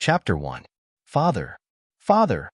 Chapter 1. Father, Father!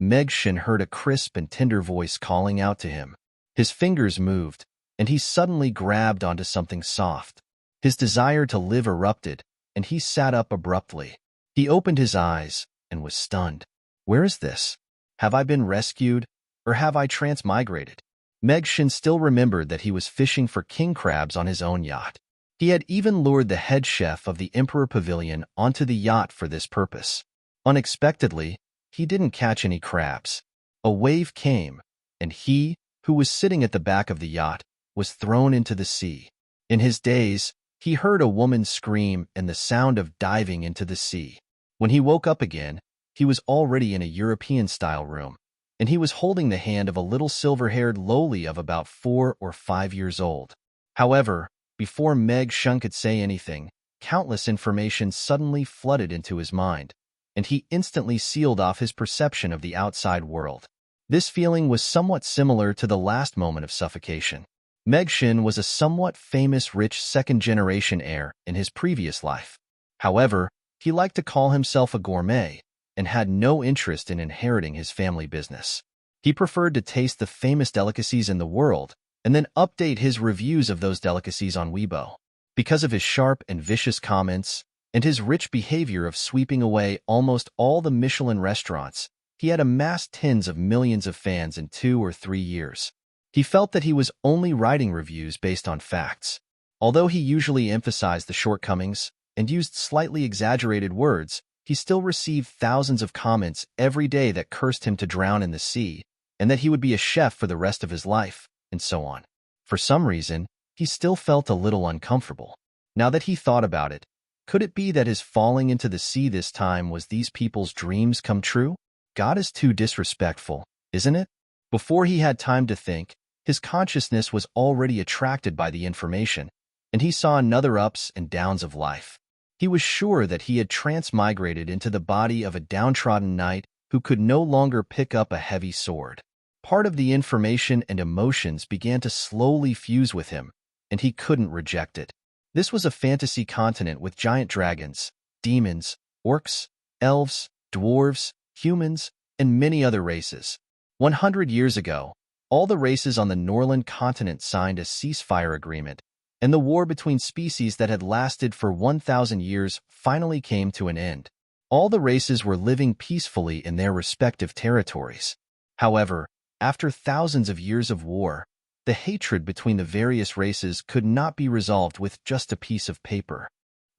Megshin heard a crisp and tender voice calling out to him. His fingers moved, and he suddenly grabbed onto something soft. His desire to live erupted, and he sat up abruptly. He opened his eyes and was stunned. Where is this? Have I been rescued, or have I transmigrated? Megshin still remembered that he was fishing for king crabs on his own yacht. He had even lured the head chef of the Emperor Pavilion onto the yacht for this purpose. Unexpectedly, he didn't catch any crabs. A wave came, and he, who was sitting at the back of the yacht, was thrown into the sea. In his daze, he heard a woman scream and the sound of diving into the sea. When he woke up again, he was already in a European-style room, and he was holding the hand of a little silver-haired lowly of about 4 or 5 years old. However, before Megshin could say anything, countless information suddenly flooded into his mind, and he instantly sealed off his perception of the outside world. This feeling was somewhat similar to the last moment of suffocation. Megshin was a somewhat famous rich second-generation heir in his previous life. However, he liked to call himself a gourmet and had no interest in inheriting his family business. He preferred to taste the famous delicacies in the world and then update his reviews of those delicacies on Weibo. Because of his sharp and vicious comments and his rich behavior of sweeping away almost all the Michelin restaurants, he had amassed tens of millions of fans in 2 or 3 years. He felt that he was only writing reviews based on facts. Although he usually emphasized the shortcomings and used slightly exaggerated words, he still received thousands of comments every day that cursed him to drown in the sea, and that he would be a chef for the rest of his life, and so on. For some reason, he still felt a little uncomfortable. Now that he thought about it, could it be that his falling into the sea this time was these people's dreams come true? God is too disrespectful, isn't it? Before he had time to think, his consciousness was already attracted by the information, and he saw another ups and downs of life. He was sure that he had transmigrated into the body of a downtrodden knight who could no longer pick up a heavy sword. Part of the information and emotions began to slowly fuse with him, and he couldn't reject it. This was a fantasy continent with giant dragons, demons, orcs, elves, dwarves, humans, and many other races. 100 years ago, all the races on the Norland continent signed a ceasefire agreement, and the war between species that had lasted for 1,000 years finally came to an end. All the races were living peacefully in their respective territories. However, after thousands of years of war, the hatred between the various races could not be resolved with just a piece of paper.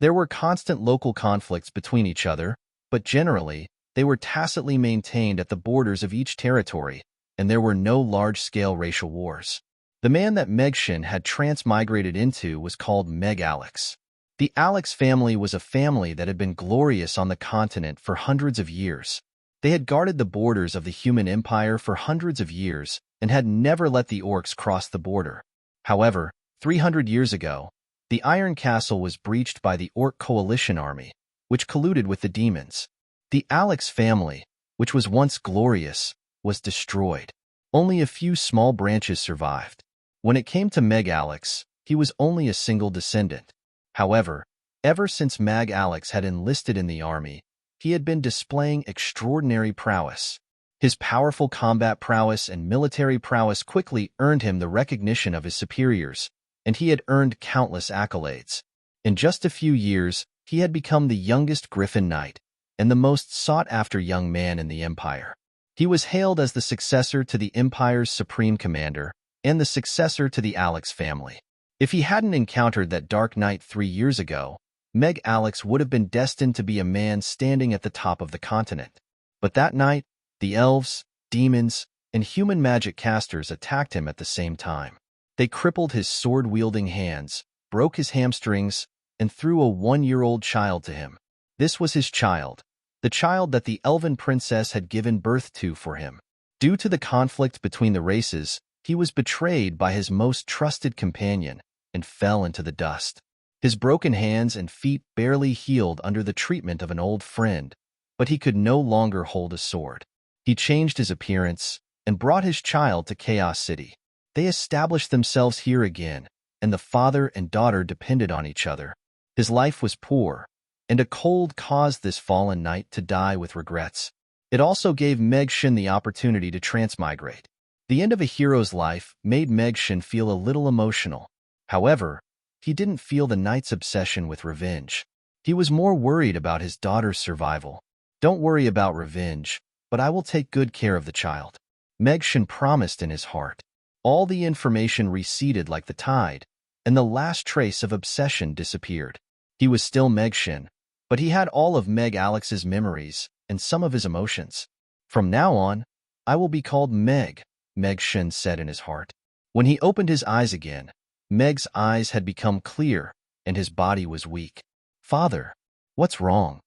There were constant local conflicts between each other, but generally, they were tacitly maintained at the borders of each territory, and there were no large-scale racial wars. The man that Megshin had transmigrated into was called Meg Alex. The Alex family was a family that had been glorious on the continent for hundreds of years. They had guarded the borders of the human empire for hundreds of years and had never let the orcs cross the border. However, 300 years ago, the Iron Castle was breached by the Orc Coalition army, which colluded with the demons. The Alex family, which was once glorious, was destroyed. Only a few small branches survived. When it came to Meg Alex, he was only a single descendant. However, ever since Meg Alex had enlisted in the army, he had been displaying extraordinary prowess. His powerful combat prowess and military prowess quickly earned him the recognition of his superiors, and he had earned countless accolades. In just a few years, he had become the youngest Griffin Knight and the most sought-after young man in the Empire. He was hailed as the successor to the Empire's supreme commander and the successor to the Alex family. If he hadn't encountered that Dark Knight 3 years ago, Meg Alex would have been destined to be a man standing at the top of the continent. But that night, the elves, demons, and human magic casters attacked him at the same time. They crippled his sword-wielding hands, broke his hamstrings, and threw a 1-year-old child to him. This was his child, the child that the elven princess had given birth to for him. Due to the conflict between the races, he was betrayed by his most trusted companion and fell into the dust. His broken hands and feet barely healed under the treatment of an old friend, but he could no longer hold a sword. He changed his appearance and brought his child to Chaos City. They established themselves here again, and the father and daughter depended on each other. His life was poor, and a cold caused this fallen knight to die with regrets. It also gave Meg-Shin the opportunity to transmigrate. The end of a hero's life made Meg-Shin feel a little emotional. However, he didn't feel the knight's obsession with revenge. He was more worried about his daughter's survival. Don't worry about revenge, but I will take good care of the child. Meg-Shin promised in his heart. All the information receded like the tide, and the last trace of obsession disappeared. He was still Meg-Shin, but he had all of Meg Alex's memories and some of his emotions. From now on, I will be called Meg, Meg-Shin said in his heart. When he opened his eyes again, Meg's eyes had become clear, and his body was weak. Father, what's wrong?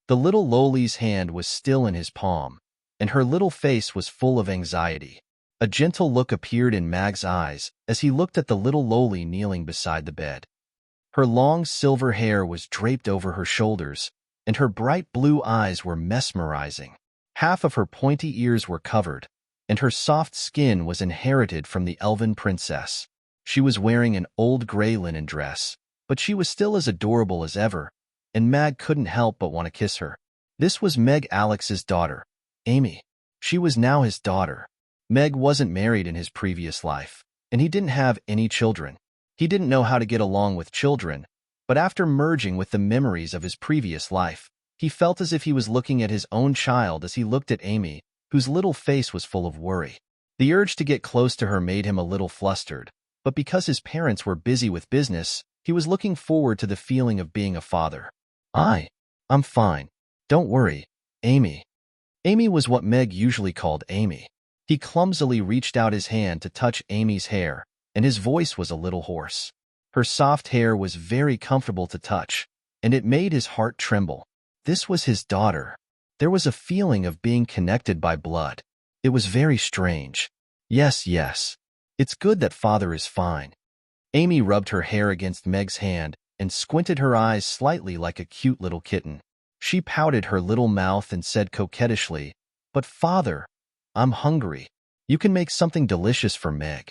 The little Loli's hand was still in his palm, and her little face was full of anxiety. A gentle look appeared in Meg's eyes as he looked at the little Loli kneeling beside the bed. Her long silver hair was draped over her shoulders, and her bright blue eyes were mesmerizing. Half of her pointy ears were covered, and her soft skin was inherited from the elven princess. She was wearing an old gray linen dress, but she was still as adorable as ever, and Meg couldn't help but want to kiss her. This was Meg Alex's daughter, Amy. She was now his daughter. Meg wasn't married in his previous life, and he didn't have any children. He didn't know how to get along with children, but after merging with the memories of his previous life, he felt as if he was looking at his own child as he looked at Amy, whose little face was full of worry. The urge to get close to her made him a little flustered, but because his parents were busy with business, he was looking forward to the feeling of being a father. I'm fine. Don't worry, Amy. Amy was what Meg usually called Amy. He clumsily reached out his hand to touch Amy's hair, and his voice was a little hoarse. Her soft hair was very comfortable to touch, and it made his heart tremble. This was his daughter. There was a feeling of being connected by blood. It was very strange. Yes. It's good that father is fine. Amy rubbed her hair against Meg's hand and squinted her eyes slightly like a cute little kitten. She pouted her little mouth and said coquettishly, "But father, I'm hungry. You can make something delicious for Meg."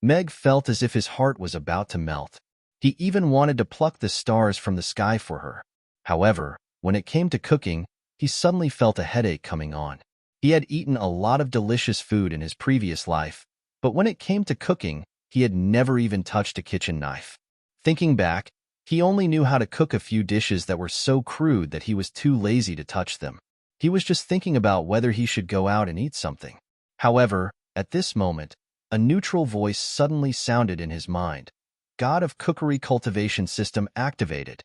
Meg felt as if his heart was about to melt. He even wanted to pluck the stars from the sky for her. However, when it came to cooking, he suddenly felt a headache coming on. He had eaten a lot of delicious food in his previous life, but when it came to cooking, he had never even touched a kitchen knife. Thinking back, he only knew how to cook a few dishes that were so crude that he was too lazy to touch them. He was just thinking about whether he should go out and eat something. However, at this moment, a neutral voice suddenly sounded in his mind. God of Cookery Cultivation System activated.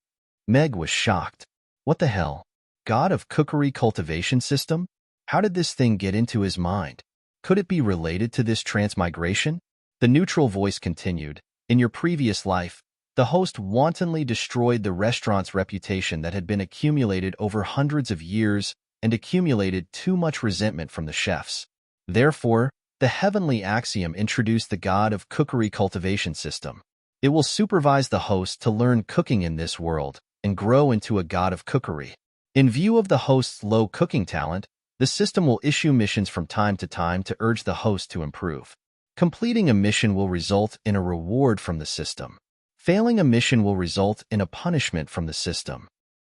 Meg was shocked. What the hell? God of Cookery Cultivation System? How did this thing get into his mind? Could it be related to this transmigration? The neutral voice continued. In your previous life, the host wantonly destroyed the restaurant's reputation that had been accumulated over hundreds of years and accumulated too much resentment from the chefs. Therefore, the heavenly axiom introduced the God of Cookery Cultivation System. It will supervise the host to learn cooking in this world and grow into a god of cookery. In view of the host's low cooking talent, the system will issue missions from time to urge the host to improve. Completing a mission will result in a reward from the system. Failing a mission will result in a punishment from the system.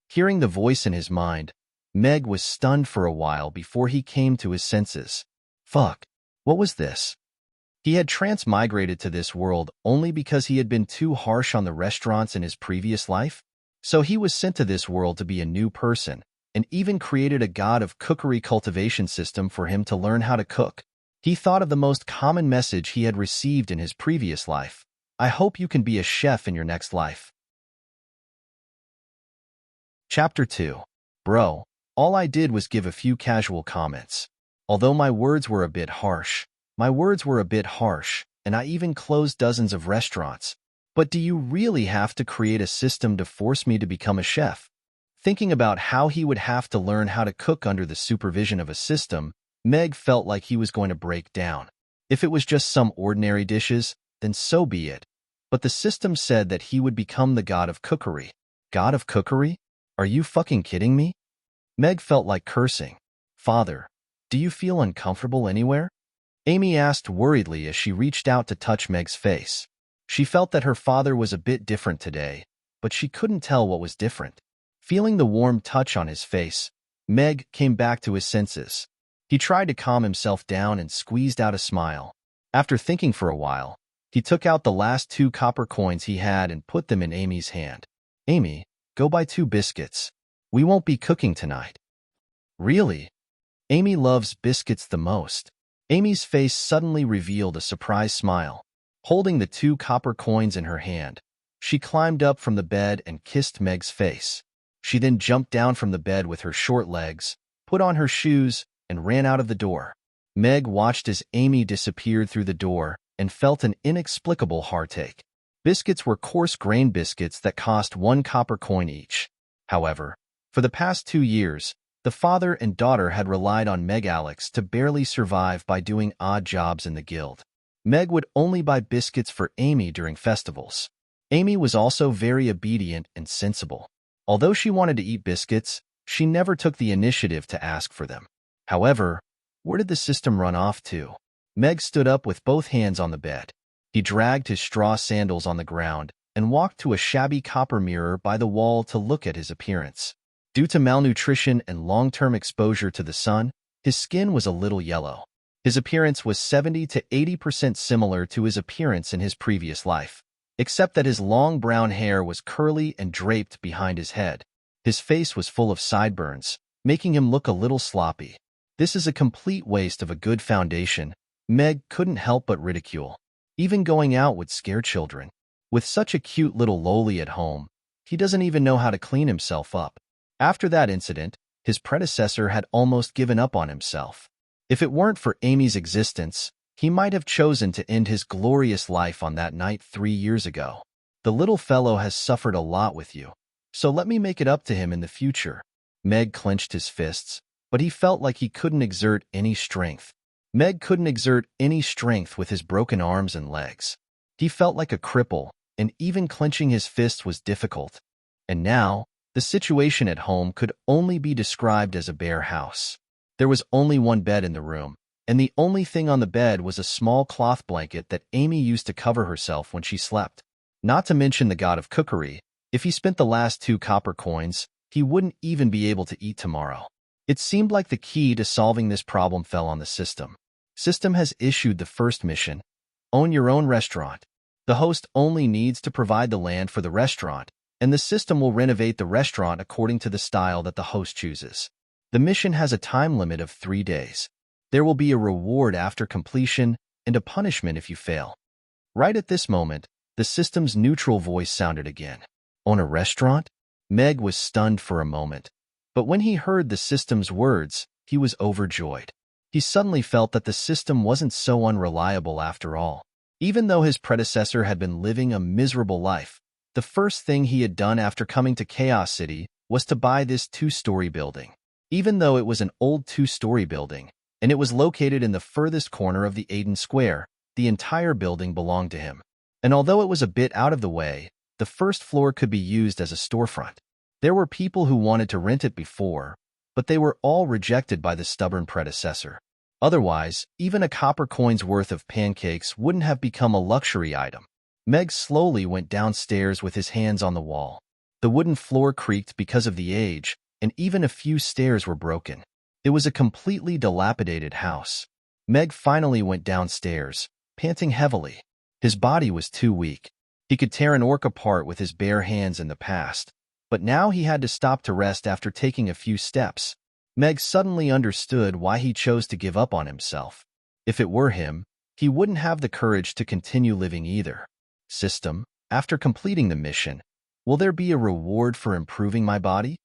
Hearing the voice in his mind, Meg was stunned for a while before he came to his senses. Fuck. What was this? He had transmigrated to this world only because he had been too harsh on the restaurants in his previous life? So he was sent to this world to be a new person, and even created a god of cookery cultivation system for him to learn how to cook. He thought of the most common message he had received in his previous life. I hope you can be a chef in your next life. Chapter 2. Bro, all I did was give a few casual comments. Although my words were a bit harsh, and I even closed dozens of restaurants. But do you really have to create a system to force me to become a chef? Thinking about how he would have to learn how to cook under the supervision of a system, Meg felt like he was going to break down. If it was just some ordinary dishes, then so be it. But the system said that he would become the god of cookery. God of cookery? Are you fucking kidding me? Meg felt like cursing. Father, do you feel uncomfortable anywhere? Amy asked worriedly as she reached out to touch Meg's face. She felt that her father was a bit different today, but she couldn't tell what was different. Feeling the warm touch on his face, Meg came back to his senses. He tried to calm himself down and squeezed out a smile. After thinking for a while, he took out the last 2 copper coins he had and put them in Amy's hand. "Amy, go buy 2 biscuits. We won't be cooking tonight." "Really?" Amy loves biscuits the most. Amy's face suddenly revealed a surprised smile. Holding the 2 copper coins in her hand, she climbed up from the bed and kissed Meg's face. She then jumped down from the bed with her short legs, put on her shoes, and ran out of the door. Meg watched as Amy disappeared through the door and felt an inexplicable heartache. Biscuits were coarse grain biscuits that cost 1 copper coin each. However, for the past 2 years, the father and daughter had relied on Meg Alex to barely survive by doing odd jobs in the guild. Meg would only buy biscuits for Amy during festivals. Amy was also very obedient and sensible. Although she wanted to eat biscuits, she never took the initiative to ask for them. However, where did the system run off to? Meg stood up with both hands on the bed. He dragged his straw sandals on the ground and walked to a shabby copper mirror by the wall to look at his appearance. Due to malnutrition and long-term exposure to the sun, his skin was a little yellow. His appearance was 70 to 80% similar to his appearance in his previous life, except that his long brown hair was curly and draped behind his head. His face was full of sideburns, making him look a little sloppy. "This is a complete waste of a good foundation," Meg couldn't help but ridicule. Even going out would scare children. With such a cute little loli at home, he doesn't even know how to clean himself up. After that incident, his predecessor had almost given up on himself. If it weren't for Amy's existence, he might have chosen to end his glorious life on that night 3 years ago. "The little fellow has suffered a lot with you, so let me make it up to him in the future." Meg clenched his fists, but he felt like he couldn't exert any strength. Meg couldn't exert any strength with his broken arms and legs. He felt like a cripple, and even clenching his fists was difficult. And now, the situation at home could only be described as a bare house. There was only 1 bed in the room, and the only thing on the bed was a small cloth blanket that Amy used to cover herself when she slept. Not to mention the god of cookery. If he spent the last 2 copper coins, he wouldn't even be able to eat tomorrow. It seemed like the key to solving this problem fell on the system. System has issued the first mission: own your own restaurant. The host only needs to provide the land for the restaurant, and the system will renovate the restaurant according to the style that the host chooses. The mission has a time limit of 3 days. There will be a reward after completion and a punishment if you fail. Right at this moment, the system's neutral voice sounded again. "Own a restaurant?" Meg was stunned for a moment, but when he heard the system's words, he was overjoyed. He suddenly felt that the system wasn't so unreliable after all. Even though his predecessor had been living a miserable life, the first thing he had done after coming to Chaos City was to buy this 2-story building. Even though it was an old 2-story building, and it was located in the furthest corner of the Aiden Square, the entire building belonged to him. And although it was a bit out of the way, the first floor could be used as a storefront. There were people who wanted to rent it before, but they were all rejected by the stubborn predecessor. Otherwise, even a copper coin's worth of pancakes wouldn't have become a luxury item. Meg slowly went downstairs with his hands on the wall. The wooden floor creaked because of the age, and even a few stairs were broken. It was a completely dilapidated house. Meg finally went downstairs, panting heavily. His body was too weak. He could tear an orc apart with his bare hands in the past, but now he had to stop to rest after taking a few steps. Meg suddenly understood why he chose to give up on himself. If it were him, he wouldn't have the courage to continue living either. System, after completing the mission, will there be a reward for improving my body?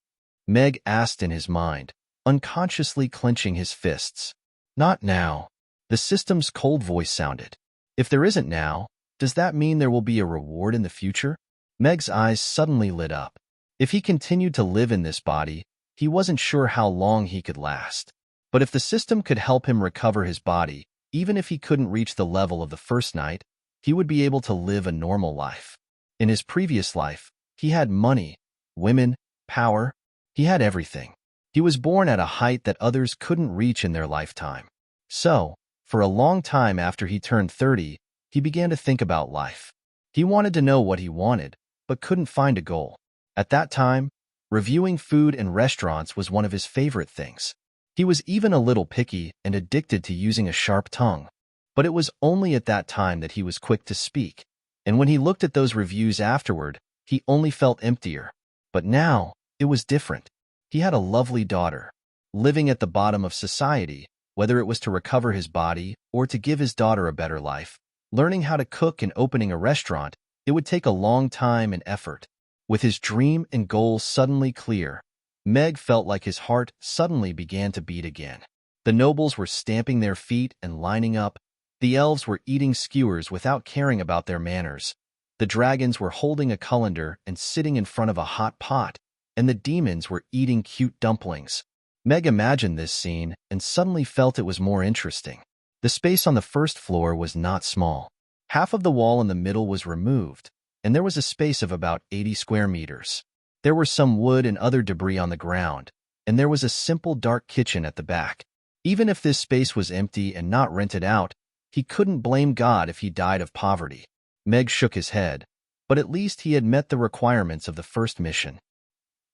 Meg asked in his mind, unconsciously clenching his fists. Not now. The system's cold voice sounded. If there isn't now, does that mean there will be a reward in the future? Meg's eyes suddenly lit up. If he continued to live in this body, he wasn't sure how long he could last. But if the system could help him recover his body, even if he couldn't reach the level of the first night, he would be able to live a normal life. In his previous life, he had money, women, power. He had everything. He was born at a height that others couldn't reach in their lifetime. So, for a long time after he turned 30, he began to think about life. He wanted to know what he wanted, but couldn't find a goal. At that time, Reviewing food and restaurants was one of his favorite things. He was even a little picky and addicted to using a sharp tongue. But it was only at that time that he was quick to speak, and when he looked at those reviews afterward, he only felt emptier. But now, it was different. He had a lovely daughter, living at the bottom of society, whether it was to recover his body or to give his daughter a better life. Learning how to cook and opening a restaurant, it would take a long time and effort. With his dream and goals suddenly clear, Meg felt like his heart suddenly began to beat again. The nobles were stamping their feet and lining up. The elves were eating skewers without caring about their manners. The dragons were holding a colander and sitting in front of a hot pot, and the demons were eating cute dumplings. Meg imagined this scene and suddenly felt it was more interesting. The space on the first floor was not small. Half of the wall in the middle was removed, and there was a space of about 80 square meters. There were some wood and other debris on the ground, and there was a simple dark kitchen at the back. Even if this space was empty and not rented out, he couldn't blame God if he died of poverty. Meg shook his head, but at least he had met the requirements of the first mission.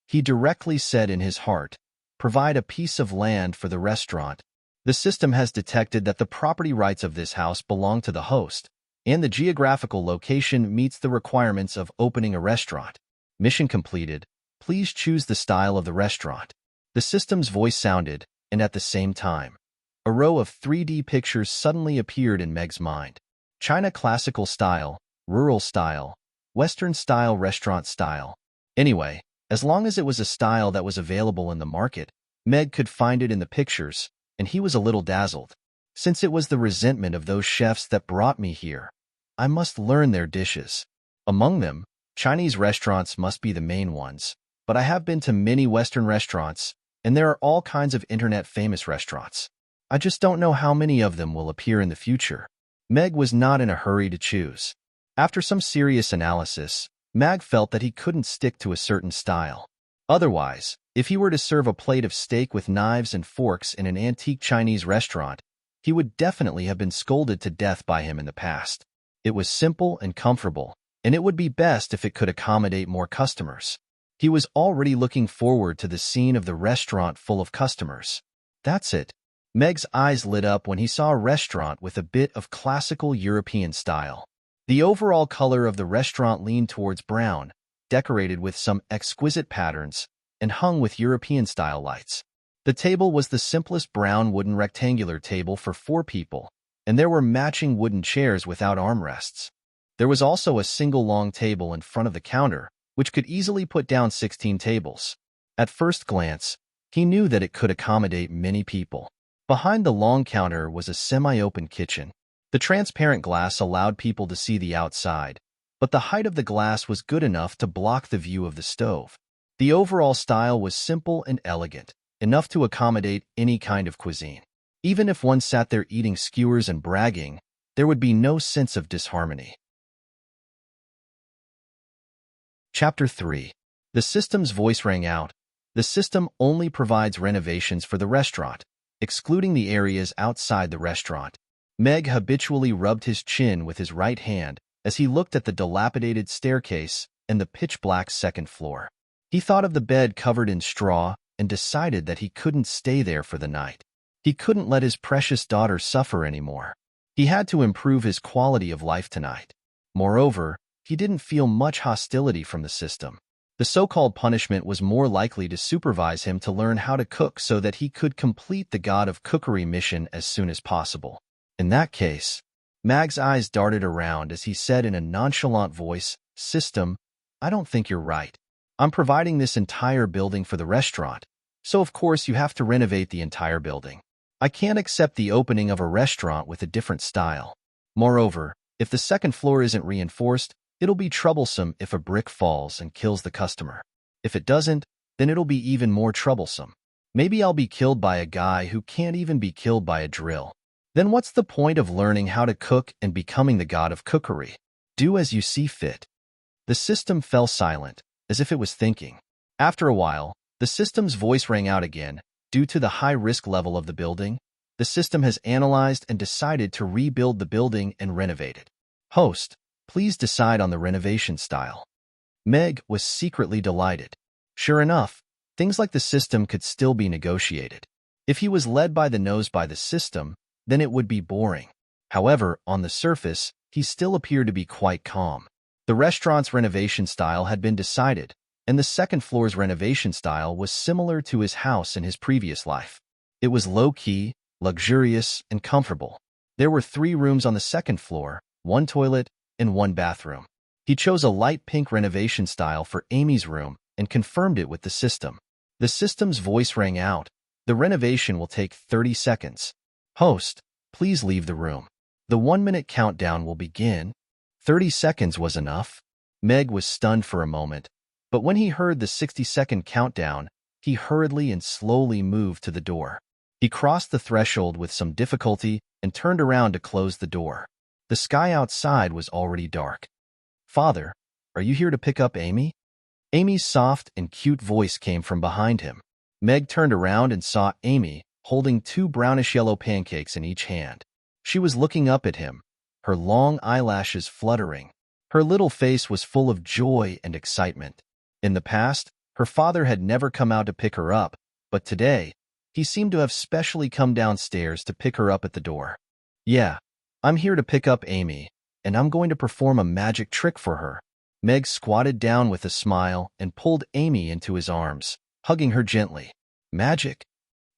He directly said in his heart, "Provide a piece of land for the restaurant. The system has detected that the property rights of this house belong to the host, and the geographical location meets the requirements of opening a restaurant. Mission completed. Please choose the style of the restaurant." The system's voice sounded, and at the same time, a row of 3D pictures suddenly appeared in Meg's mind. China classical style, rural style, Western style, restaurant style. Anyway, as long as it was a style that was available in the market, Meg could find it in the pictures, and he was a little dazzled. Since it was the resentment of those chefs that brought me here, I must learn their dishes. Among them, Chinese restaurants must be the main ones, but I have been to many Western restaurants, and there are all kinds of internet-famous restaurants. I just don't know how many of them will appear in the future. Meg was not in a hurry to choose. After some serious analysis, Meg felt that he couldn't stick to a certain style. Otherwise, if he were to serve a plate of steak with knives and forks in an antique Chinese restaurant, he would definitely have been scolded to death by him in the past. It was simple and comfortable, and it would be best if it could accommodate more customers. He was already looking forward to the scene of the restaurant full of customers. That's it. Meg's eyes lit up when he saw a restaurant with a bit of classical European style. The overall color of the restaurant leaned towards brown, decorated with some exquisite patterns, and hung with European-style lights. The table was the simplest brown wooden rectangular table for 4 people, and there were matching wooden chairs without armrests. There was also a single long table in front of the counter, which could easily put down 16 tables. At first glance, he knew that it could accommodate many people. Behind the long counter was a semi-open kitchen. The transparent glass allowed people to see the outside, but the height of the glass was good enough to block the view of the stove. The overall style was simple and elegant, enough to accommodate any kind of cuisine. Even if one sat there eating skewers and bragging, there would be no sense of disharmony. Chapter 3. The system's voice rang out. The system only provides renovations for the restaurant, excluding the areas outside the restaurant. Meg habitually rubbed his chin with his right hand as he looked at the dilapidated staircase and the pitch-black second floor. He thought of the bed covered in straw and decided that he couldn't stay there for the night. He couldn't let his precious daughter suffer anymore. He had to improve his quality of life tonight. Moreover, he didn't feel much hostility from the system. The so-called punishment was more likely to supervise him to learn how to cook so that he could complete the God of Cookery mission as soon as possible. In that case, Meg's eyes darted around as he said in a nonchalant voice, "System, I don't think you're right. I'm providing this entire building for the restaurant, so of course you have to renovate the entire building. I can't accept the opening of a restaurant with a different style. Moreover, if the second floor isn't reinforced, it'll be troublesome if a brick falls and kills the customer. If it doesn't, then it'll be even more troublesome. Maybe I'll be killed by a guy who can't even be killed by a drill. Then what's the point of learning how to cook and becoming the God of Cookery? Do as you see fit." The system fell silent, as if it was thinking. After a while, the system's voice rang out again. Due to the high risk level of the building, the system has analyzed and decided to rebuild the building and renovate it. Host, please decide on the renovation style. Meg was secretly delighted. Sure enough, things like the system could still be negotiated. If he was led by the nose by the system, then it would be boring. However, on the surface, he still appeared to be quite calm. The restaurant's renovation style had been decided, and the second floor's renovation style was similar to his house in his previous life. It was low-key, luxurious, and comfortable. There were 3 rooms on the second floor, 1 toilet, and 1 bathroom. He chose a light pink renovation style for Amy's room and confirmed it with the system. The system's voice rang out. The renovation will take 30 seconds. Host, please leave the room. The 1-minute countdown will begin. 30 seconds was enough. Meg was stunned for a moment, but when he heard the 60-second countdown, he hurriedly and slowly moved to the door. He crossed the threshold with some difficulty and turned around to close the door. The sky outside was already dark. Father, are you here to pick up Amy? Amy's soft and cute voice came from behind him. Meg turned around and saw Amy holding 2 brownish-yellow pancakes in each hand. She was looking up at him, her long eyelashes fluttering. Her little face was full of joy and excitement. In the past, her father had never come out to pick her up, but today, he seemed to have specially come downstairs to pick her up at the door. Yeah, I'm here to pick up Amy, and I'm going to perform a magic trick for her. Meg squatted down with a smile and pulled Amy into his arms, hugging her gently. Magic?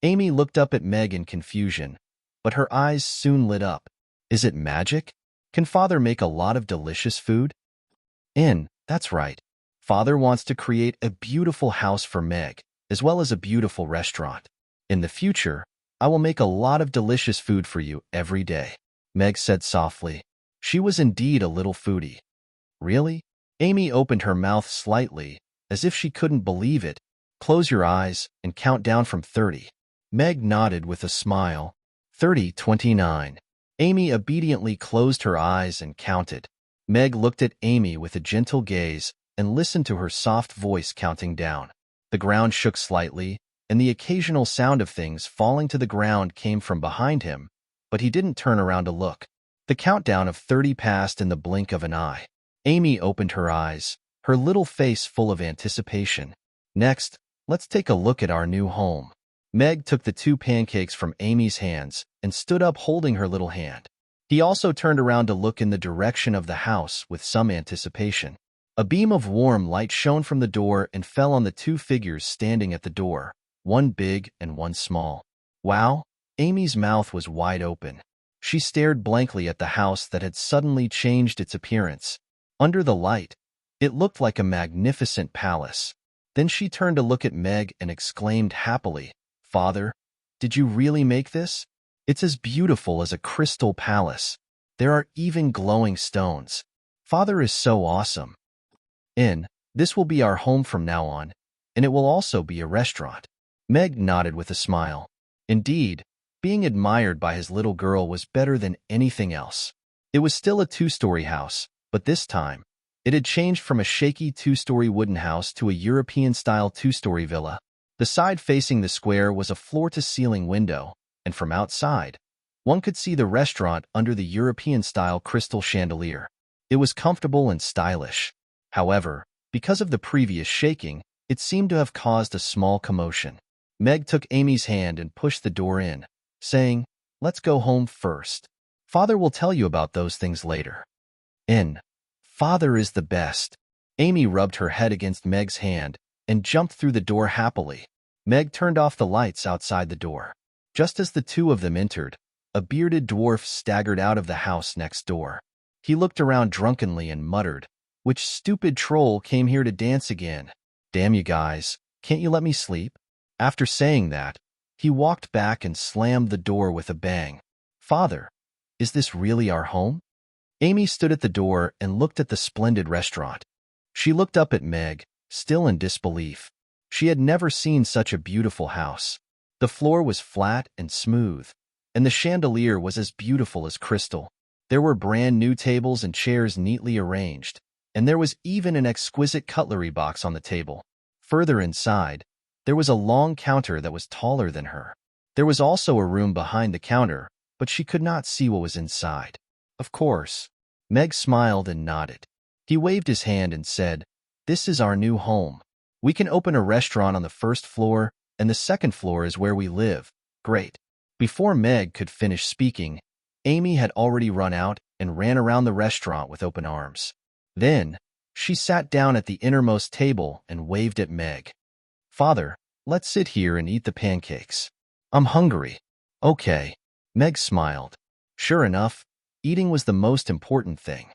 Amy looked up at Meg in confusion, but her eyes soon lit up. Is it magic? Can Father make a lot of delicious food? That's right. Father wants to create a beautiful house for Meg, as well as a beautiful restaurant. In the future, I will make a lot of delicious food for you every day, Meg said softly. She was indeed a little foodie. Really? Amy opened her mouth slightly, as if she couldn't believe it. Close your eyes and count down from 30. Meg nodded with a smile. 30, 29. Amy obediently closed her eyes and counted. Meg looked at Amy with a gentle gaze and listened to her soft voice counting down. The ground shook slightly, and the occasional sound of things falling to the ground came from behind him, but he didn't turn around to look. The countdown of 30 passed in the blink of an eye. Amy opened her eyes, her little face full of anticipation. Next, let's take a look at our new home. Meg took the 2 pancakes from Amy's hands and stood up holding her little hand. He also turned around to look in the direction of the house with some anticipation. A beam of warm light shone from the door and fell on the 2 figures standing at the door, one big and one small. Wow! Amy's mouth was wide open. She stared blankly at the house that had suddenly changed its appearance. Under the light, it looked like a magnificent palace. Then she turned to look at Meg and exclaimed happily, Father, did you really make this? It's as beautiful as a crystal palace. There are even glowing stones. Father is so awesome. This will be our home from now on, and it will also be a restaurant. Meg nodded with a smile. Indeed, being admired by his little girl was better than anything else. It was still a 2-story house, but this time, it had changed from a shaky 2-story wooden house to a European-style 2-story villa. The side facing the square was a floor-to-ceiling window, and from outside, one could see the restaurant under the European-style crystal chandelier. It was comfortable and stylish. However, because of the previous shaking, it seemed to have caused a small commotion. Meg took Amy's hand and pushed the door in, saying, Let's go home first. Father will tell you about those things later. Father is the best. Amy rubbed her head against Meg's hand and jumped through the door happily. Meg turned off the lights outside the door. Just as the 2 of them entered, a bearded dwarf staggered out of the house next door. He looked around drunkenly and muttered, Which stupid troll came here to dance again? Damn you guys, can't you let me sleep? After saying that, he walked back and slammed the door with a bang. Father, is this really our home? Amy stood at the door and looked at the splendid restaurant. She looked up at Meg, still in disbelief. She had never seen such a beautiful house. The floor was flat and smooth, and the chandelier was as beautiful as crystal. There were brand new tables and chairs neatly arranged, and there was even an exquisite cutlery box on the table. Further inside, there was a long counter that was taller than her. There was also a room behind the counter, but she could not see what was inside. Of course. Meg smiled and nodded. He waved his hand and said, This is our new home. We can open a restaurant on the first floor, and the second floor is where we live. Great. Before Meg could finish speaking, Amy had already run out and ran around the restaurant with open arms. Then, she sat down at the innermost table and waved at Meg. Father, let's sit here and eat the pancakes. I'm hungry. Okay. Meg smiled. Sure enough, eating was the most important thing.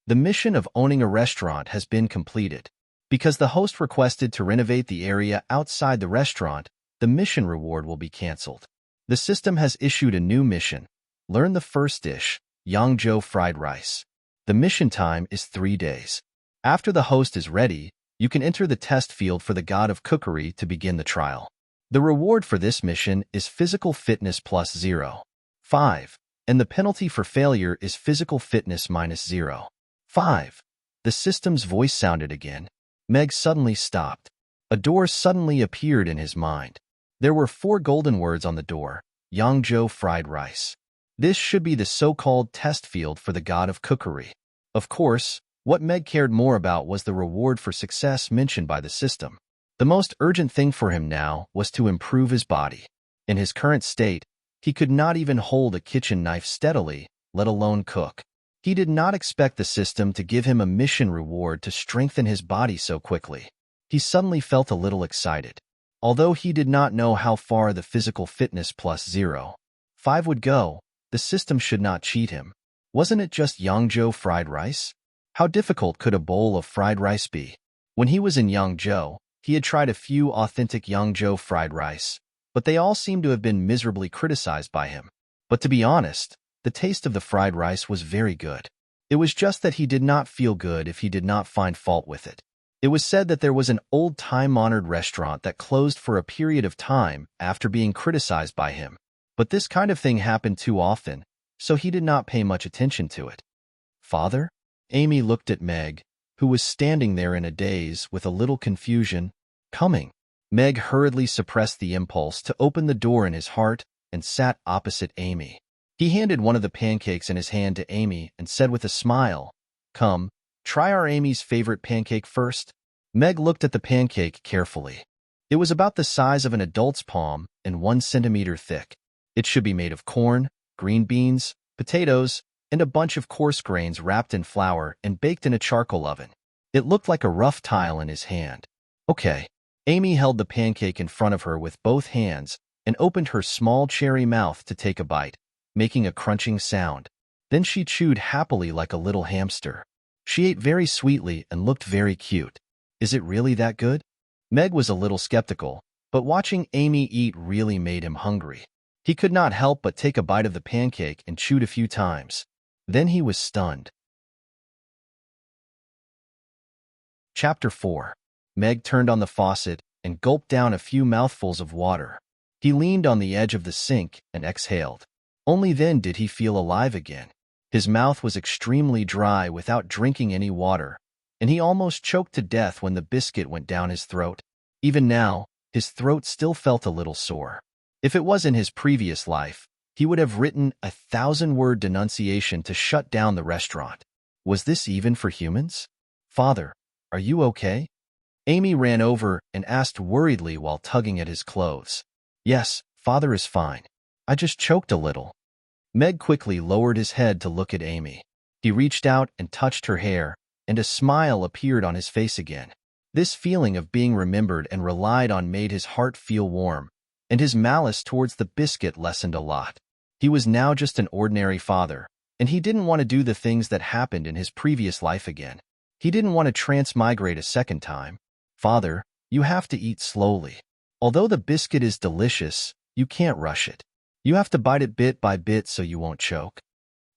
The mission of owning a restaurant has been completed. Because the host requested to renovate the area outside the restaurant, the mission reward will be canceled. The system has issued a new mission. Learn the first dish, Yangzhou fried rice. The mission time is 3 days. After the host is ready, you can enter the test field for the god of cookery to begin the trial. The reward for this mission is physical fitness plus 0.5, and the penalty for failure is physical fitness minus 0.5. The system's voice sounded again. Meg suddenly stopped. A door suddenly appeared in his mind. There were 4 golden words on the door, Yangzhou fried rice. This should be the so-called test field for the god of cookery. Of course, what Meg cared more about was the reward for success mentioned by the system. The most urgent thing for him now was to improve his body. In his current state, he could not even hold a kitchen knife steadily, let alone cook. He did not expect the system to give him a mission reward to strengthen his body so quickly. He suddenly felt a little excited. Although he did not know how far the physical fitness plus 0.5 would go, the system should not cheat him. Wasn't it just Yangzhou fried rice? How difficult could a bowl of fried rice be? When he was in Yangzhou, he had tried a few authentic Yangzhou fried rice, but they all seemed to have been miserably criticized by him. But to be honest, the taste of the fried rice was very good. It was just that he did not feel good if he did not find fault with it. It was said that there was an old time-honored restaurant that closed for a period of time after being criticized by him. But this kind of thing happened too often, so he did not pay much attention to it. Father? Amy looked at Meg, who was standing there in a daze with a little confusion. Coming. Meg hurriedly suppressed the impulse to open the door in his heart and sat opposite Amy. He handed one of the pancakes in his hand to Amy and said with a smile, Come, try our Amy's favorite pancake first. Meg looked at the pancake carefully. It was about the size of an adult's palm and 1 centimeter thick. It should be made of corn, green beans, potatoes, and a bunch of coarse grains wrapped in flour and baked in a charcoal oven. It looked like a rough tile in his hand. Okay. Amy held the pancake in front of her with both hands and opened her small cherry mouth to take a bite, making a crunching sound. Then she chewed happily like a little hamster. She ate very sweetly and looked very cute. Is it really that good? Meg was a little skeptical, but watching Amy eat really made him hungry. He could not help but take a bite of the pancake and chewed a few times. Then he was stunned. Chapter 4. Meg turned on the faucet and gulped down a few mouthfuls of water. He leaned on the edge of the sink and exhaled. Only then did he feel alive again. His mouth was extremely dry without drinking any water, and he almost choked to death when the biscuit went down his throat. Even now, his throat still felt a little sore. If it was in his previous life, he would have written a 1,000-word denunciation to shut down the restaurant. Was this even for humans? Father, are you okay? Amy ran over and asked worriedly while tugging at his clothes. Yes, Father is fine. I just choked a little. Meg quickly lowered his head to look at Amy. He reached out and touched her hair, and a smile appeared on his face again. This feeling of being remembered and relied on made his heart feel warm, and his malice towards the biscuit lessened a lot. He was now just an ordinary father, and he didn't want to do the things that happened in his previous life again. He didn't want to transmigrate a second time. Father, you have to eat slowly. Although the biscuit is delicious, you can't rush it. You have to bite it bit by bit so you won't choke.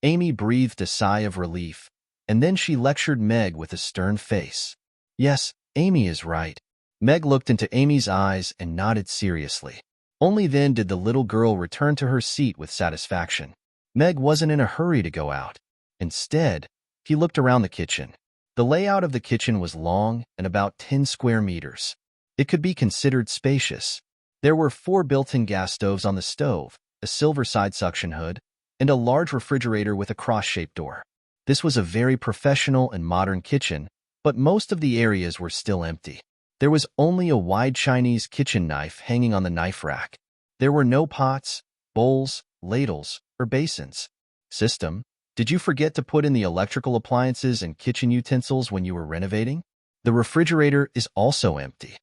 Amy breathed a sigh of relief, and then she lectured Meg with a stern face. Yes, Amy is right. Meg looked into Amy's eyes and nodded seriously. Only then did the little girl return to her seat with satisfaction. Meg wasn't in a hurry to go out. Instead, he looked around the kitchen. The layout of the kitchen was long and about 10 square meters. It could be considered spacious. There were 4 built-in gas stoves on the stove, a silver side suction hood, and a large refrigerator with a cross-shaped door. This was a very professional and modern kitchen, but most of the areas were still empty. There was only a wide Chinese kitchen knife hanging on the knife rack. There were no pots, bowls, ladles, or basins. System, did you forget to put in the electrical appliances and kitchen utensils when you were renovating? The refrigerator is also empty.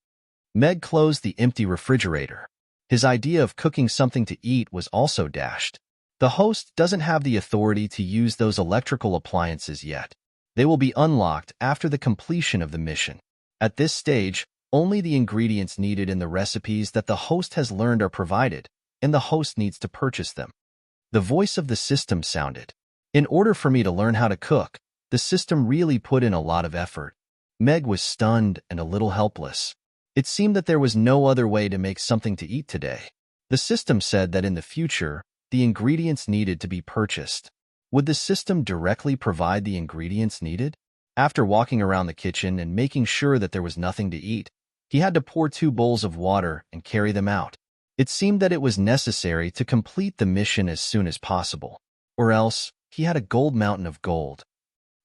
Meg closed the empty refrigerator. His idea of cooking something to eat was also dashed. The host doesn't have the authority to use those electrical appliances yet. They will be unlocked after the completion of the mission. At this stage, only the ingredients needed in the recipes that the host has learned are provided, and the host needs to purchase them. The voice of the system sounded. In order for me to learn how to cook, the system really put in a lot of effort. Meg was stunned and a little helpless. It seemed that there was no other way to make something to eat today. The system said that in the future, the ingredients needed to be purchased. Would the system directly provide the ingredients needed? After walking around the kitchen and making sure that there was nothing to eat, he had to pour 2 bowls of water and carry them out. It seemed that it was necessary to complete the mission as soon as possible, or else he had a gold mountain of gold.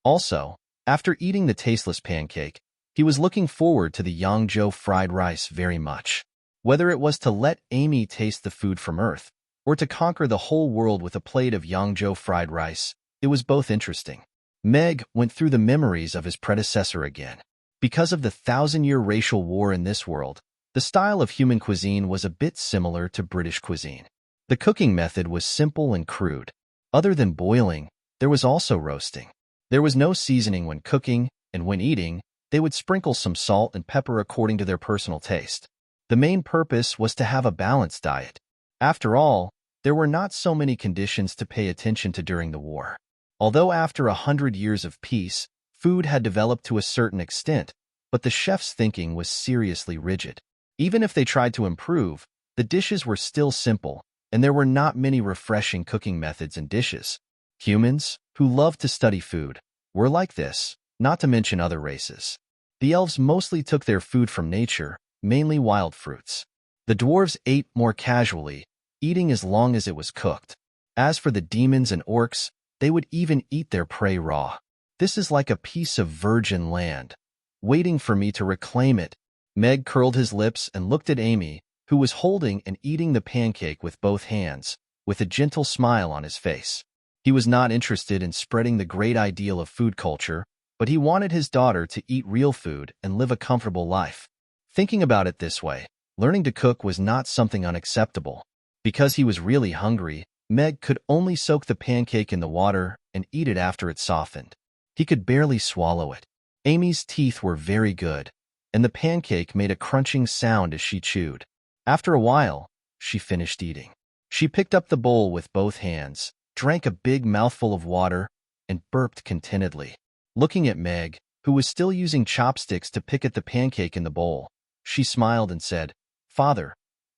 Also, after eating the tasteless pancake, he was looking forward to the Yangzhou fried rice very much. Whether it was to let Amy taste the food from Earth, or to conquer the whole world with a plate of Yangzhou fried rice, it was both interesting. Meg went through the memories of his predecessor again. Because of the 1,000-year racial war in this world, the style of human cuisine was a bit similar to British cuisine. The cooking method was simple and crude. Other than boiling, there was also roasting. There was no seasoning when cooking, and when eating, they would sprinkle some salt and pepper according to their personal taste. The main purpose was to have a balanced diet. After all, there were not so many conditions to pay attention to during the war. Although after 100 years of peace, food had developed to a certain extent, but the chef's thinking was seriously rigid. Even if they tried to improve, the dishes were still simple, and there were not many refreshing cooking methods and dishes. Humans, who loved to study food, were like this, not to mention other races. The elves mostly took their food from nature, mainly wild fruits. The dwarves ate more casually, eating as long as it was cooked. As for the demons and orcs, they would even eat their prey raw. This is like a piece of virgin land, waiting for me to reclaim it. Meg curled his lips and looked at Amy, who was holding and eating the pancake with both hands, with a gentle smile on his face. He was not interested in spreading the great ideal of food culture, but he wanted his daughter to eat real food and live a comfortable life. Thinking about it this way, learning to cook was not something unacceptable. Because he was really hungry, Meg could only soak the pancake in the water and eat it after it softened. He could barely swallow it. Amy's teeth were very good, and the pancake made a crunching sound as she chewed. After a while, she finished eating. She picked up the bowl with both hands, drank a big mouthful of water, and burped contentedly. Looking at Meg, who was still using chopsticks to pick at the pancake in the bowl, she smiled and said, "Father,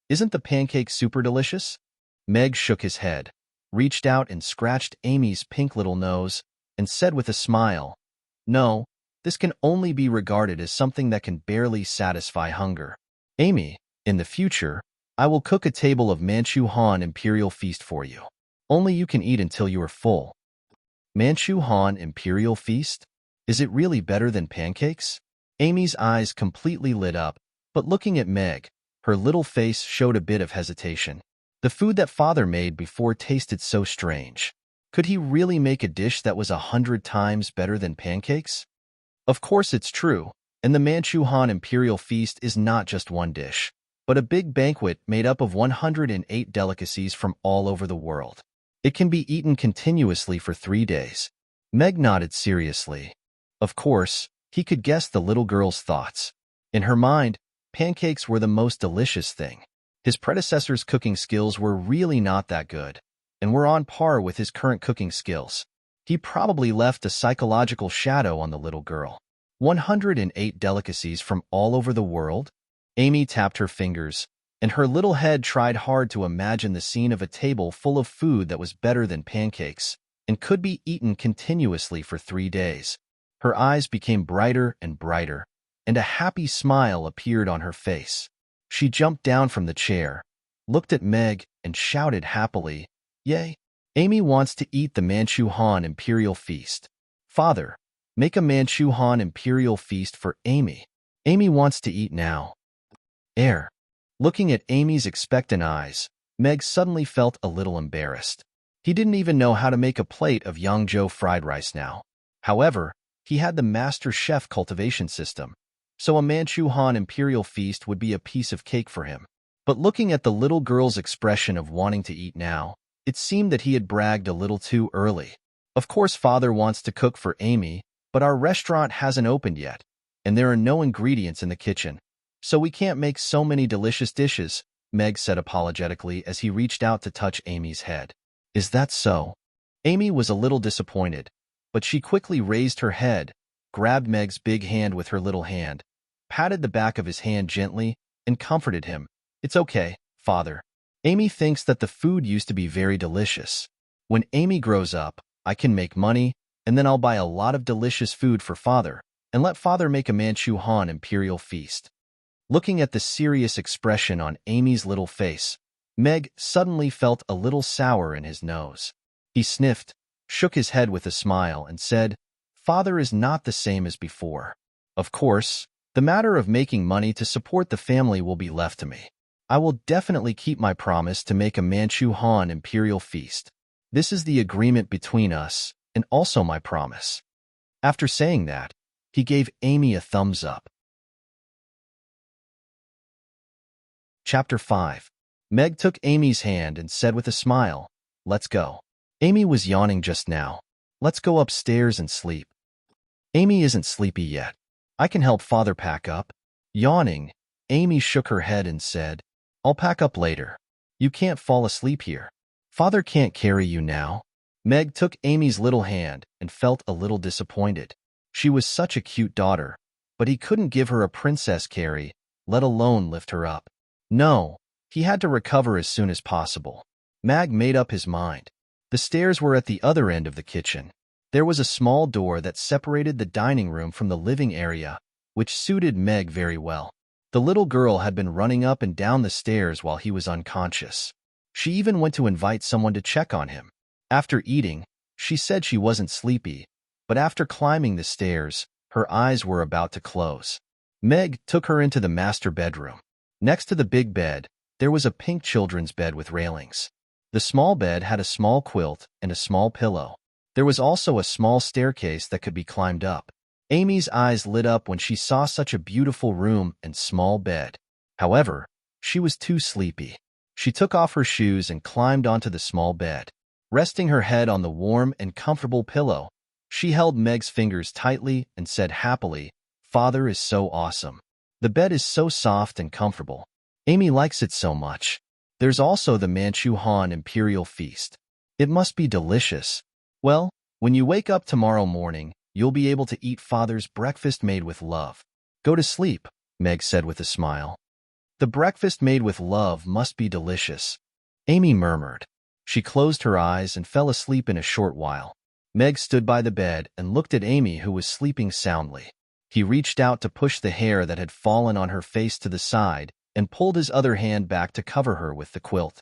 isn't the pancake super delicious?" Meg shook his head, reached out and scratched Amy's pink little nose, and said with a smile, "No, this can only be regarded as something that can barely satisfy hunger. Amy, in the future, I will cook a table of Manchu Han Imperial Feast for you. Only you can eat until you are full." Manchu Han Imperial Feast? Is it really better than pancakes? Amy's eyes completely lit up, but looking at Meg, her little face showed a bit of hesitation. The food that father made before tasted so strange. Could he really make a dish that was 100 times better than pancakes? Of course it's true, and the Manchu Han Imperial Feast is not just one dish, but a big banquet made up of 108 delicacies from all over the world. It can be eaten continuously for 3 days. Meg nodded seriously. Of course, he could guess the little girl's thoughts. In her mind, pancakes were the most delicious thing. His predecessor's cooking skills were really not that good, and were on par with his current cooking skills. He probably left a psychological shadow on the little girl. 108 delicacies from all over the world? Amy tapped her fingers, and her little head tried hard to imagine the scene of a table full of food that was better than pancakes, and could be eaten continuously for 3 days. Her eyes became brighter and brighter, and a happy smile appeared on her face. She jumped down from the chair, looked at Meg, and shouted happily, "Yay! Amy wants to eat the Manchu Han Imperial Feast. Father, make a Manchu Han Imperial Feast for Amy." Amy wants to eat now. Air. Looking at Amy's expectant eyes, Meg suddenly felt a little embarrassed. He didn't even know how to make a plate of Yangzhou fried rice now. However, he had the master chef cultivation system, so a Manchu Han imperial feast would be a piece of cake for him. But looking at the little girl's expression of wanting to eat now, it seemed that he had bragged a little too early. Of course, father wants to cook for Amy, but our restaurant hasn't opened yet, and there are no ingredients in the kitchen, so we can't make so many delicious dishes, Meg said apologetically as he reached out to touch Amy's head. Is that so? Amy was a little disappointed, but she quickly raised her head, grabbed Meg's big hand with her little hand, patted the back of his hand gently, and comforted him. It's okay, father. Amy thinks that the food used to be very delicious. When Amy grows up, I can make money, and then I'll buy a lot of delicious food for father, and let father make a Manchu Han imperial feast. Looking at the serious expression on Amy's little face, Meg suddenly felt a little sour in his nose. He sniffed, shook his head with a smile, and said, Father is not the same as before. Of course, the matter of making money to support the family will be left to me. I will definitely keep my promise to make a Manchu Han imperial feast. This is the agreement between us, and also my promise. After saying that, he gave Amy a thumbs up. Chapter 5. Meg took Amy's hand and said with a smile, Let's go. Amy was yawning just now. Let's go upstairs and sleep. Amy isn't sleepy yet. I can help father pack up. Yawning, Amy shook her head and said, I'll pack up later. You can't fall asleep here. Father can't carry you now. Meg took Amy's little hand and felt a little disappointed. She was such a cute daughter, but he couldn't give her a princess carry, let alone lift her up. No, he had to recover as soon as possible. Meg made up his mind. The stairs were at the other end of the kitchen. There was a small door that separated the dining room from the living area, which suited Meg very well. The little girl had been running up and down the stairs while he was unconscious. She even went to invite someone to check on him. After eating, she said she wasn't sleepy, but after climbing the stairs, her eyes were about to close. Meg took her into the master bedroom. Next to the big bed, there was a pink children's bed with railings. The small bed had a small quilt and a small pillow. There was also a small staircase that could be climbed up. Amy's eyes lit up when she saw such a beautiful room and small bed. However, she was too sleepy. She took off her shoes and climbed onto the small bed. Resting her head on the warm and comfortable pillow, she held Meg's fingers tightly and said happily, Father is so awesome. The bed is so soft and comfortable. Amy likes it so much. There's also the Manchu Han imperial feast. It must be delicious. Well, when you wake up tomorrow morning, you'll be able to eat father's breakfast made with love. Go to sleep, Meg said with a smile. The breakfast made with love must be delicious, Amy murmured. She closed her eyes and fell asleep in a short while. Meg stood by the bed and looked at Amy, who was sleeping soundly. He reached out to push the hair that had fallen on her face to the side and pulled his other hand back to cover her with the quilt.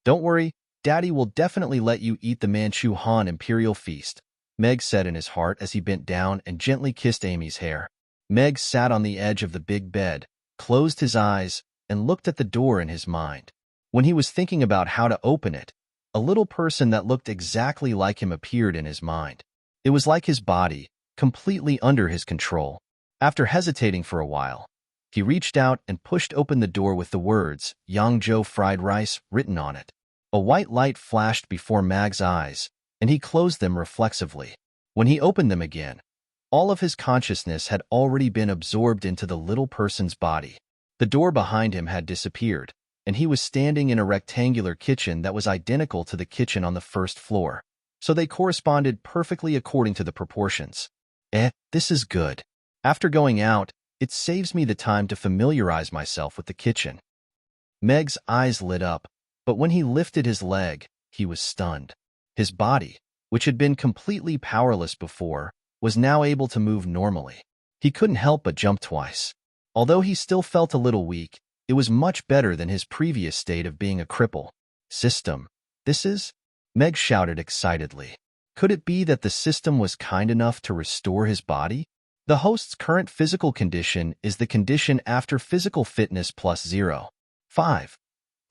Don't worry, Daddy will definitely let you eat the Manchu Han imperial feast, Meg said in his heart as he bent down and gently kissed Amy's hair. Meg sat on the edge of the big bed, closed his eyes, and looked at the door in his mind. When he was thinking about how to open it, a little person that looked exactly like him appeared in his mind. It was like his body, completely under his control. After hesitating for a while, he reached out and pushed open the door with the words, Yangzhou fried rice, written on it. A white light flashed before Meg's eyes, and he closed them reflexively. When he opened them again, all of his consciousness had already been absorbed into the little person's body. The door behind him had disappeared, and he was standing in a rectangular kitchen that was identical to the kitchen on the first floor, so they corresponded perfectly according to the proportions. This is good. After going out, it saves me the time to familiarize myself with the kitchen. Meg's eyes lit up, but when he lifted his leg, he was stunned. His body, which had been completely powerless before, was now able to move normally. He couldn't help but jump twice. Although he still felt a little weak, it was much better than his previous state of being a cripple. System, this is? Meg shouted excitedly. Could it be that the system was kind enough to restore his body? The host's current physical condition is the condition after physical fitness plus 0. 5.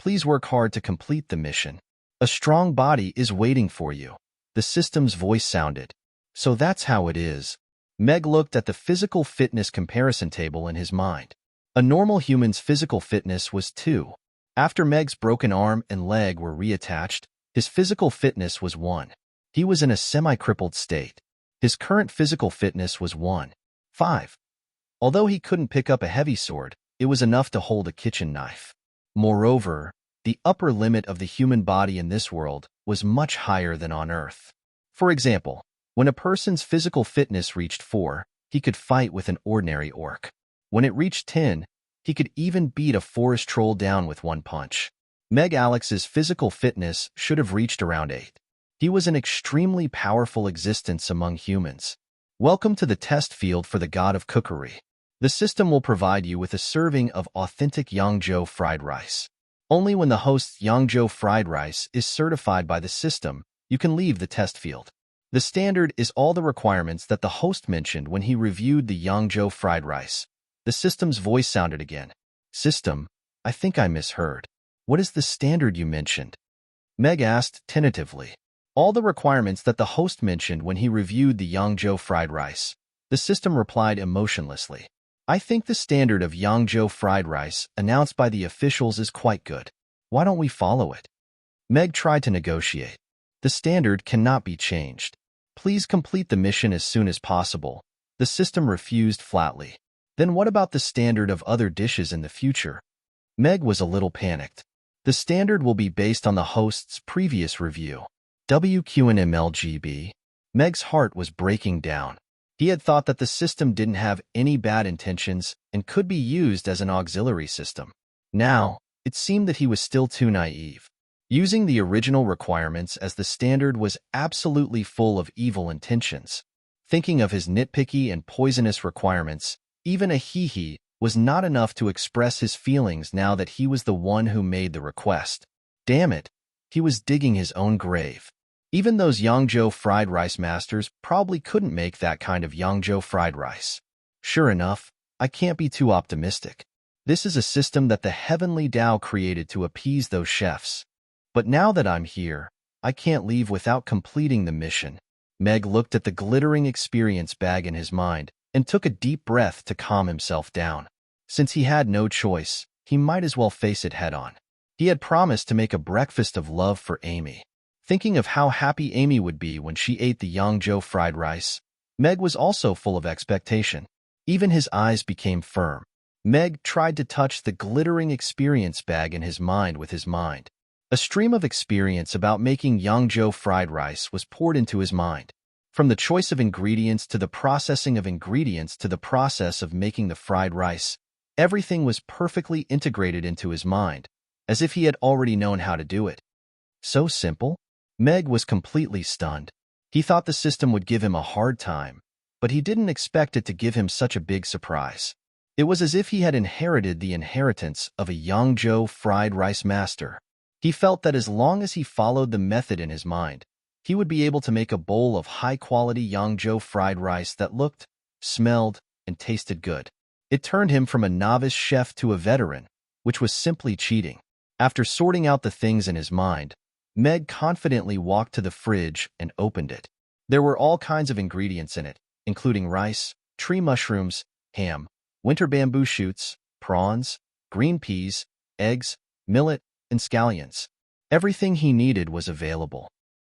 Please work hard to complete the mission. A strong body is waiting for you. The system's voice sounded. So that's how it is. Meg looked at the physical fitness comparison table in his mind. A normal human's physical fitness was 2. After Meg's broken arm and leg were reattached, his physical fitness was 1. He was in a semi-crippled state. His current physical fitness was 1. 5. Although he couldn't pick up a heavy sword, it was enough to hold a kitchen knife. Moreover, the upper limit of the human body in this world was much higher than on Earth. For example, when a person's physical fitness reached 4, he could fight with an ordinary orc. When it reached 10, he could even beat a forest troll down with one punch. Meg Alex's physical fitness should have reached around 8. He was an extremely powerful existence among humans. Welcome to the test field for the god of cookery. The system will provide you with a serving of authentic Yangzhou fried rice. Only when the host's Yangzhou fried rice is certified by the system, you can leave the test field. The standard is all the requirements that the host mentioned when he reviewed the Yangzhou fried rice. The system's voice sounded again. System, I think I misheard. What is the standard you mentioned? Meg asked tentatively. All the requirements that the host mentioned when he reviewed the Yangzhou fried rice. The system replied emotionlessly. I think the standard of Yangzhou fried rice announced by the officials is quite good. Why don't we follow it? Meg tried to negotiate. The standard cannot be changed. Please complete the mission as soon as possible. The system refused flatly. Then what about the standard of other dishes in the future? Meg was a little panicked. The standard will be based on the host's previous review. WQNMLGB. Meg's heart was breaking down. He had thought that the system didn't have any bad intentions and could be used as an auxiliary system. Now, it seemed that he was still too naive. Using the original requirements as the standard was absolutely full of evil intentions. Thinking of his nitpicky and poisonous requirements, even a hee-hee was not enough to express his feelings now that he was the one who made the request. Damn it, he was digging his own grave. Even those Yangzhou fried rice masters probably couldn't make that kind of Yangzhou fried rice. Sure enough, I can't be too optimistic. This is a system that the heavenly Tao created to appease those chefs. But now that I'm here, I can't leave without completing the mission. Meg looked at the glittering experience bag in his mind and took a deep breath to calm himself down. Since he had no choice, he might as well face it head-on. He had promised to make a breakfast of love for Amy. Thinking of how happy Amy would be when she ate the Yangzhou fried rice, Meg was also full of expectation. Even his eyes became firm. Meg tried to touch the glittering experience bag in his mind with his mind. A stream of experience about making Yangzhou fried rice was poured into his mind. From the choice of ingredients to the processing of ingredients to the process of making the fried rice, everything was perfectly integrated into his mind, as if he had already known how to do it. So simple? Meg was completely stunned. He thought the system would give him a hard time, but he didn't expect it to give him such a big surprise. It was as if he had inherited the inheritance of a Yangzhou fried rice master. He felt that as long as he followed the method in his mind, he would be able to make a bowl of high-quality Yangzhou fried rice that looked, smelled, and tasted good. It turned him from a novice chef to a veteran, which was simply cheating. After sorting out the things in his mind, Meg confidently walked to the fridge and opened it. There were all kinds of ingredients in it, including rice, tree mushrooms, ham, winter bamboo shoots, prawns, green peas, eggs, millet, and scallions. Everything he needed was available.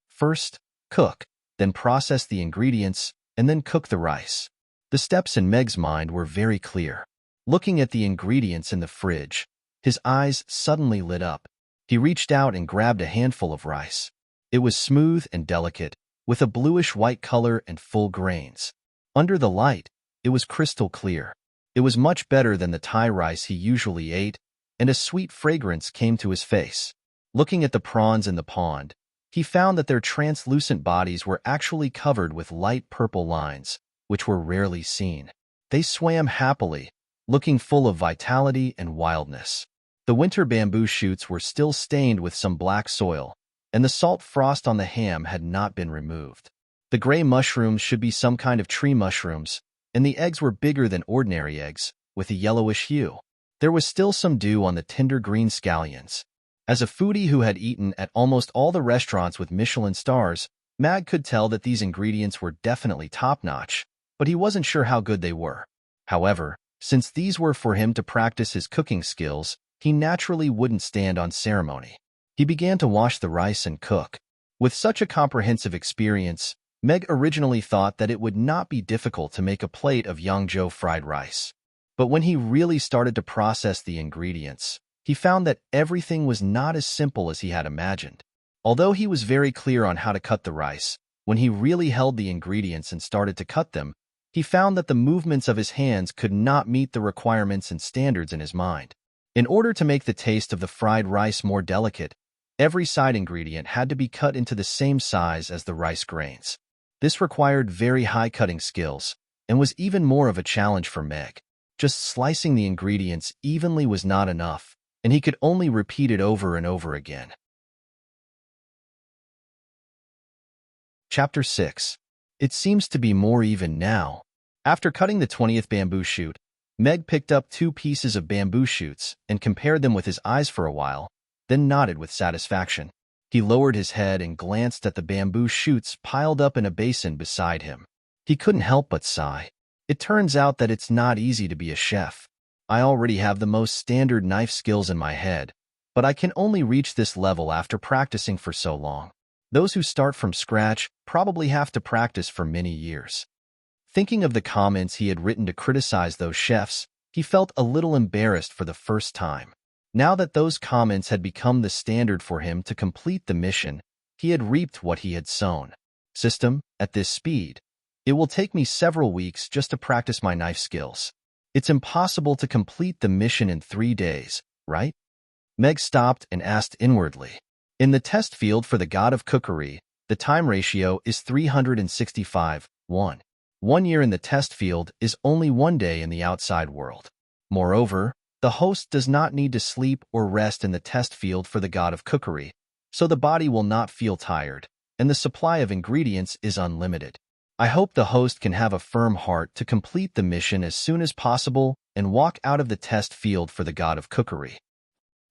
First, cook, then process the ingredients, and then cook the rice. The steps in Meg's mind were very clear. Looking at the ingredients in the fridge, his eyes suddenly lit up. He reached out and grabbed a handful of rice. It was smooth and delicate, with a bluish-white color and full grains. Under the light, it was crystal clear. It was much better than the Thai rice he usually ate, and a sweet fragrance came to his face. Looking at the prawns in the pond, he found that their translucent bodies were actually covered with light purple lines, which were rarely seen. They swam happily, looking full of vitality and wildness. The winter bamboo shoots were still stained with some black soil, and the salt frost on the ham had not been removed. The gray mushrooms should be some kind of tree mushrooms, and the eggs were bigger than ordinary eggs, with a yellowish hue. There was still some dew on the tender green scallions. As a foodie who had eaten at almost all the restaurants with Michelin stars, Mag could tell that these ingredients were definitely top-notch, but he wasn't sure how good they were. However, since these were for him to practice his cooking skills, he naturally wouldn't stand on ceremony. He began to wash the rice and cook. With such a comprehensive experience, Meg originally thought that it would not be difficult to make a plate of Yangzhou fried rice. But when he really started to process the ingredients, he found that everything was not as simple as he had imagined. Although he was very clear on how to cut the rice, when he really held the ingredients and started to cut them, he found that the movements of his hands could not meet the requirements and standards in his mind. In order to make the taste of the fried rice more delicate, every side ingredient had to be cut into the same size as the rice grains. This required very high cutting skills and was even more of a challenge for Meg. Just slicing the ingredients evenly was not enough, and he could only repeat it over and over again. Chapter 6. It seems to be more even now. After cutting the 20th bamboo shoot, Meg picked up 2 pieces of bamboo shoots and compared them with his eyes for a while, then nodded with satisfaction. He lowered his head and glanced at the bamboo shoots piled up in a basin beside him. He couldn't help but sigh. It turns out that it's not easy to be a chef. I already have the most standard knife skills in my head, but I can only reach this level after practicing for so long. Those who start from scratch probably have to practice for many years. Thinking of the comments he had written to criticize those chefs, he felt a little embarrassed for the first time. Now that those comments had become the standard for him to complete the mission, he had reaped what he had sown. System, at this speed, it will take me several weeks just to practice my knife skills. It's impossible to complete the mission in 3 days, right? Meg stopped and asked inwardly. In the test field for the god of cookery, the time ratio is 365:1. 1 year in the test field is only 1 day in the outside world. Moreover, the host does not need to sleep or rest in the test field for the god of cookery, so the body will not feel tired, and the supply of ingredients is unlimited. I hope the host can have a firm heart to complete the mission as soon as possible and walk out of the test field for the god of cookery.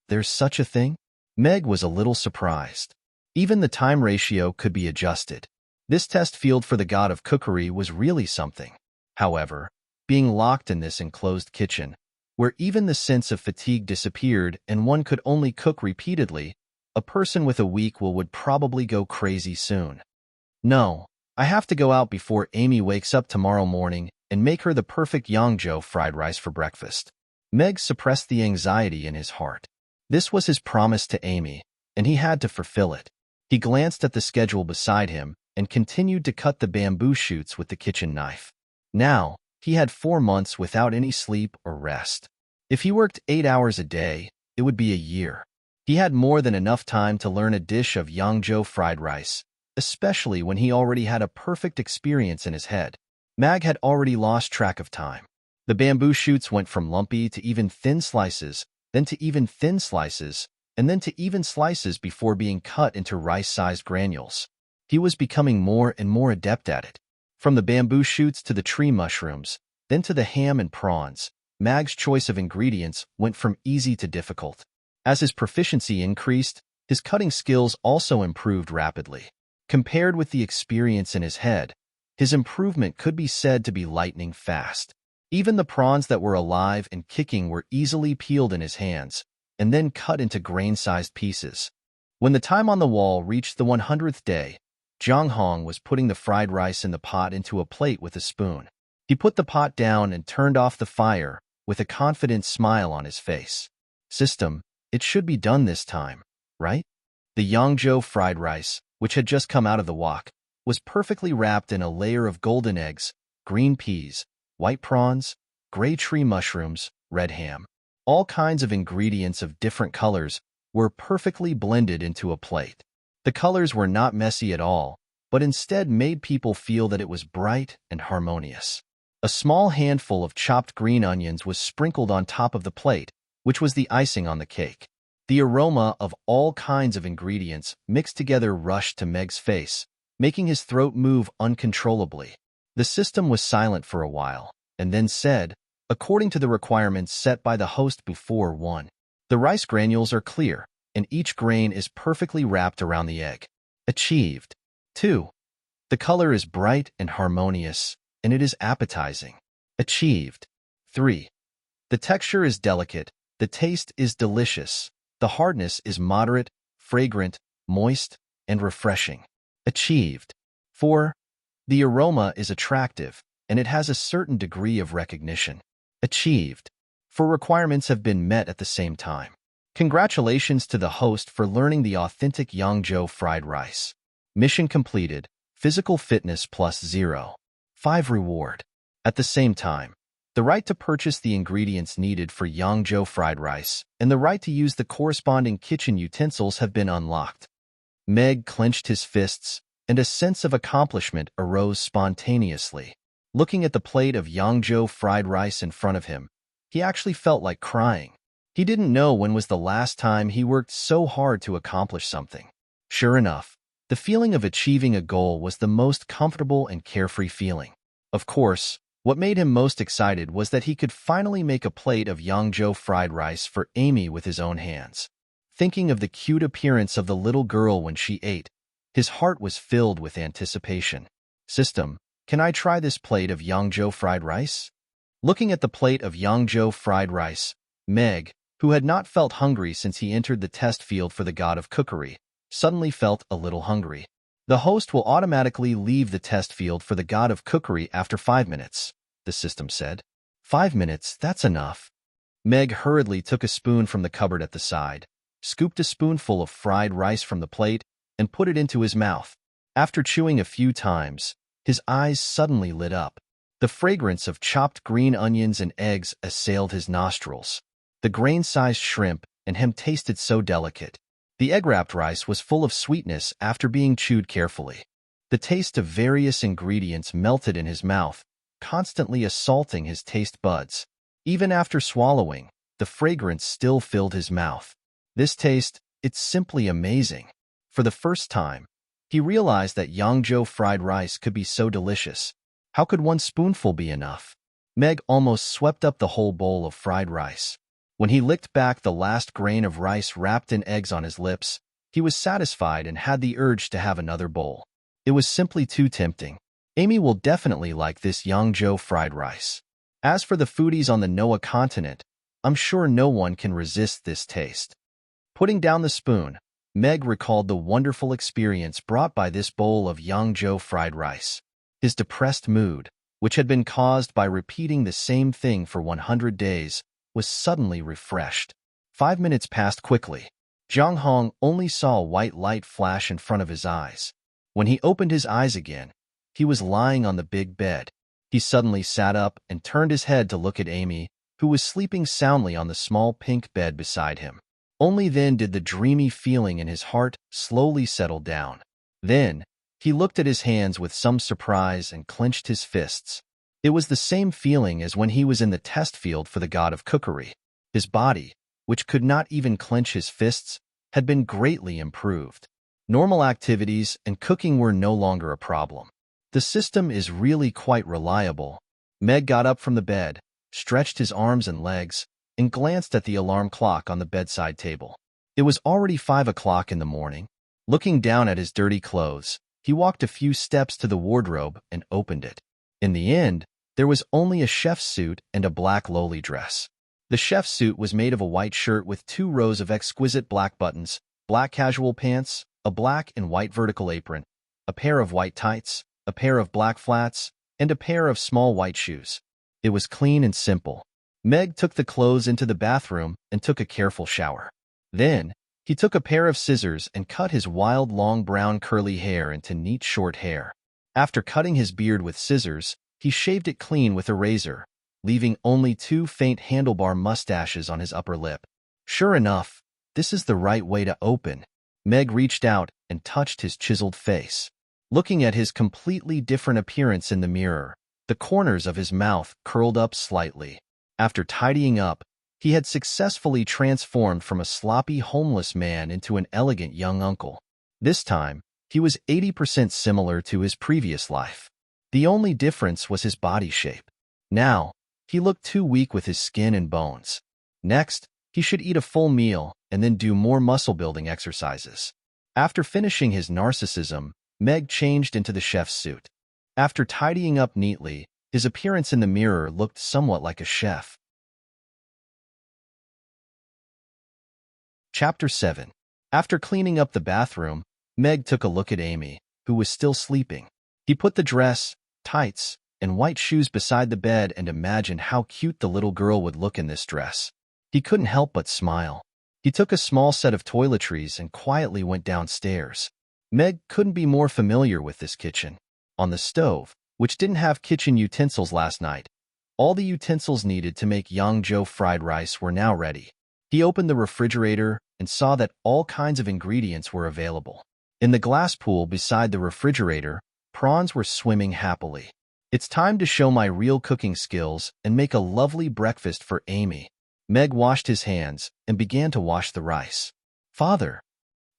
There's such a thing? Meg was a little surprised. Even the time ratio could be adjusted. This test field for the god of cookery was really something. However, being locked in this enclosed kitchen, where even the sense of fatigue disappeared and one could only cook repeatedly, a person with a weak will would probably go crazy soon. No, I have to go out before Amy wakes up tomorrow morning and make her the perfect Yangzhou fried rice for breakfast. Meg suppressed the anxiety in his heart. This was his promise to Amy, and he had to fulfill it. He glanced at the schedule beside him and continued to cut the bamboo shoots with the kitchen knife. Now, he had 4 months without any sleep or rest. If he worked 8 hours a day, it would be a year. He had more than enough time to learn a dish of Yangzhou fried rice, especially when he already had a perfect experience in his head. Mag had already lost track of time. The bamboo shoots went from lumpy to even thin slices, then to even thin slices, and then to even slices before being cut into rice-sized granules. He was becoming more and more adept at it. From the bamboo shoots to the tree mushrooms, then to the ham and prawns, Mag's choice of ingredients went from easy to difficult. As his proficiency increased, his cutting skills also improved rapidly. Compared with the experience in his head, his improvement could be said to be lightning fast. Even the prawns that were alive and kicking were easily peeled in his hands, and then cut into grain-sized pieces. When the time on the wall reached the 100th day, Zhang Hong was putting the fried rice in the pot into a plate with a spoon. He put the pot down and turned off the fire, with a confident smile on his face. System, it should be done this time, right? The Yangzhou fried rice, which had just come out of the wok, was perfectly wrapped in a layer of golden eggs, green peas, white prawns, gray tree mushrooms, red ham. All kinds of ingredients of different colors were perfectly blended into a plate. The colors were not messy at all, but instead made people feel that it was bright and harmonious. A small handful of chopped green onions was sprinkled on top of the plate, which was the icing on the cake. The aroma of all kinds of ingredients mixed together rushed to Meg's face, making his throat move uncontrollably. The system was silent for a while, and then said, according to the requirements set by the host before, 1. The rice granules are clear, and each grain is perfectly wrapped around the egg. Achieved. 2. The color is bright and harmonious, and it is appetizing. Achieved. 3. The texture is delicate, the taste is delicious, the hardness is moderate, fragrant, moist, and refreshing. Achieved. 4. The aroma is attractive, and it has a certain degree of recognition. Achieved. 4 requirements have been met at the same time. Congratulations to the host for learning the authentic Yangzhou fried rice. Mission completed. Physical fitness plus 0. 5 reward. At the same time, the right to purchase the ingredients needed for Yangzhou fried rice and the right to use the corresponding kitchen utensils have been unlocked. Meg clenched his fists, and a sense of accomplishment arose spontaneously. Looking at the plate of Yangzhou fried rice in front of him, he actually felt like crying. He didn't know when was the last time he worked so hard to accomplish something. Sure enough, the feeling of achieving a goal was the most comfortable and carefree feeling. Of course, what made him most excited was that he could finally make a plate of Yangzhou fried rice for Amy with his own hands. Thinking of the cute appearance of the little girl when she ate, his heart was filled with anticipation. System, can I try this plate of Yangzhou fried rice? Looking at the plate of Yangzhou fried rice, Meg, who had not felt hungry since he entered the test field for the god of cookery, suddenly felt a little hungry. The host will automatically leave the test field for the god of cookery after 5 minutes, the system said. 5 minutes, that's enough. Meg hurriedly took a spoon from the cupboard at the side, scooped a spoonful of fried rice from the plate, and put it into his mouth. After chewing a few times, his eyes suddenly lit up. The fragrance of chopped green onions and eggs assailed his nostrils. The grain-sized shrimp and ham tasted so delicate. The egg-wrapped rice was full of sweetness after being chewed carefully. The taste of various ingredients melted in his mouth, constantly assaulting his taste buds. Even after swallowing, the fragrance still filled his mouth. This taste, it's simply amazing. For the first time, he realized that Yangzhou fried rice could be so delicious. How could one spoonful be enough? Meg almost swept up the whole bowl of fried rice. When he licked back the last grain of rice wrapped in eggs on his lips, he was satisfied and had the urge to have another bowl. It was simply too tempting. Amy will definitely like this Yangzhou fried rice. As for the foodies on the Noah continent, I'm sure no one can resist this taste. Putting down the spoon, Meg recalled the wonderful experience brought by this bowl of Yangzhou fried rice. His depressed mood, which had been caused by repeating the same thing for 100 days, was suddenly refreshed. 5 minutes passed quickly. Zhang Hong only saw a white light flash in front of his eyes. When he opened his eyes again, he was lying on the big bed. He suddenly sat up and turned his head to look at Amy, who was sleeping soundly on the small pink bed beside him. Only then did the dreamy feeling in his heart slowly settle down. Then, he looked at his hands with some surprise and clenched his fists. It was the same feeling as when he was in the test field for the god of cookery. His body, which could not even clench his fists, had been greatly improved. Normal activities and cooking were no longer a problem. The system is really quite reliable. Meg got up from the bed, stretched his arms and legs, and glanced at the alarm clock on the bedside table. It was already 5 o'clock in the morning. Looking down at his dirty clothes, he walked a few steps to the wardrobe and opened it. In the end, there was only a chef's suit and a black lowly dress. The chef's suit was made of a white shirt with 2 rows of exquisite black buttons, black casual pants, a black and white vertical apron, a pair of white tights, a pair of black flats, and a pair of small white shoes. It was clean and simple. Meg took the clothes into the bathroom and took a careful shower. Then, he took a pair of scissors and cut his wild long brown curly hair into neat short hair. After cutting his beard with scissors, he shaved it clean with a razor, leaving only 2 faint handlebar mustaches on his upper lip. Sure enough, this is the right way to open. Meg reached out and touched his chiseled face. Looking at his completely different appearance in the mirror, the corners of his mouth curled up slightly. After tidying up, he had successfully transformed from a sloppy homeless man into an elegant young uncle. This time, he was 80% similar to his previous life. The only difference was his body shape. Now, he looked too weak with his skin and bones. Next, he should eat a full meal and then do more muscle-building exercises. After finishing his narcissism, Meg changed into the chef's suit. After tidying up neatly, his appearance in the mirror looked somewhat like a chef. Chapter 7. After cleaning up the bathroom, Meg took a look at Amy, who was still sleeping. He put the dress, tights, and white shoes beside the bed and imagined how cute the little girl would look in this dress. He couldn't help but smile. He took a small set of toiletries and quietly went downstairs. Meg couldn't be more familiar with this kitchen. On the stove, which didn't have kitchen utensils last night, all the utensils needed to make Yangzhou fried rice were now ready. He opened the refrigerator and saw that all kinds of ingredients were available. In the glass pool beside the refrigerator, prawns were swimming happily. It's time to show my real cooking skills and make a lovely breakfast for Amy. Meg washed his hands and began to wash the rice. Father.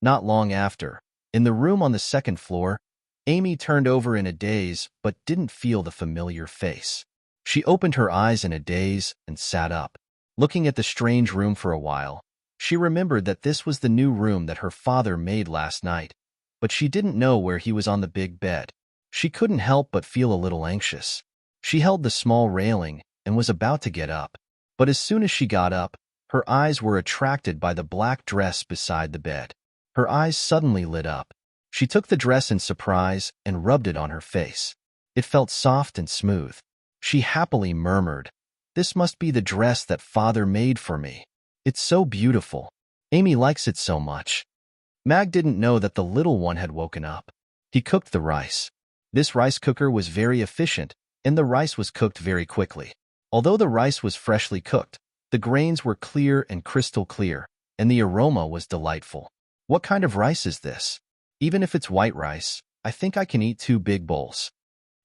Not long after, in the room on the second floor, Amy turned over in a daze but didn't feel the familiar face. She opened her eyes in a daze and sat up. Looking at the strange room for a while, she remembered that this was the new room that her father made last night, but she didn't know where he was on the big bed. She couldn't help but feel a little anxious. She held the small railing and was about to get up. But as soon as she got up, her eyes were attracted by the black dress beside the bed. Her eyes suddenly lit up. She took the dress in surprise and rubbed it on her face. It felt soft and smooth. She happily murmured, "This must be the dress that Father made for me. It's so beautiful. Amy likes it so much." Mag didn't know that the little one had woken up. He cooked the rice. This rice cooker was very efficient, and the rice was cooked very quickly. Although the rice was freshly cooked, the grains were clear and crystal clear, and the aroma was delightful. "What kind of rice is this? Even if it's white rice, I think I can eat 2 big bowls."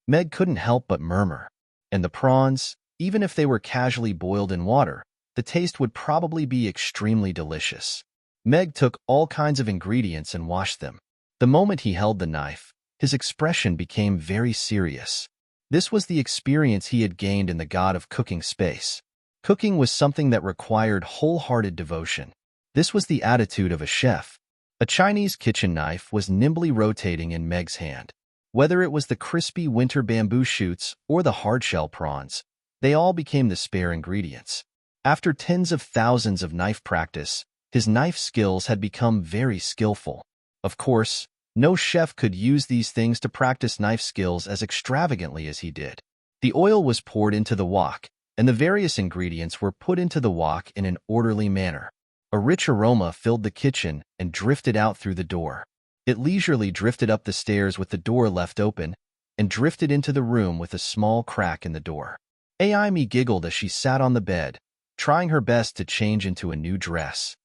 Meg couldn't help but murmur. And the prawns, even if they were casually boiled in water, the taste would probably be extremely delicious. Meg took all kinds of ingredients and washed them. The moment he held the knife, his expression became very serious. This was the experience he had gained in the God of Cooking space. Cooking was something that required wholehearted devotion. This was the attitude of a chef. A Chinese kitchen knife was nimbly rotating in Meg's hand. Whether it was the crispy winter bamboo shoots or the hard-shell prawns, they all became the spare ingredients. After tens of thousands of knife practice, his knife skills had become very skillful. Of course, no chef could use these things to practice knife skills as extravagantly as he did. The oil was poured into the wok, and the various ingredients were put into the wok in an orderly manner. A rich aroma filled the kitchen and drifted out through the door. It leisurely drifted up the stairs with the door left open and drifted into the room with a small crack in the door. Amy giggled as she sat on the bed, trying her best to change into a new dress.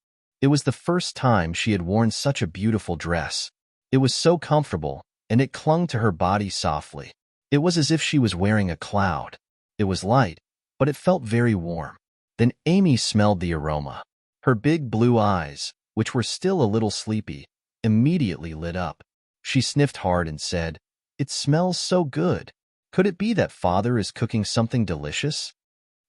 It was the first time she had worn such a beautiful dress. It was so comfortable, and it clung to her body softly. It was as if she was wearing a cloud. It was light, but it felt very warm. Then Amy smelled the aroma. Her big blue eyes, which were still a little sleepy, immediately lit up. She sniffed hard and said, "It smells so good. Could it be that Father is cooking something delicious?"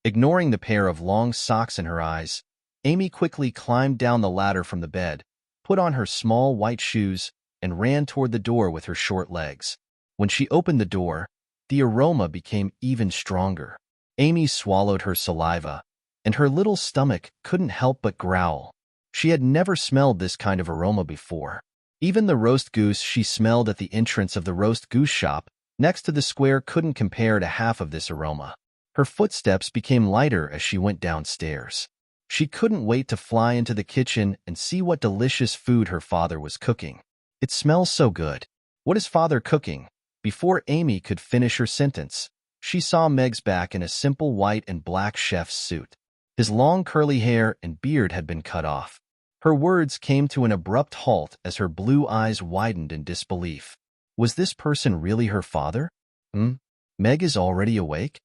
Ignoring the pair of long socks in her eyes, Amy quickly climbed down the ladder from the bed, put on her small white shoes, and ran toward the door with her short legs. When she opened the door, the aroma became even stronger. Amy swallowed her saliva, and her little stomach couldn't help but growl. She had never smelled this kind of aroma before. Even the roast goose she smelled at the entrance of the roast goose shop next to the square couldn't compare to half of this aroma. Her footsteps became lighter as she went downstairs. She couldn't wait to fly into the kitchen and see what delicious food her father was cooking. "It smells so good. What is Father cooking?" Before Amy could finish her sentence, she saw Meg's back in a simple white and black chef's suit. His long curly hair and beard had been cut off. Her words came to an abrupt halt as her blue eyes widened in disbelief. Was this person really her father? Meg is already awake?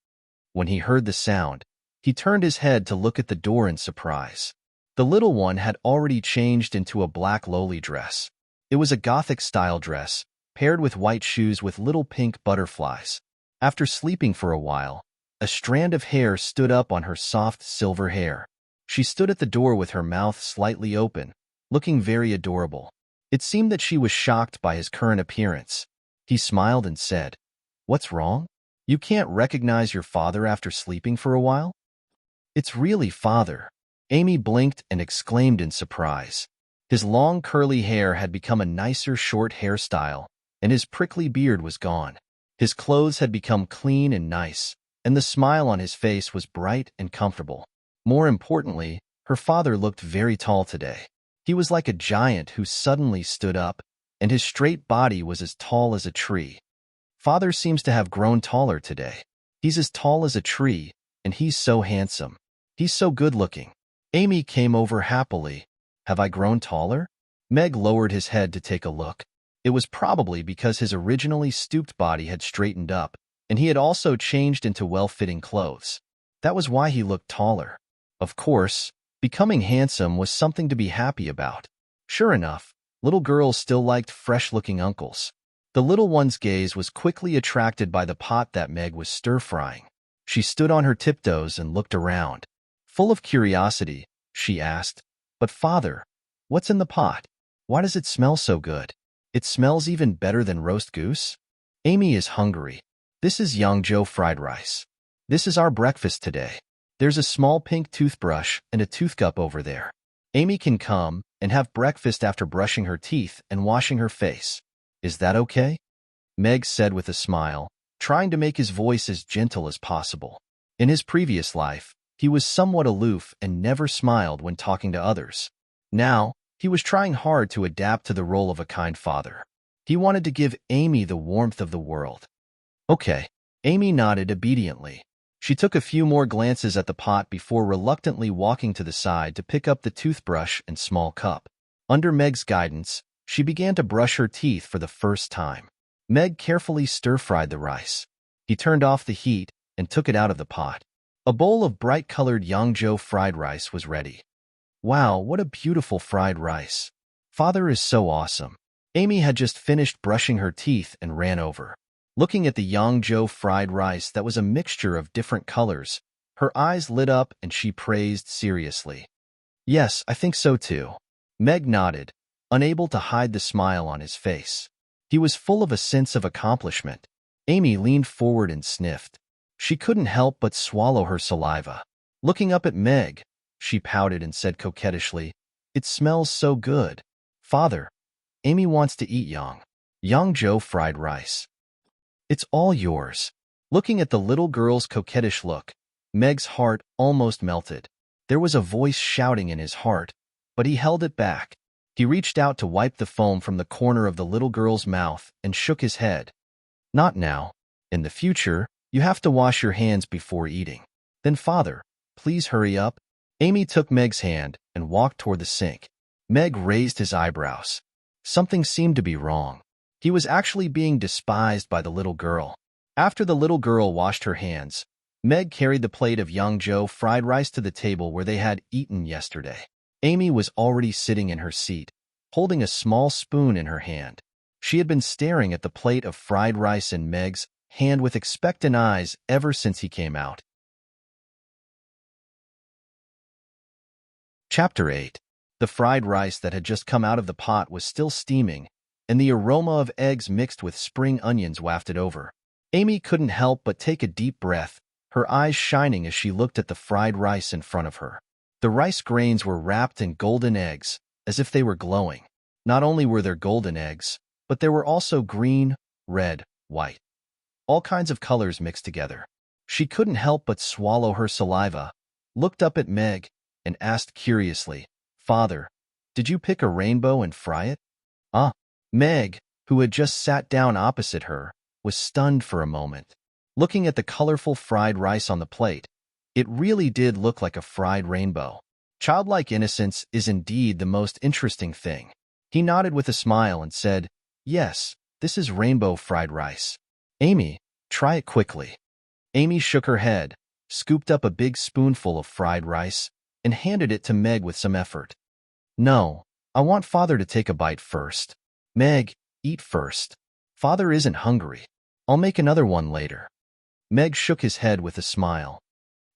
When he heard the sound, he turned his head to look at the door in surprise. The little one had already changed into a black lowly dress. It was a Gothic-style dress, paired with white shoes with little pink butterflies. After sleeping for a while, a strand of hair stood up on her soft silver hair. She stood at the door with her mouth slightly open, looking very adorable. It seemed that she was shocked by his current appearance. He smiled and said, "What's wrong? You can't recognize your father after sleeping for a while?" "It's really father." Amy blinked and exclaimed in surprise. His long curly hair had become a nicer short hairstyle, and his prickly beard was gone. His clothes had become clean and nice, and the smile on his face was bright and comfortable. More importantly, her father looked very tall today. He was like a giant who suddenly stood up, and his straight body was as tall as a tree. Father seems to have grown taller today. He's as tall as a tree, and he's so handsome. He's so good-looking. Amy came over happily. "Have I grown taller?" Meg lowered his head to take a look. It was probably because his originally stooped body had straightened up, and he had also changed into well-fitting clothes. That was why he looked taller. Of course, becoming handsome was something to be happy about. Sure enough, little girls still liked fresh-looking uncles. The little one's gaze was quickly attracted by the pot that Meg was stir-frying. She stood on her tiptoes and looked around. Full of curiosity, she asked, "But father, what's in the pot? Why does it smell so good? It smells even better than roast goose." "Amy is hungry. This is Yangzhou fried rice. This is our breakfast today. There's a small pink toothbrush and a toothcup over there. Amy can come and have breakfast after brushing her teeth and washing her face. Is that okay?" Meg said with a smile, trying to make his voice as gentle as possible. In his previous life, he was somewhat aloof and never smiled when talking to others. Now, he was trying hard to adapt to the role of a kind father. He wanted to give Amy the warmth of the world. "Okay." Amy nodded obediently. She took a few more glances at the pot before reluctantly walking to the side to pick up the toothbrush and small cup. Under Meg's guidance, she began to brush her teeth for the first time. Meg carefully stir-fried the rice. He turned off the heat and took it out of the pot. A bowl of bright-colored Yangzhou fried rice was ready. "Wow, what a beautiful fried rice. Father is so awesome." Amy had just finished brushing her teeth and ran over. Looking at the Yangzhou fried rice that was a mixture of different colors, her eyes lit up and she praised seriously. "Yes, I think so too." Meg nodded, unable to hide the smile on his face. He was full of a sense of accomplishment. Amy leaned forward and sniffed. She couldn't help but swallow her saliva. Looking up at Meg, she pouted and said coquettishly, "It smells so good. Father, Amy wants to eat Yangzhou fried rice. It's all yours." Looking at the little girl's coquettish look, Meg's heart almost melted. There was a voice shouting in his heart, but he held it back. He reached out to wipe the foam from the corner of the little girl's mouth and shook his head. "Not now. In the future, you have to wash your hands before eating." "Then father, please hurry up." Amy took Meg's hand and walked toward the sink. Meg raised his eyebrows. Something seemed to be wrong. He was actually being despised by the little girl. After the little girl washed her hands, Meg carried the plate of Yangzhou fried rice to the table where they had eaten yesterday. Amy was already sitting in her seat, holding a small spoon in her hand. She had been staring at the plate of fried rice in Meg's hand with expectant eyes ever since he came out. Chapter 8. The fried rice that had just come out of the pot was still steaming, and the aroma of eggs mixed with spring onions wafted over. Amy couldn't help but take a deep breath, her eyes shining as she looked at the fried rice in front of her. The rice grains were wrapped in golden eggs, as if they were glowing. Not only were there golden eggs, but there were also green, red, white. All kinds of colors mixed together. She couldn't help but swallow her saliva, looked up at Meg, and asked curiously, "Father, did you pick a rainbow and fry it?" Meg, who had just sat down opposite her, was stunned for a moment. Looking at the colorful fried rice on the plate, it really did look like a fried rainbow. Childlike innocence is indeed the most interesting thing. He nodded with a smile and said, "Yes, this is rainbow fried rice. Amy, try it quickly." Amy shook her head, scooped up a big spoonful of fried rice, and handed it to Meg with some effort. "No, I want Father to take a bite first." "Meg, eat first. Father isn't hungry. I'll make another one later." Meg shook his head with a smile.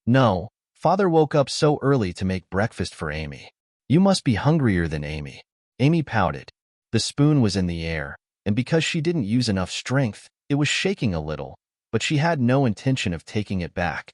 No, Father woke up so early to make breakfast for Amy. You must be hungrier than Amy. Amy pouted. The spoon was in the air, and because she didn't use enough strength, it was shaking a little, but she had no intention of taking it back.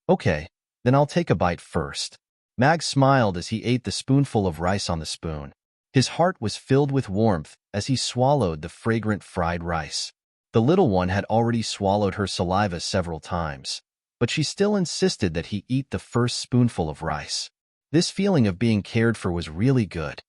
Okay, then I'll take a bite first. Mag smiled as he ate the spoonful of rice on the spoon. His heart was filled with warmth as he swallowed the fragrant fried rice. The little one had already swallowed her saliva several times, but she still insisted that he eat the first spoonful of rice. This feeling of being cared for was really good.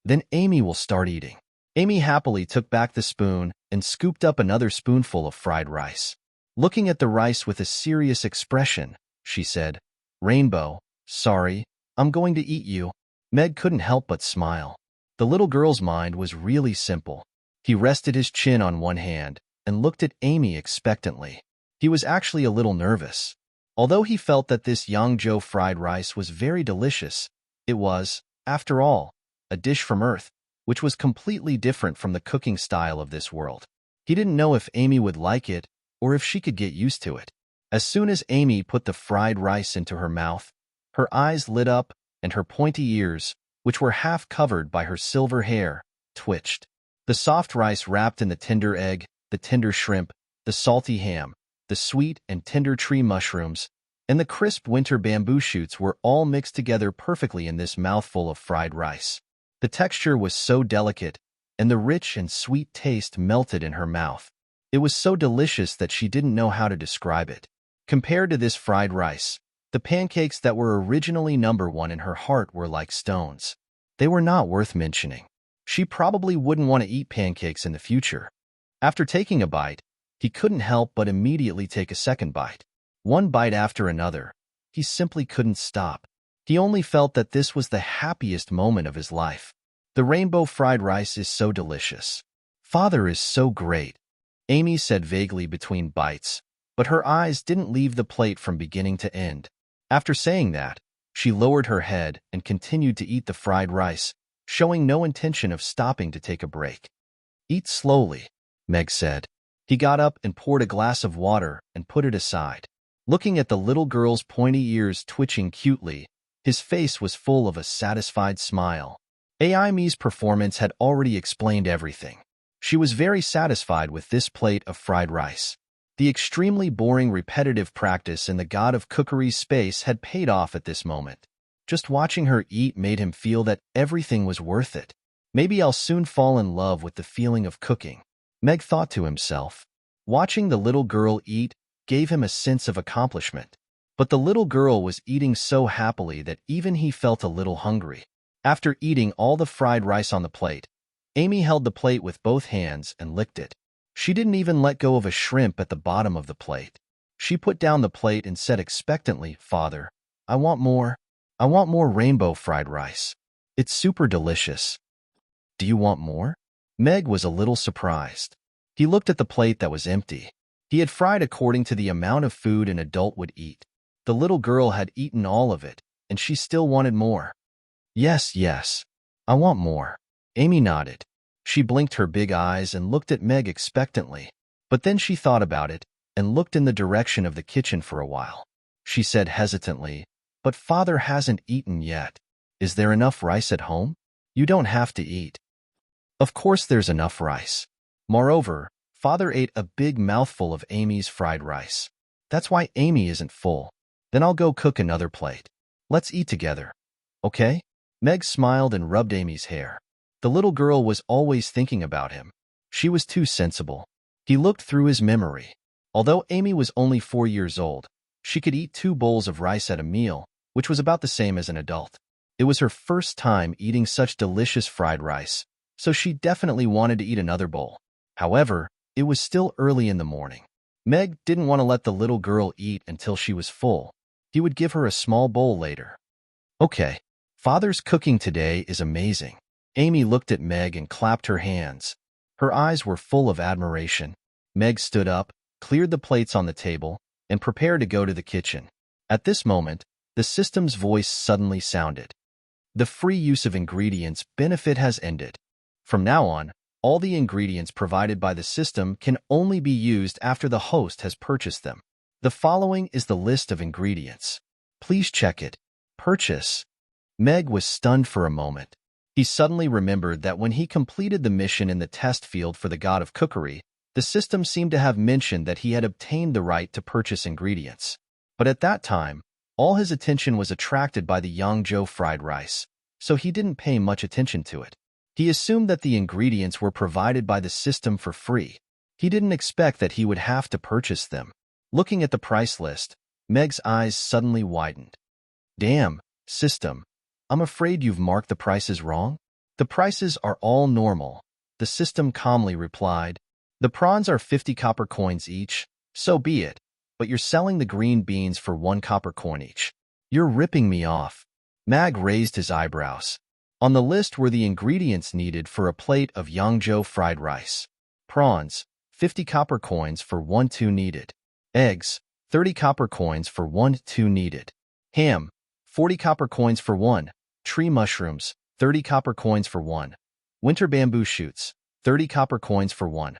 Then Amy will start eating. Amy happily took back the spoon and scooped up another spoonful of fried rice. Looking at the rice with a serious expression, she said, "Rainbow, sorry, I'm going to eat you." Meg couldn't help but smile. The little girl's mind was really simple. He rested his chin on one hand and looked at Amy expectantly. He was actually a little nervous. Although he felt that this Yangzhou fried rice was very delicious, it was, after all, a dish from Earth, which was completely different from the cooking style of this world. He didn't know if Amy would like it or if she could get used to it. As soon as Amy put the fried rice into her mouth, her eyes lit up and her pointy ears, which were half covered by her silver hair, twitched. The soft rice wrapped in the tender egg, the tender shrimp, the salty ham, the sweet and tender tree mushrooms, and the crisp winter bamboo shoots were all mixed together perfectly in this mouthful of fried rice. The texture was so delicate, and the rich and sweet taste melted in her mouth. It was so delicious that she didn't know how to describe it. Compared to this fried rice, the pancakes that were originally number one in her heart were like stones. They were not worth mentioning. She probably wouldn't want to eat pancakes in the future. After taking a bite, he couldn't help but immediately take a second bite. One bite after another, he simply couldn't stop. He only felt that this was the happiest moment of his life. The rainbow fried rice is so delicious. Father is so great, Amy said vaguely between bites, but her eyes didn't leave the plate from beginning to end. After saying that, she lowered her head and continued to eat the fried rice, showing no intention of stopping to take a break. Eat slowly, Meg said. He got up and poured a glass of water and put it aside. Looking at the little girl's pointy ears twitching cutely, his face was full of a satisfied smile. Amy's performance had already explained everything. She was very satisfied with this plate of fried rice. The extremely boring repetitive practice in the God of Cookery's space had paid off at this moment. Just watching her eat made him feel that everything was worth it. Maybe I'll soon fall in love with the feeling of cooking, Meg thought to himself. Watching the little girl eat gave him a sense of accomplishment. But the little girl was eating so happily that even he felt a little hungry. After eating all the fried rice on the plate, Amy held the plate with both hands and licked it. She didn't even let go of a shrimp at the bottom of the plate. She put down the plate and said expectantly, "Father, I want more. I want more rainbow fried rice. It's super delicious." "Do you want more?" Meg was a little surprised. He looked at the plate that was empty. He had fried according to the amount of food an adult would eat. The little girl had eaten all of it, and she still wanted more. Yes, I want more." Amy nodded. She blinked her big eyes and looked at Meg expectantly, but then she thought about it and looked in the direction of the kitchen for a while. She said hesitantly, "But Father hasn't eaten yet. Is there enough rice at home? You don't have to eat." Of course there's enough rice. Moreover, Father ate a big mouthful of Amy's fried rice. That's why Amy isn't full. Then I'll go cook another plate. Let's eat together. Okay? Meg smiled and rubbed Amy's hair. The little girl was always thinking about him. She was too sensible. He looked through his memory. Although Amy was only 4 years old, she could eat 2 bowls of rice at a meal, which was about the same as an adult. It was her first time eating such delicious fried rice, so she definitely wanted to eat another bowl. However, it was still early in the morning. Meg didn't want to let the little girl eat until she was full. He would give her a small bowl later. Okay, Father's cooking today is amazing. Amy looked at Meg and clapped her hands. Her eyes were full of admiration. Meg stood up, cleared the plates on the table, and prepared to go to the kitchen. At this moment, the system's voice suddenly sounded. The free use of ingredients benefit has ended. From now on, all the ingredients provided by the system can only be used after the host has purchased them. The following is the list of ingredients. Please check it. Purchase. Meg was stunned for a moment. He suddenly remembered that when he completed the mission in the test field for the god of cookery, the system seemed to have mentioned that he had obtained the right to purchase ingredients. But at that time, all his attention was attracted by the Yangzhou fried rice, so he didn't pay much attention to it. He assumed that the ingredients were provided by the system for free. He didn't expect that he would have to purchase them. Looking at the price list, Meg's eyes suddenly widened. Damn, system. I'm afraid you've marked the prices wrong. The prices are all normal, the system calmly replied. The prawns are 50 copper coins each, so be it, but you're selling the green beans for 1 copper coin each. You're ripping me off. Mag raised his eyebrows. On the list were the ingredients needed for a plate of Yangzhou fried rice. Prawns, 50 copper coins for 1/2 needed. Eggs, 30 copper coins for 1/2 needed. Ham, 40 copper coins for 1. Tree mushrooms, 30 copper coins for 1. Winter bamboo shoots, 30 copper coins for 1.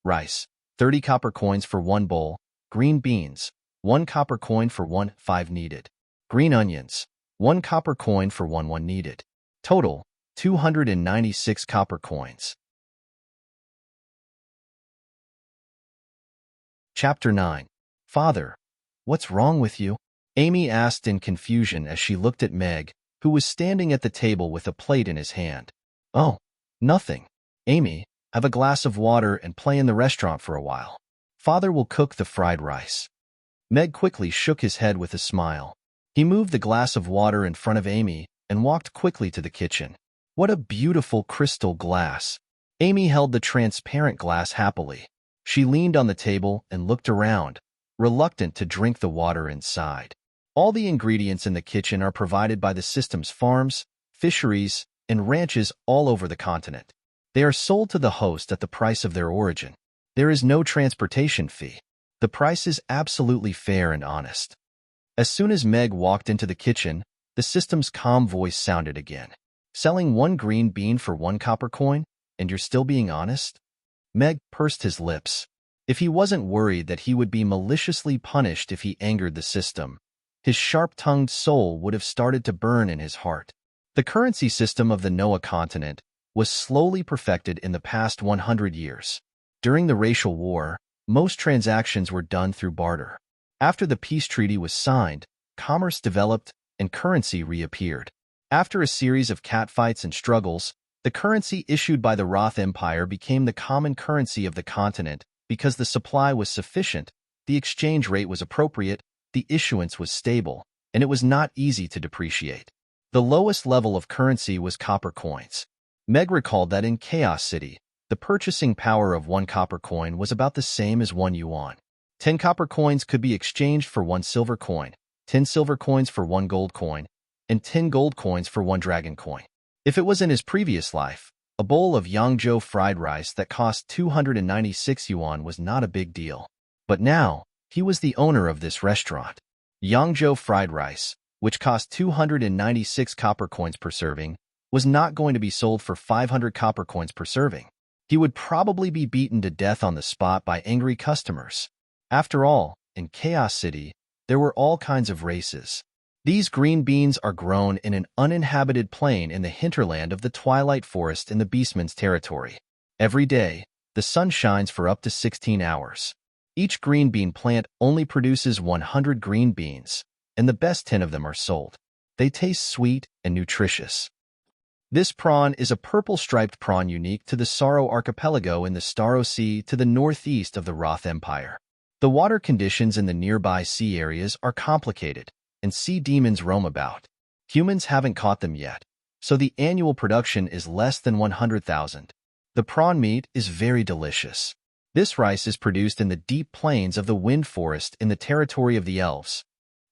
Rice, 30 copper coins for 1 bowl. Green beans, 1 copper coin for 1/5 needed. Green onions, 1 copper coin for 1/1 needed. Total, 296 copper coins. Chapter 9. Father, what's wrong with you? Amy asked in confusion as she looked at Meg, who was standing at the table with a plate in his hand. Oh, nothing. Amy, have a glass of water and play in the restaurant for a while. Father will cook the fried rice. Meg quickly shook his head with a smile. He moved the glass of water in front of Amy and walked quickly to the kitchen. What a beautiful crystal glass. Amy held the transparent glass happily. She leaned on the table and looked around, reluctant to drink the water inside. All the ingredients in the kitchen are provided by the system's farms, fisheries, and ranches all over the continent. They are sold to the host at the price of their origin. There is no transportation fee. The price is absolutely fair and honest. As soon as Meg walked into the kitchen, the system's calm voice sounded again. Selling 1 green bean for 1 copper coin, and you're still being honest? Meg pursed his lips. If he wasn't worried that he would be maliciously punished if he angered the system, his sharp-tongued soul would have started to burn in his heart. The currency system of the Noah continent was slowly perfected in the past 100 years. During the racial war, most transactions were done through barter. After the peace treaty was signed, commerce developed and currency reappeared. After a series of catfights and struggles, the currency issued by the Roth Empire became the common currency of the continent because the supply was sufficient, the exchange rate was appropriate, the issuance was stable, and it was not easy to depreciate. The lowest level of currency was copper coins. Meg recalled that in Chaos City, the purchasing power of 1 copper coin was about the same as 1 yuan. 10 copper coins could be exchanged for 1 silver coin, 10 silver coins for 1 gold coin, and 10 gold coins for 1 dragon coin. If it was in his previous life, a bowl of Yangzhou fried rice that cost 296 yuan was not a big deal. But now, he was the owner of this restaurant. Yangzhou fried rice, which cost 296 copper coins per serving, was not going to be sold for 500 copper coins per serving. He would probably be beaten to death on the spot by angry customers. After all, in Chaos City, there were all kinds of races. These green beans are grown in an uninhabited plain in the hinterland of the Twilight Forest in the Beastman's territory. Every day, the sun shines for up to 16 hours. Each green bean plant only produces 100 green beans, and the best 10 of them are sold. They taste sweet and nutritious. This prawn is a purple-striped prawn unique to the Saro archipelago in the Staro Sea to the northeast of the Roth Empire. The water conditions in the nearby sea areas are complicated, and sea demons roam about. Humans haven't caught them yet, so the annual production is less than 100,000. The prawn meat is very delicious. This rice is produced in the deep plains of the Wind Forest in the territory of the Elves.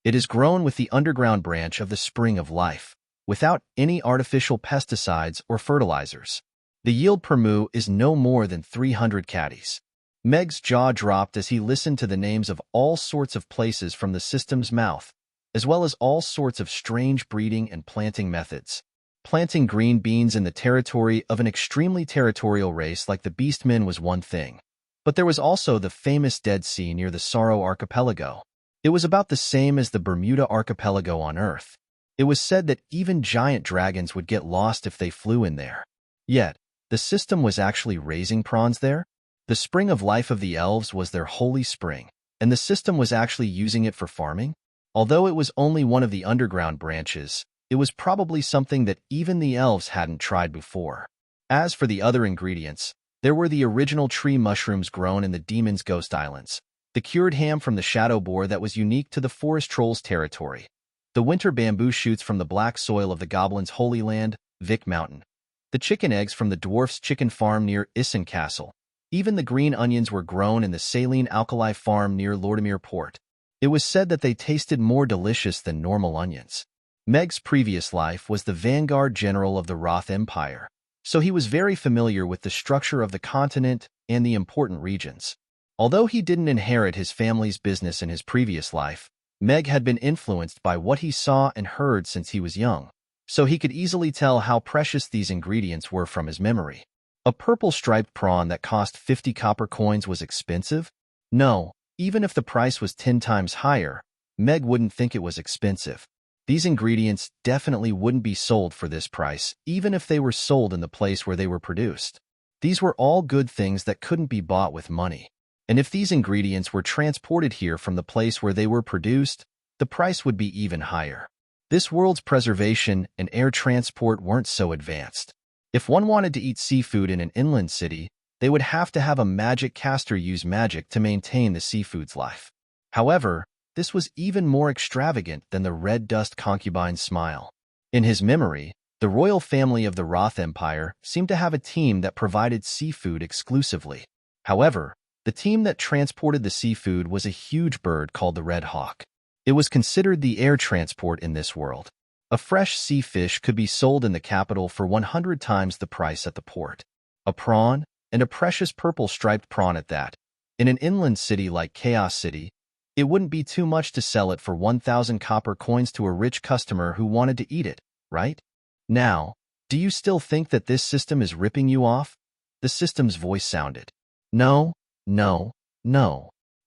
It is grown with the underground branch of the Spring of Life, without any artificial pesticides or fertilizers. The yield per moo is no more than 300 caddies. Meg's jaw dropped as he listened to the names of all sorts of places from the system's mouth, as well as all sorts of strange breeding and planting methods. Planting green beans in the territory of an extremely territorial race like the Beastmen was one thing, but there was also the famous Dead Sea near the Saro archipelago. It was about the same as the Bermuda Archipelago on Earth. It was said that even giant dragons would get lost if they flew in there. Yet, the system was actually raising prawns there. The spring of life of the elves was their holy spring, and the system was actually using it for farming. Although it was only one of the underground branches, it was probably something that even the elves hadn't tried before. As for the other ingredients, there were the original tree mushrooms grown in the Demon's Ghost Islands, the cured ham from the Shadow Boar that was unique to the Forest Trolls' territory, the winter bamboo shoots from the black soil of the Goblins' Holy Land, Vic Mountain, the chicken eggs from the Dwarfs' chicken farm near Isen Castle. Even the green onions were grown in the Saline Alkali farm near Lordimere Port. It was said that they tasted more delicious than normal onions. Meg's previous life was the vanguard general of the Roth Empire, so he was very familiar with the structure of the continent and the important regions. Although he didn't inherit his family's business in his previous life, Meg had been influenced by what he saw and heard since he was young, so he could easily tell how precious these ingredients were from his memory. A purple striped prawn that cost 50 copper coins was expensive? No, even if the price was 10 times higher, Meg wouldn't think it was expensive. These ingredients definitely wouldn't be sold for this price, even if they were sold in the place where they were produced. These were all good things that couldn't be bought with money. And if these ingredients were transported here from the place where they were produced, the price would be even higher. This world's preservation and air transport weren't so advanced. If one wanted to eat seafood in an inland city, they would have to have a magic caster use magic to maintain the seafood's life. However, this was even more extravagant than the red dust concubine's smile. In his memory, the royal family of the Roth Empire seemed to have a team that provided seafood exclusively. However, the team that transported the seafood was a huge bird called the Red Hawk. It was considered the air transport in this world. A fresh sea fish could be sold in the capital for 100 times the price at the port. A prawn, and a precious purple striped prawn at that. In an inland city like Chaos City, it wouldn't be too much to sell it for 1,000 copper coins to a rich customer who wanted to eat it, right? Now, do you still think that this system is ripping you off? The system's voice sounded. No.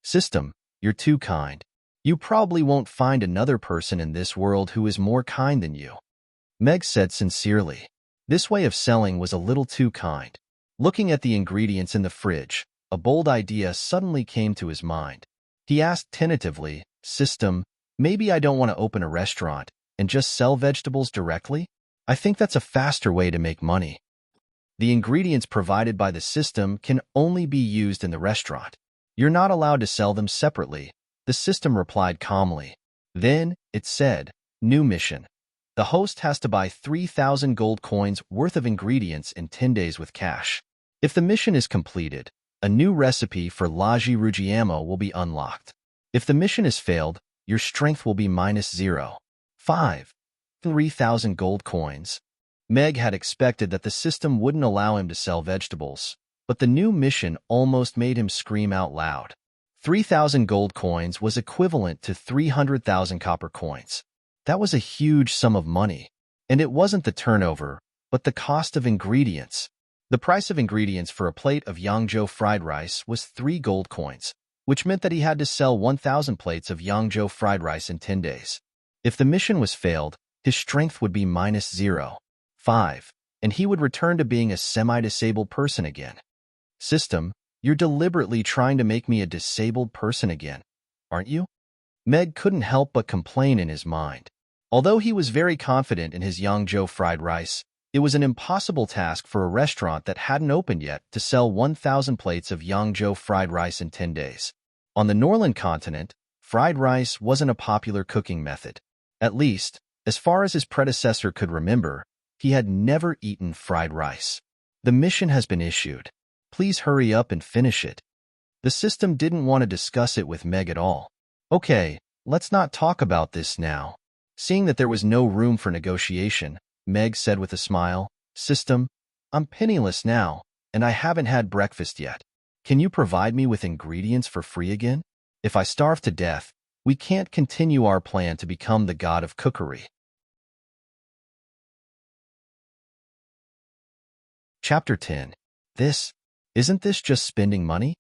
System, you're too kind. You probably won't find another person in this world who is more kind than you. Meg said sincerely. This way of selling was a little too kind. Looking at the ingredients in the fridge, a bold idea suddenly came to his mind. He asked tentatively, System, maybe I don't want to open a restaurant and just sell vegetables directly? I think that's a faster way to make money. The ingredients provided by the system can only be used in the restaurant. You're not allowed to sell them separately, the system replied calmly. Then, it said, New mission. The host has to buy 3,000 gold coins worth of ingredients in 10 days with cash. If the mission is completed, a new recipe for Laji Ruggiamo will be unlocked. If the mission is failed, your strength will be -0.5. 3,000 gold coins. Meg had expected that the system wouldn't allow him to sell vegetables, but the new mission almost made him scream out loud. 3,000 gold coins was equivalent to 300,000 copper coins. That was a huge sum of money, and it wasn't the turnover, but the cost of ingredients. The price of ingredients for a plate of Yangzhou fried rice was 3 gold coins, which meant that he had to sell 1,000 plates of Yangzhou fried rice in 10 days. If the mission was failed, his strength would be -0.5, and he would return to being a semi-disabled person again. System, you're deliberately trying to make me a disabled person again, aren't you? Meg couldn't help but complain in his mind. Although he was very confident in his Yangzhou fried rice, it was an impossible task for a restaurant that hadn't opened yet to sell 1,000 plates of Yangzhou fried rice in 10 days. On the Norland continent, fried rice wasn't a popular cooking method. At least, as far as his predecessor could remember, he had never eaten fried rice. The mission has been issued. Please hurry up and finish it. The system didn't want to discuss it with Meg at all. Okay, let's not talk about this now. Seeing that there was no room for negotiation, Meg said with a smile, System, I'm penniless now, and I haven't had breakfast yet. Can you provide me with ingredients for free again? If I starve to death, we can't continue our plan to become the god of cookery. Chapter 10. Isn't this just spending money?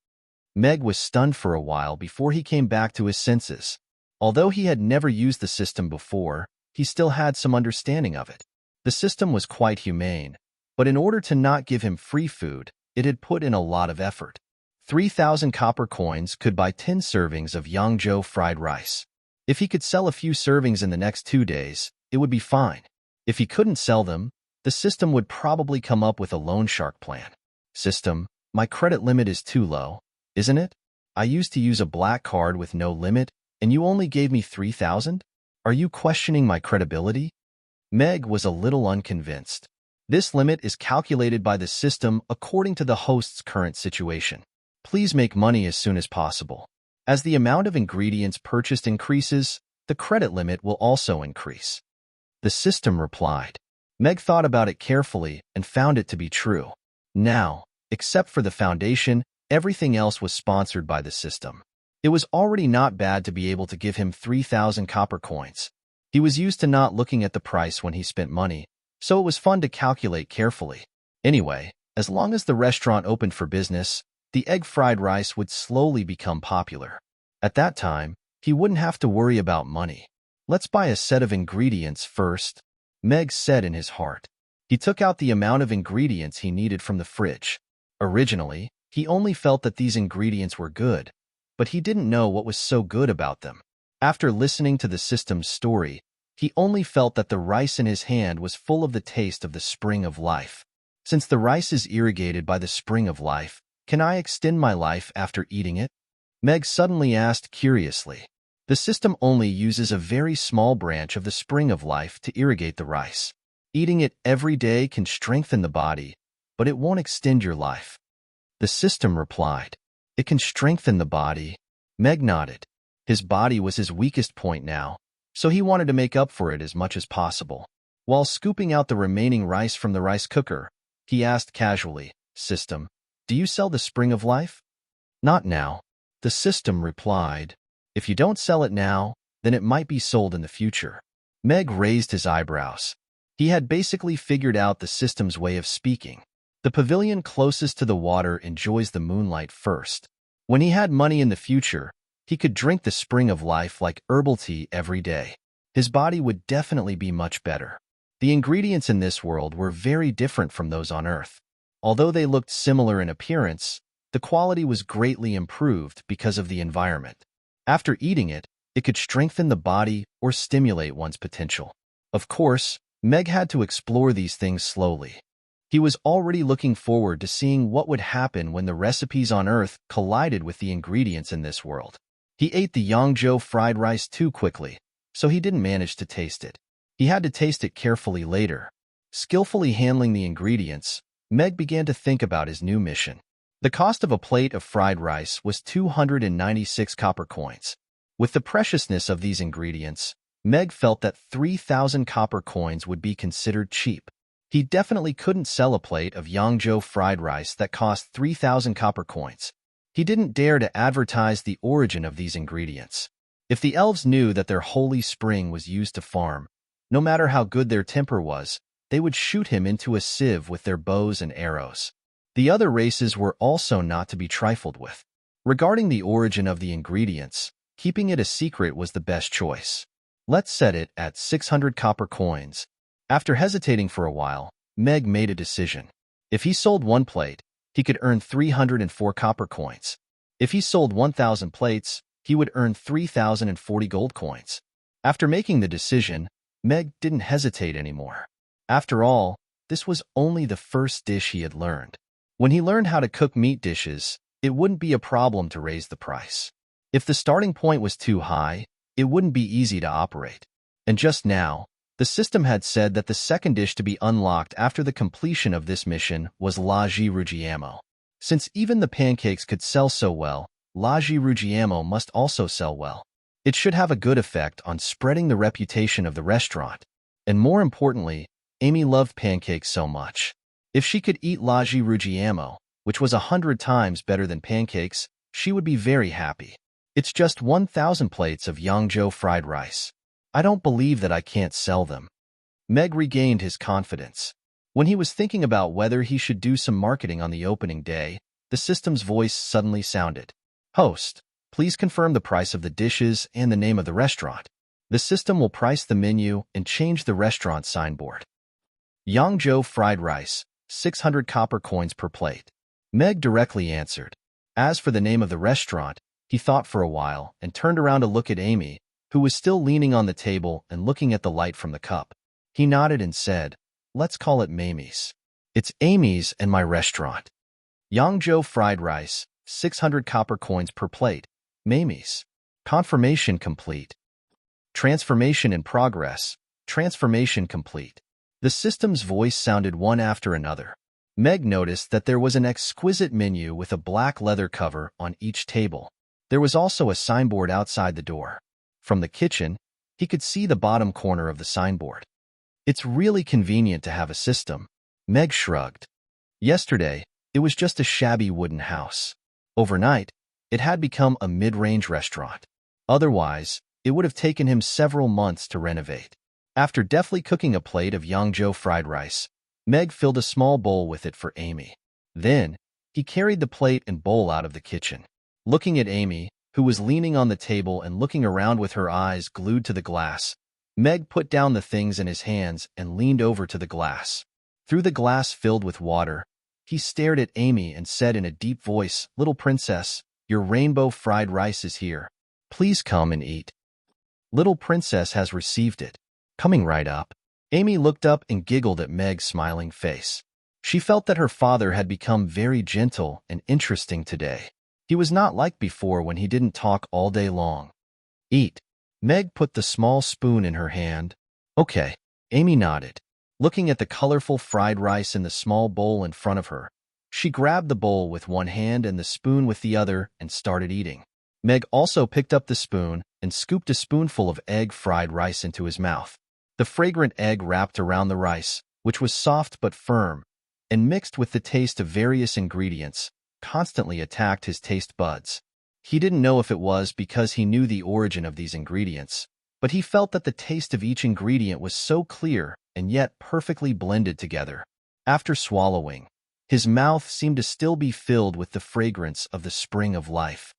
Meg was stunned for a while before he came back to his senses. Although he had never used the system before, he still had some understanding of it. The system was quite humane, but in order to not give him free food, it had put in a lot of effort. 3,000 copper coins could buy 10 servings of Yangzhou fried rice. If he could sell a few servings in the next 2 days, it would be fine. If he couldn't sell them, the system would probably come up with a loan shark plan. System, my credit limit is too low, isn't it? I used to use a black card with no limit, and you only gave me 3,000? Are you questioning my credibility? Meg was a little unconvinced. This limit is calculated by the system according to the host's current situation. Please make money as soon as possible. As the amount of ingredients purchased increases, the credit limit will also increase. The system replied. Meg thought about it carefully and found it to be true. Now, except for the foundation, everything else was sponsored by the system. It was already not bad to be able to give him 3,000 copper coins. He was used to not looking at the price when he spent money, so it was fun to calculate carefully. Anyway, as long as the restaurant opened for business, the egg fried rice would slowly become popular. At that time, he wouldn't have to worry about money. Let's buy a set of ingredients first, Meg said in his heart. He took out the amount of ingredients he needed from the fridge. Originally, he only felt that these ingredients were good, but he didn't know what was so good about them. After listening to the system's story, he only felt that the rice in his hand was full of the taste of the spring of life. Since the rice is irrigated by the spring of life, can I extend my life after eating it? Meg suddenly asked curiously. The system only uses a very small branch of the spring of life to irrigate the rice. Eating it every day can strengthen the body, but it won't extend your life. The system replied. It can strengthen the body. Meg nodded. His body was his weakest point now, so he wanted to make up for it as much as possible. While scooping out the remaining rice from the rice cooker, he asked casually, System, do you sell the spring of life? Not now. The system replied. If you don't sell it now, then it might be sold in the future. Meg raised his eyebrows. He had basically figured out the system's way of speaking. The pavilion closest to the water enjoys the moonlight first. When he had money in the future, he could drink the spring of life like herbal tea every day. His body would definitely be much better. The ingredients in this world were very different from those on Earth. Although they looked similar in appearance, the quality was greatly improved because of the environment. After eating it, it could strengthen the body or stimulate one's potential. Of course, Meg had to explore these things slowly. He was already looking forward to seeing what would happen when the recipes on Earth collided with the ingredients in this world. He ate the Yangzhou fried rice too quickly, so he didn't manage to taste it. He had to taste it carefully later. Skillfully handling the ingredients, Meg began to think about his new mission. The cost of a plate of fried rice was 296 copper coins. With the preciousness of these ingredients, Meg felt that 3,000 copper coins would be considered cheap. He definitely couldn't sell a plate of Yangzhou fried rice that cost 3,000 copper coins. He didn't dare to advertise the origin of these ingredients. If the elves knew that their holy spring was used to farm, no matter how good their temper was, they would shoot him into a sieve with their bows and arrows. The other races were also not to be trifled with. Regarding the origin of the ingredients, keeping it a secret was the best choice. Let's set it at 600 copper coins. After hesitating for a while, Meg made a decision. If he sold one plate, he could earn 304 copper coins. If he sold 1,000 plates, he would earn 3,040 gold coins. After making the decision, Meg didn't hesitate anymore. After all, this was only the first dish he had learned. When he learned how to cook meat dishes, it wouldn't be a problem to raise the price. If the starting point was too high, it wouldn't be easy to operate. And just now, the system had said that the second dish to be unlocked after the completion of this mission was La Rugiamo. Since even the pancakes could sell so well, La Rugiamo must also sell well. It should have a good effect on spreading the reputation of the restaurant. And more importantly, Amy loved pancakes so much. If she could eat La Rugiamo, which was 100 times better than pancakes, she would be very happy. It's just 1,000 plates of Yangzhou fried rice. I don't believe that I can't sell them. Meg regained his confidence. When he was thinking about whether he should do some marketing on the opening day, the system's voice suddenly sounded. Host, Please confirm the price of the dishes and the name of the restaurant. The system will price the menu and change the restaurant signboard. Yangzhou fried rice, 600 copper coins per plate. Meg directly answered. As for the name of the restaurant, he thought for a while and turned around to look at Amy, who was still leaning on the table and looking at the light from the cup. He nodded and said, "Let's call it Mamie's." "It's Amy's and my restaurant." Yangzhou fried rice, 600 copper coins per plate. Mamie's. Confirmation complete. Transformation in progress. Transformation complete. The system's voice sounded one after another. Meg noticed that there was an exquisite menu with a black leather cover on each table. There was also a signboard outside the door. From the kitchen, he could see the bottom corner of the signboard. "It's really convenient to have a system." Meg shrugged. Yesterday, it was just a shabby wooden house. Overnight, it had become a mid-range restaurant. Otherwise, it would have taken him several months to renovate. After deftly cooking a plate of Yangzhou fried rice, Meg filled a small bowl with it for Amy. Then, he carried the plate and bowl out of the kitchen. Looking at Amy, who was leaning on the table and looking around with her eyes glued to the glass, Meg put down the things in his hands and leaned over to the glass. Through the glass filled with water, he stared at Amy and said in a deep voice, "Little princess, your rainbow fried rice is here. Please come and eat." Little princess has received it. Coming right up. Amy looked up and giggled at Meg's smiling face. She felt that her father had become very gentle and interesting today. He was not like before when he didn't talk all day long. "Eat." Meg put the small spoon in her hand. "Okay." Amy nodded. Looking at the colorful fried rice in the small bowl in front of her, she grabbed the bowl with one hand and the spoon with the other and started eating. Meg also picked up the spoon and scooped a spoonful of egg fried rice into his mouth. The fragrant egg wrapped around the rice, which was soft but firm, and mixed with the taste of various ingredients, constantly attacked his taste buds. He didn't know if it was because he knew the origin of these ingredients, but he felt that the taste of each ingredient was so clear and yet perfectly blended together. After swallowing, his mouth seemed to still be filled with the fragrance of the spring of life.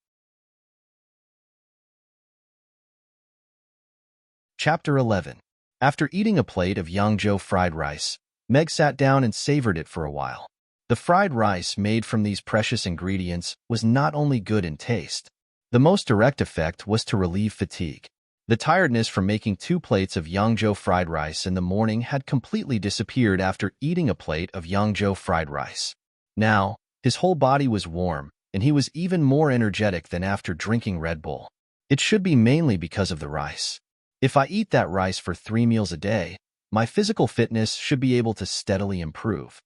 Chapter 11. After eating a plate of Yangzhou fried rice, Meg sat down and savored it for a while. The fried rice made from these precious ingredients was not only good in taste. The most direct effect was to relieve fatigue. The tiredness from making 2 plates of Yangzhou fried rice in the morning had completely disappeared after eating a plate of Yangzhou fried rice. Now, his whole body was warm, and he was even more energetic than after drinking Red Bull. It should be mainly because of the rice. If I eat that rice for 3 meals a day, my physical fitness should be able to steadily improve.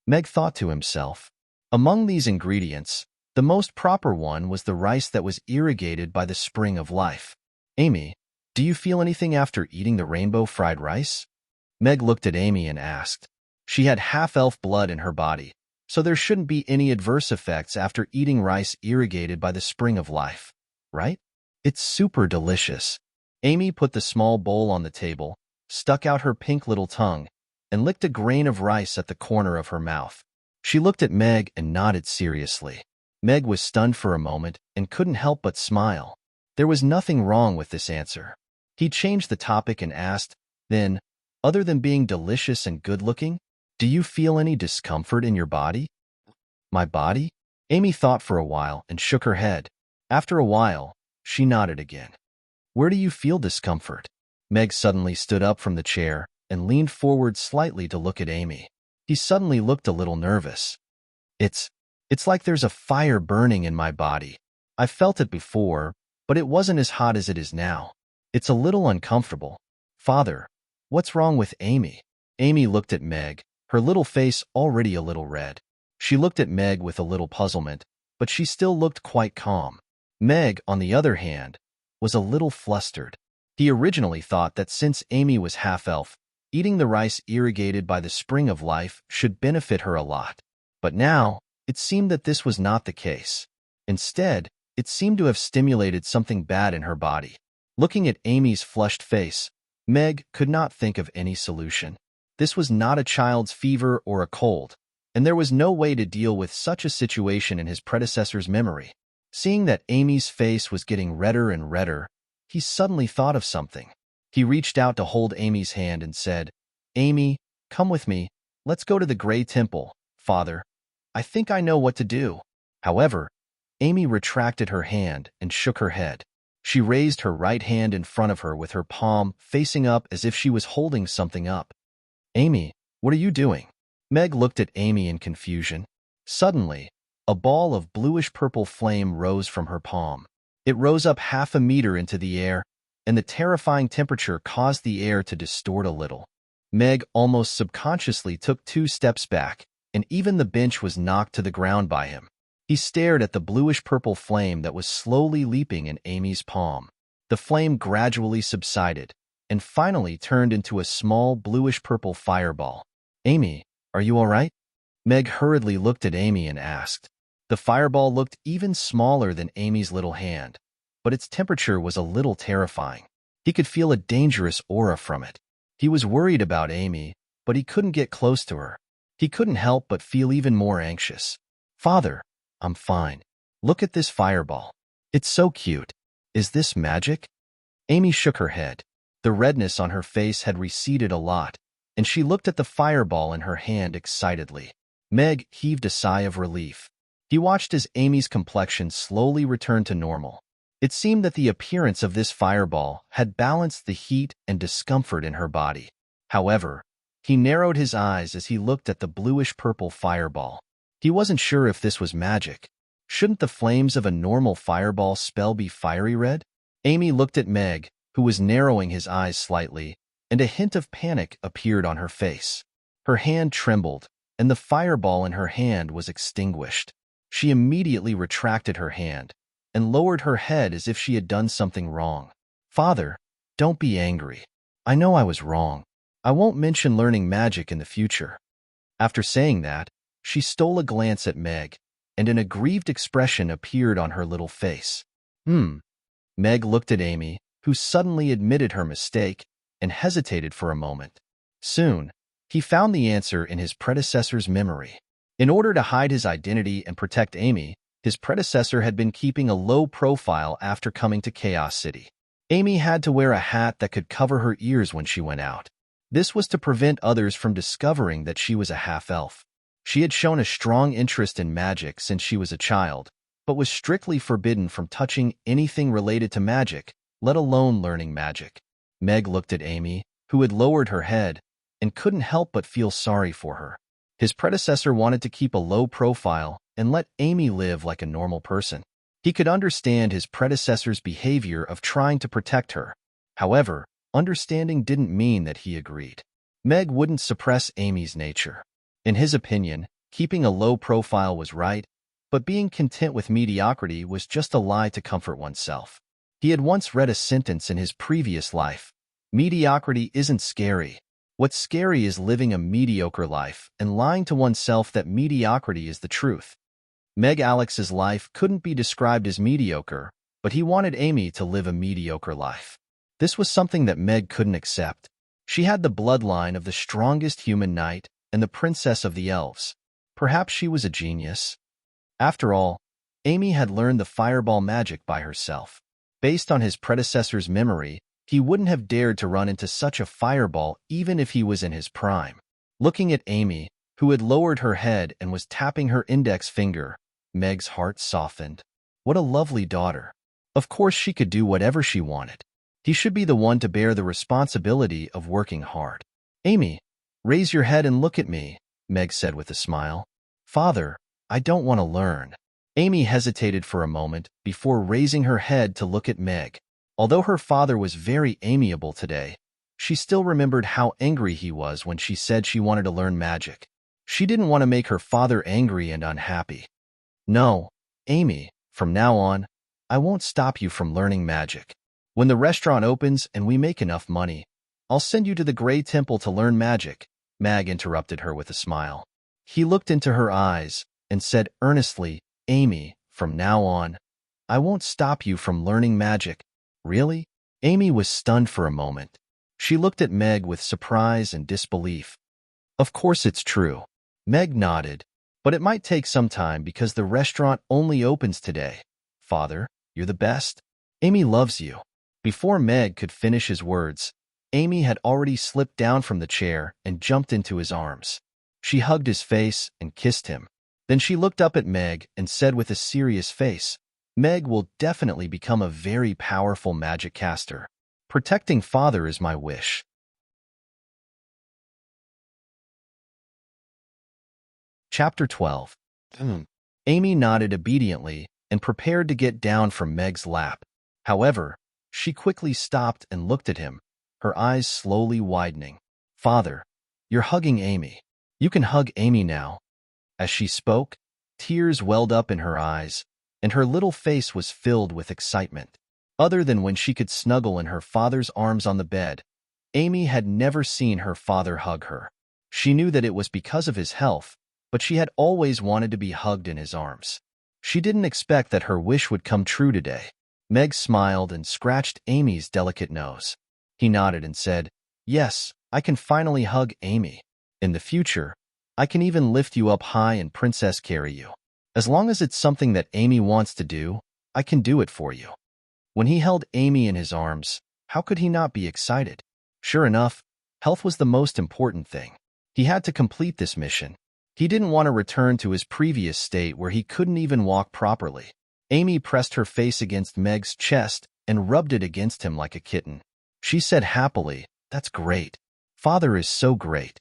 Meg thought to himself. Among these ingredients, the most proper one was the rice that was irrigated by the spring of life. "Amy, do you feel anything after eating the rainbow fried rice?" Meg looked at Amy and asked. She had half-elf blood in her body, so there shouldn't be any adverse effects after eating rice irrigated by the spring of life, right? "It's super delicious." Amy put the small bowl on the table, stuck out her pink little tongue, and licked a grain of rice at the corner of her mouth. She looked at Meg and nodded seriously. Meg was stunned for a moment and couldn't help but smile. There was nothing wrong with this answer. He changed the topic and asked, then, "Other than being delicious and good-looking, do you feel any discomfort in your body?" "My body?" Amy thought for a while and shook her head. After a while, she nodded again. "Where do you feel discomfort?" Meg suddenly stood up from the chair and leaned forward slightly to look at Amy. He suddenly looked a little nervous. It's like there's a fire burning in my body. I felt it before, but it wasn't as hot as it is now. It's a little uncomfortable." "Father, what's wrong with Amy?" Amy looked at Meg, her little face already a little red. She looked at Meg with a little puzzlement, but she still looked quite calm. Meg, on the other hand, was a little flustered. He originally thought that since Amy was half-elf, eating the rice irrigated by the spring of life should benefit her a lot. But now, it seemed that this was not the case. Instead, it seemed to have stimulated something bad in her body. Looking at Amy's flushed face, Meg could not think of any solution. This was not a child's fever or a cold, and there was no way to deal with such a situation in his predecessor's memory. Seeing that Amy's face was getting redder and redder, he suddenly thought of something. He reached out to hold Amy's hand and said, "Amy, come with me. Let's go to the Gray Temple, Father. I think I know what to do." However, Amy retracted her hand and shook her head. She raised her right hand in front of her with her palm facing up as if she was holding something up. "Amy, what are you doing?" Meg looked at Amy in confusion. Suddenly, a ball of bluish-purple flame rose from her palm. It rose up 1/2 meter into the air, and the terrifying temperature caused the air to distort a little. Meg almost subconsciously took 2 steps back, and even the bench was knocked to the ground by him. He stared at the bluish-purple flame that was slowly leaping in Amy's palm. The flame gradually subsided, and finally turned into a small bluish-purple fireball. "Amy, are you all right?" Meg hurriedly looked at Amy and asked. The fireball looked even smaller than Amy's little hand, but its temperature was a little terrifying. He could feel a dangerous aura from it. He was worried about Amy, but he couldn't get close to her. He couldn't help but feel even more anxious. "Father, I'm fine. Look at this fireball. It's so cute. Is this magic?" Amy shook her head. The redness on her face had receded a lot, and she looked at the fireball in her hand excitedly. Meg heaved a sigh of relief. He watched as Amy's complexion slowly returned to normal. It seemed that the appearance of this fireball had balanced the heat and discomfort in her body. However, he narrowed his eyes as he looked at the bluish-purple fireball. He wasn't sure if this was magic. Shouldn't the flames of a normal fireball spell be fiery red? Amy looked at Meg, who was narrowing his eyes slightly, and a hint of panic appeared on her face. Her hand trembled, and the fireball in her hand was extinguished. She immediately retracted her hand and lowered her head as if she had done something wrong. "Father, don't be angry. I know I was wrong. I won't mention learning magic in the future." After saying that, she stole a glance at Meg, and an aggrieved expression appeared on her little face. Meg looked at Amy, who suddenly admitted her mistake and hesitated for a moment. Soon, he found the answer in his predecessor's memory. In order to hide his identity and protect Amy, his predecessor had been keeping a low profile after coming to Chaos City. Amy had to wear a hat that could cover her ears when she went out. This was to prevent others from discovering that she was a half-elf. She had shown a strong interest in magic since she was a child, but was strictly forbidden from touching anything related to magic, let alone learning magic. Meg looked at Amy, who had lowered her head, and couldn't help but feel sorry for her. His predecessor wanted to keep a low profile and let Amy live like a normal person. He could understand his predecessor's behavior of trying to protect her. However, understanding didn't mean that he agreed. Meg wouldn't suppress Amy's nature. In his opinion, keeping a low profile was right, but being content with mediocrity was just a lie to comfort oneself. He had once read a sentence in his previous life: "Mediocrity isn't scary. What's scary is living a mediocre life and lying to oneself that mediocrity is the truth." Meg Alex's life couldn't be described as mediocre, but he wanted Amy to live a mediocre life. This was something that Meg couldn't accept. She had the bloodline of the strongest human knight and the princess of the elves. Perhaps she was a genius. After all, Amy had learned the fireball magic by herself. Based on his predecessor's memory, he wouldn't have dared to run into such a fireball even if he was in his prime. Looking at Amy, who had lowered her head and was tapping her index finger, Meg's heart softened. What a lovely daughter. Of course she could do whatever she wanted. He should be the one to bear the responsibility of working hard. "Amy, raise your head and look at me," Meg said with a smile. "Father, I don't want to learn." Amy hesitated for a moment before raising her head to look at Meg. Although her father was very amiable today, she still remembered how angry he was when she said she wanted to learn magic. She didn't want to make her father angry and unhappy. "No, Amy, from now on, I won't stop you from learning magic. When the restaurant opens and we make enough money, I'll send you to the Gray Temple to learn magic," Meg interrupted her with a smile. He looked into her eyes and said earnestly, "Amy, from now on, I won't stop you from learning magic." "Really?" Amy was stunned for a moment. She looked at Meg with surprise and disbelief. "Of course it's true." Meg nodded, "but it might take some time because the restaurant only opens today. Father, you're the best. Amy loves you." Before Meg could finish his words, Amy had already slipped down from the chair and jumped into his arms. She hugged his face and kissed him. Then she looked up at Meg and said with a serious face, "Meg will definitely become a very powerful magic caster. Protecting Father is my wish." Chapter 12. Amy nodded obediently and prepared to get down from Meg's lap. However, she quickly stopped and looked at him, her eyes slowly widening. "Father, you're hugging Amy. You can hug Amy now." As she spoke, tears welled up in her eyes, and her little face was filled with excitement. Other than when she could snuggle in her father's arms on the bed, Amy had never seen her father hug her. She knew that it was because of his health, but she had always wanted to be hugged in his arms. She didn't expect that her wish would come true today. Meg smiled and scratched Amy's delicate nose. He nodded and said, "Yes, I can finally hug Amy. In the future, I can even lift you up high and princess carry you. As long as it's something that Amy wants to do, I can do it for you." When he held Amy in his arms, how could he not be excited? Sure enough, health was the most important thing. He had to complete this mission. He didn't want to return to his previous state where he couldn't even walk properly. Amy pressed her face against Meg's chest and rubbed it against him like a kitten. She said happily, "That's great. Father is so great."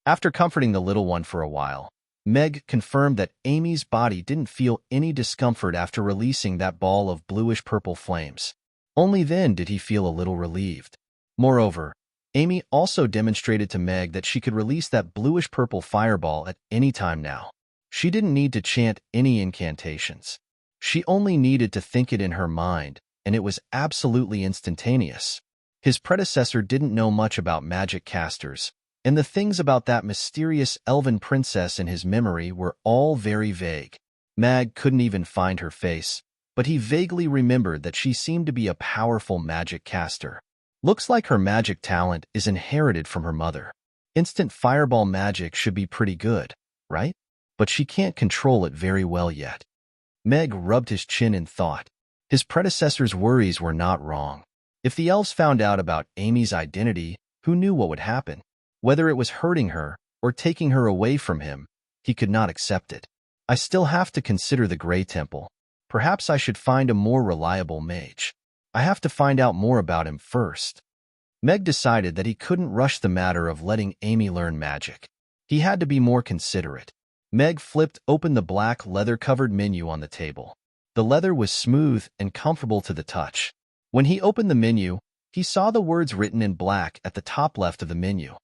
After comforting the little one for a while, Meg confirmed that Amy's body didn't feel any discomfort after releasing that ball of bluish-purple flames. Only then did he feel a little relieved. Moreover, Amy also demonstrated to Meg that she could release that bluish-purple fireball at any time now. She didn't need to chant any incantations. She only needed to think it in her mind, and it was absolutely instantaneous. His predecessor didn't know much about magic casters, and the things about that mysterious elven princess in his memory were all very vague. Mag couldn't even find her face, but he vaguely remembered that she seemed to be a powerful magic caster. Looks like her magic talent is inherited from her mother. Instant fireball magic should be pretty good, right? But she can't control it very well yet. Meg rubbed his chin in thought. His predecessor's worries were not wrong. If the elves found out about Amy's identity, who knew what would happen? Whether it was hurting her or taking her away from him, he could not accept it. I still have to consider the Grey Temple. Perhaps I should find a more reliable mage. I have to find out more about him first. Meg decided that he couldn't rush the matter of letting Amy learn magic. He had to be more considerate. Meg flipped open the black leather-covered menu on the table. The leather was smooth and comfortable to the touch. When he opened the menu, he saw the words written in black at the top left of the menu.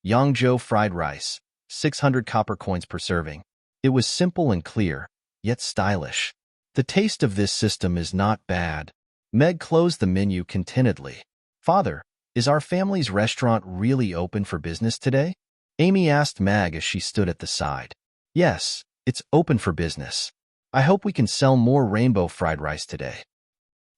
Yangzhou fried rice, 600 copper coins per serving. It was simple and clear, yet stylish. The taste of this system is not bad. Meg closed the menu contentedly. "Father, is our family's restaurant really open for business today?" Amy asked Mag as she stood at the side. "Yes, it's open for business. I hope we can sell more rainbow fried rice today."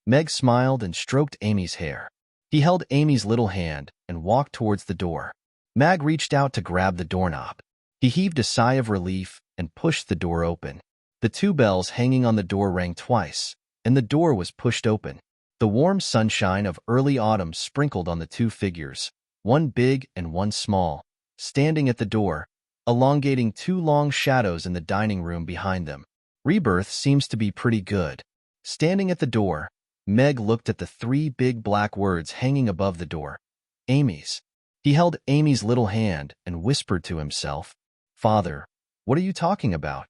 Meg smiled and stroked Amy's hair. He held Amy's little hand and walked towards the door. Mag reached out to grab the doorknob. He heaved a sigh of relief and pushed the door open. The two bells hanging on the door rang twice, and the door was pushed open. The warm sunshine of early autumn sprinkled on the two figures, one big and one small, standing at the door, elongating two long shadows in the dining room behind them. Rebirth seems to be pretty good. Standing at the door, Meg looked at the three big black words hanging above the door. Amy's. He held Amy's little hand and whispered to himself, "Father, what are you talking about?"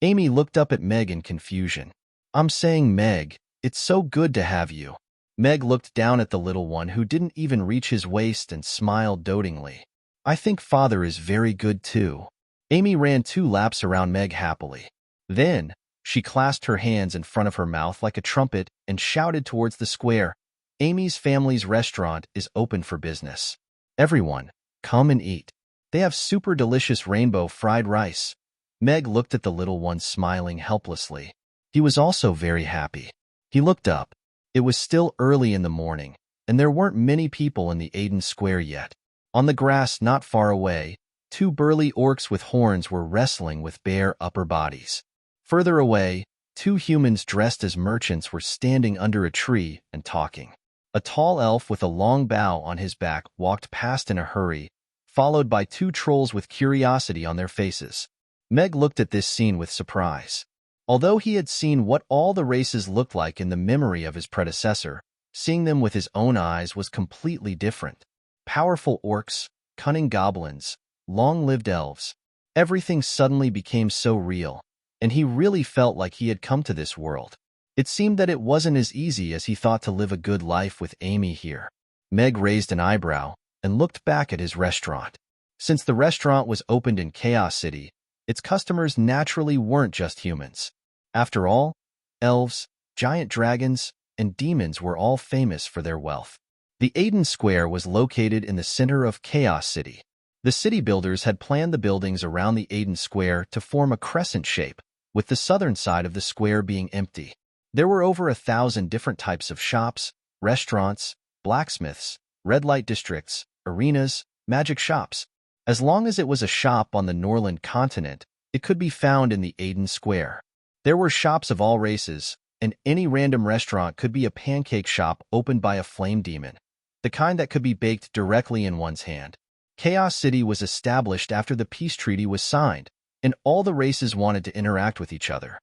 Amy looked up at Meg in confusion. "I'm saying, Meg, it's so good to have you." Meg looked down at the little one who didn't even reach his waist and smiled dotingly. "I think Father is very good too." Amy ran 2 laps around Meg happily. Then, she clasped her hands in front of her mouth like a trumpet and shouted towards the square, "Amy's family's restaurant is open for business. Everyone, come and eat. They have super delicious rainbow fried rice." Meg looked at the little one smiling helplessly. He was also very happy. He looked up. It was still early in the morning, and there weren't many people in the Aiden Square yet. On the grass not far away, 2 burly orcs with horns were wrestling with bare upper bodies. Further away, two humans dressed as merchants were standing under a tree and talking. A tall elf with a long bow on his back walked past in a hurry, followed by two trolls with curiosity on their faces. Meg looked at this scene with surprise. Although he had seen what all the races looked like in the memory of his predecessor, seeing them with his own eyes was completely different. Powerful orcs, cunning goblins, long-lived elves. Everything suddenly became so real, and he really felt like he had come to this world. It seemed that it wasn't as easy as he thought to live a good life with Amy here. Meg raised an eyebrow and looked back at his restaurant. Since the restaurant was opened in Chaos City, its customers naturally weren't just humans. After all, elves, giant dragons, and demons were all famous for their wealth. The Aiden Square was located in the center of Chaos City. The city builders had planned the buildings around the Aiden Square to form a crescent shape, with the southern side of the square being empty. There were over 1,000 different types of shops, restaurants, blacksmiths, red light districts, arenas, magic shops. As long as it was a shop on the Norland continent, it could be found in the Aiden Square. There were shops of all races, and any random restaurant could be a pancake shop opened by a flame demon, the kind that could be baked directly in one's hand. Chaos City was established after the peace treaty was signed, and all the races wanted to interact with each other.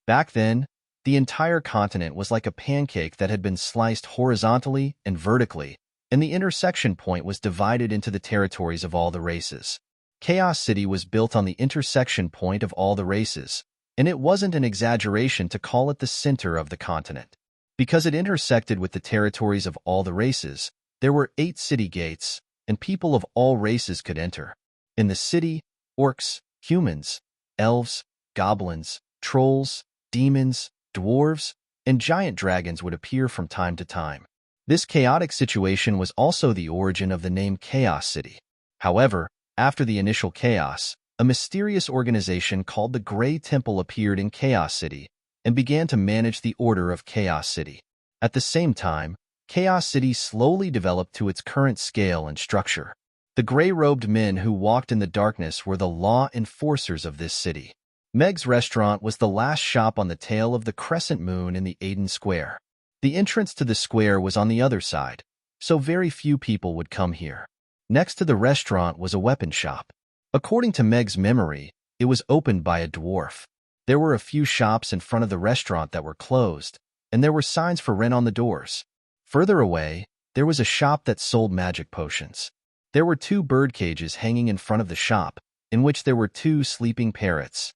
Back then, the entire continent was like a pancake that had been sliced horizontally and vertically, and the intersection point was divided into the territories of all the races. Chaos City was built on the intersection point of all the races, and it wasn't an exaggeration to call it the center of the continent. Because it intersected with the territories of all the races, there were 8 city gates, and people of all races could enter. In the city, orcs, humans, elves, goblins, trolls, demons, dwarves, and giant dragons would appear from time to time. This chaotic situation was also the origin of the name Chaos City. However, after the initial chaos, a mysterious organization called the Grey Temple appeared in Chaos City and began to manage the order of Chaos City. At the same time, Chaos City slowly developed to its current scale and structure. The gray-robed men who walked in the darkness were the law enforcers of this city. Meg's restaurant was the last shop on the tail of the crescent moon in the Aiden Square. The entrance to the square was on the other side, so very few people would come here. Next to the restaurant was a weapon shop. According to Meg's memory, it was opened by a dwarf. There were a few shops in front of the restaurant that were closed, and there were signs for rent on the doors. Further away, there was a shop that sold magic potions. There were 2 bird cages hanging in front of the shop, in which there were 2 sleeping parrots.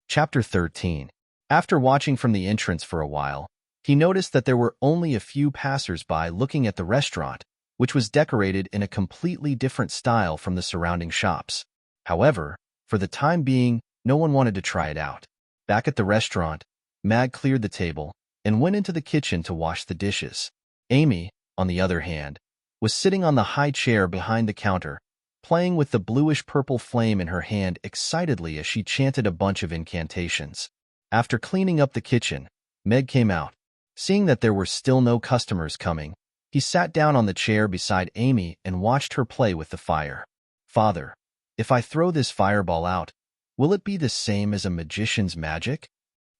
Chapter 13. After watching from the entrance for a while, he noticed that there were only a few passers-by looking at the restaurant, which was decorated in a completely different style from the surrounding shops. However, for the time being, no one wanted to try it out. Back at the restaurant, Mag cleared the table and went into the kitchen to wash the dishes. Amy, on the other hand, was sitting on the high chair behind the counter, playing with the bluish-purple flame in her hand excitedly as she chanted a bunch of incantations. After cleaning up the kitchen, Meg came out. Seeing that there were still no customers coming, he sat down on the chair beside Amy and watched her play with the fire. "Father, if I throw this fireball out, will it be the same as a magician's magic?"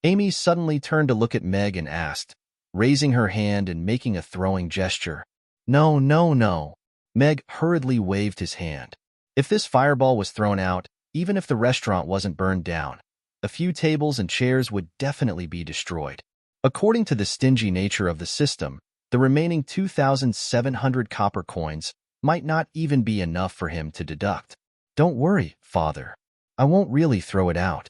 Amy suddenly turned to look at Meg and asked, raising her hand and making a throwing gesture. "No, no, no." Meg hurriedly waved his hand. If this fireball was thrown out, even if the restaurant wasn't burned down, a few tables and chairs would definitely be destroyed. According to the stingy nature of the system, the remaining 2,700 copper coins might not even be enough for him to deduct. "Don't worry, Father. I won't really throw it out."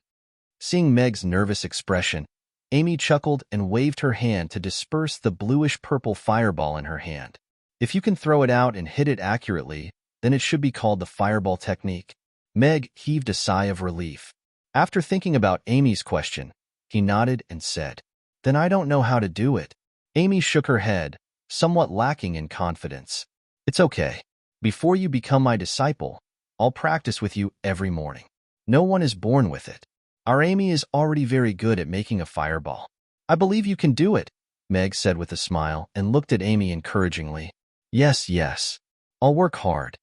Seeing Meg's nervous expression, Amy chuckled and waved her hand to disperse the bluish-purple fireball in her hand. "If you can throw it out and hit it accurately, then it should be called the fireball technique." Meg heaved a sigh of relief. After thinking about Amy's question, he nodded and said, "Then I don't know how to do it." Amy shook her head, somewhat lacking in confidence. "It's okay. Before you become my disciple, I'll practice with you every morning. No one is born with it. Our Amy is already very good at making a fireball." "I believe you can do it," Meg said with a smile and looked at Amy encouragingly. Yes, I'll work hard."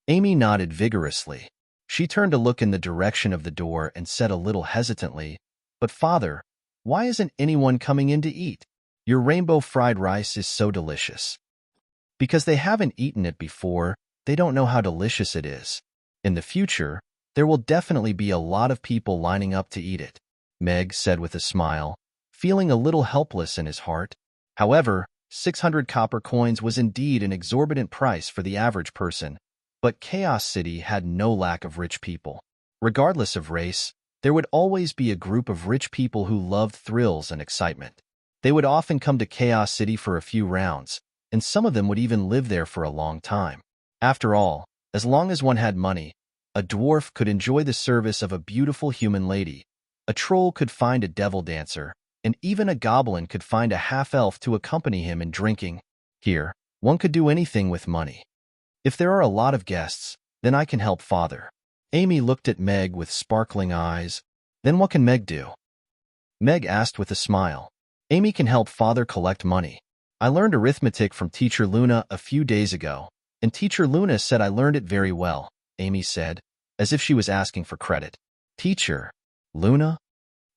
Amy nodded vigorously. She turned to look in the direction of the door and said a little hesitantly, "But father, why isn't anyone coming in to eat? Your rainbow fried rice is so delicious." "Because they haven't eaten it before, they don't know how delicious it is. In the future, there will definitely be a lot of people lining up to eat it," Meg said with a smile, feeling a little helpless in his heart. However, 600 copper coins was indeed an exorbitant price for the average person, but Chaos City had no lack of rich people. Regardless of race, there would always be a group of rich people who loved thrills and excitement. They would often come to Chaos City for a few rounds, and some of them would even live there for a long time. After all, as long as one had money, a dwarf could enjoy the service of a beautiful human lady, a troll could find a devil dancer, and even a goblin could find a half-elf to accompany him in drinking. Here, one could do anything with money. "If there are a lot of guests, then I can help father." Amy looked at Meg with sparkling eyes. "Then what can Meg do?" Meg asked with a smile. "Amy can help father collect money. I learned arithmetic from Teacher Luna a few days ago, and Teacher Luna said I learned it very well," Amy said, as if she was asking for credit. "Teacher Luna?"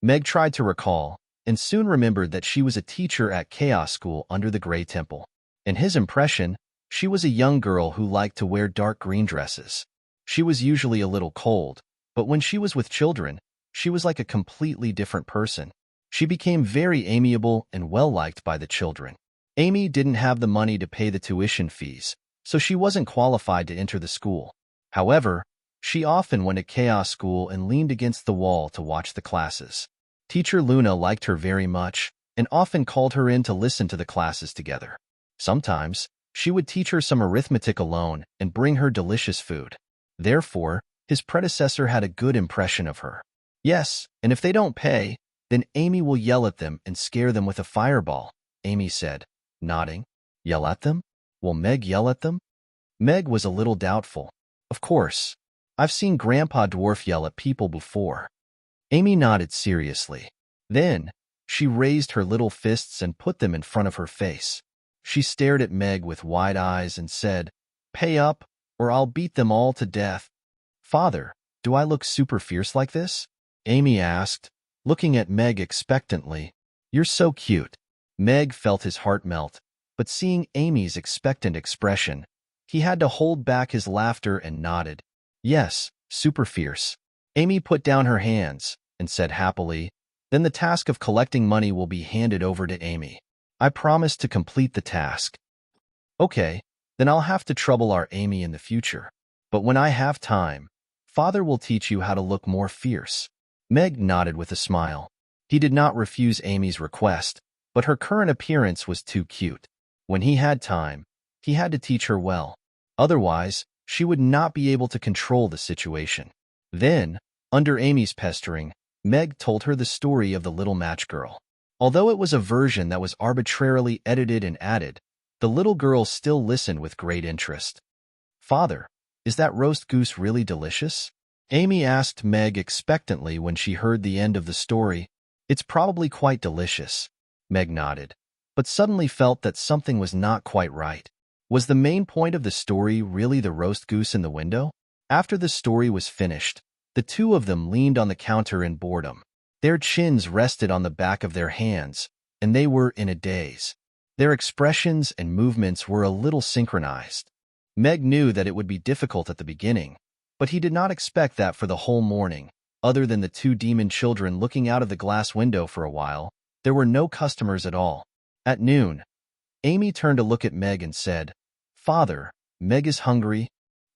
Meg tried to recall, and soon remembered that she was a teacher at Chaos School under the Grey Temple. In his impression, she was a young girl who liked to wear dark green dresses. She was usually a little cold, but when she was with children, she was like a completely different person. She became very amiable and well-liked by the children. Amy didn't have the money to pay the tuition fees, so she wasn't qualified to enter the school. However, she often went to Chaos School and leaned against the wall to watch the classes. Teacher Luna liked her very much and often called her in to listen to the classes together. Sometimes, she would teach her some arithmetic alone and bring her delicious food. Therefore, his predecessor had a good impression of her. "Yes, and if they don't pay, then Amy will yell at them and scare them with a fireball," Amy said, nodding. "Yell at them? Will Meg yell at them?" Meg was a little doubtful. "Of course. I've seen Grandpa Dwarf yell at people before." Amy nodded seriously. Then, she raised her little fists and put them in front of her face. She stared at Meg with wide eyes and said, "Pay up, or I'll beat them all to death." "Father, do I look super fierce like this?" Amy asked, looking at Meg expectantly. "You're so cute." Meg felt his heart melt, but seeing Amy's expectant expression, he had to hold back his laughter and nodded. "Yes, super fierce." Amy put down her hands and said happily, "Then the task of collecting money will be handed over to Amy. I promise to complete the task." "Okay, then I'll have to trouble our Amy in the future. But when I have time, father will teach you how to look more fierce." Meg nodded with a smile. He did not refuse Amy's request, but her current appearance was too cute. When he had time, he had to teach her well. Otherwise, she would not be able to control the situation. Then, under Amy's pestering, Meg told her the story of the little match girl. Although it was a version that was arbitrarily edited and added, the little girl still listened with great interest. "Father, is that roast goose really delicious?" Amy asked Meg expectantly when she heard the end of the story. "It's probably quite delicious," Meg nodded, but suddenly felt that something was not quite right. Was the main point of the story really the roast goose in the window? After the story was finished, the two of them leaned on the counter in boredom. Their chins rested on the back of their hands, and they were in a daze. Their expressions and movements were a little synchronized. Meg knew that it would be difficult at the beginning, but he did not expect that for the whole morning. Other than the two demon children looking out of the glass window for a while, there were no customers at all. At noon, Amy turned to look at Meg and said, "Father, Meg is hungry.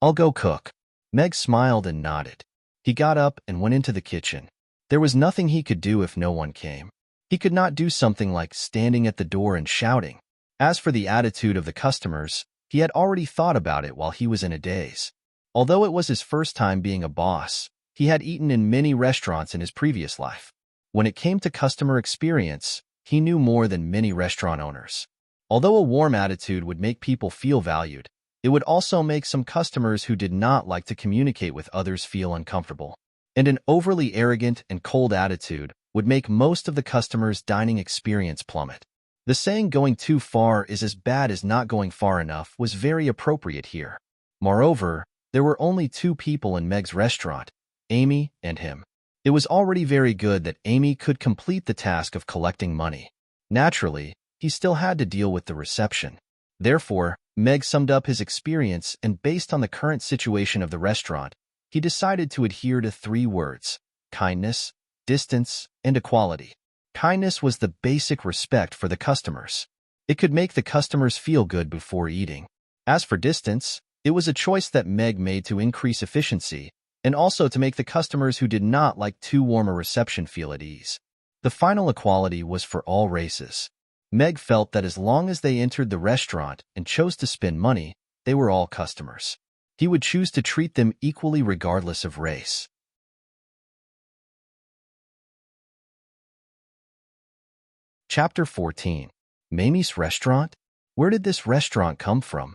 I'll go cook." Meg smiled and nodded. He got up and went into the kitchen. There was nothing he could do if no one came. He could not do something like standing at the door and shouting. As for the attitude of the customers, he had already thought about it while he was in a daze. Although it was his first time being a boss, he had eaten in many restaurants in his previous life. When it came to customer experience, he knew more than many restaurant owners. Although a warm attitude would make people feel valued, it would also make some customers who did not like to communicate with others feel uncomfortable. And an overly arrogant and cold attitude would make most of the customers' dining experience plummet. The saying "going too far is as bad as not going far enough" was very appropriate here. Moreover, There were only two people in Meg's restaurant, Amy and him. It was already very good that Amy could complete the task of collecting money. Naturally, he still had to deal with the reception. Therefore, Meg summed up his experience, and based on the current situation of the restaurant, he decided to adhere to 3 words: kindness, distance, and equality. Kindness was the basic respect for the customers. It could make the customers feel good before eating. As for distance, it was a choice that Meg made to increase efficiency and also to make the customers who did not like too warm a reception feel at ease. The final equality was for all races. Meg felt that as long as they entered the restaurant and chose to spend money, they were all customers. He would choose to treat them equally regardless of race. Chapter 14. Mamie's Restaurant? Where did this restaurant come from?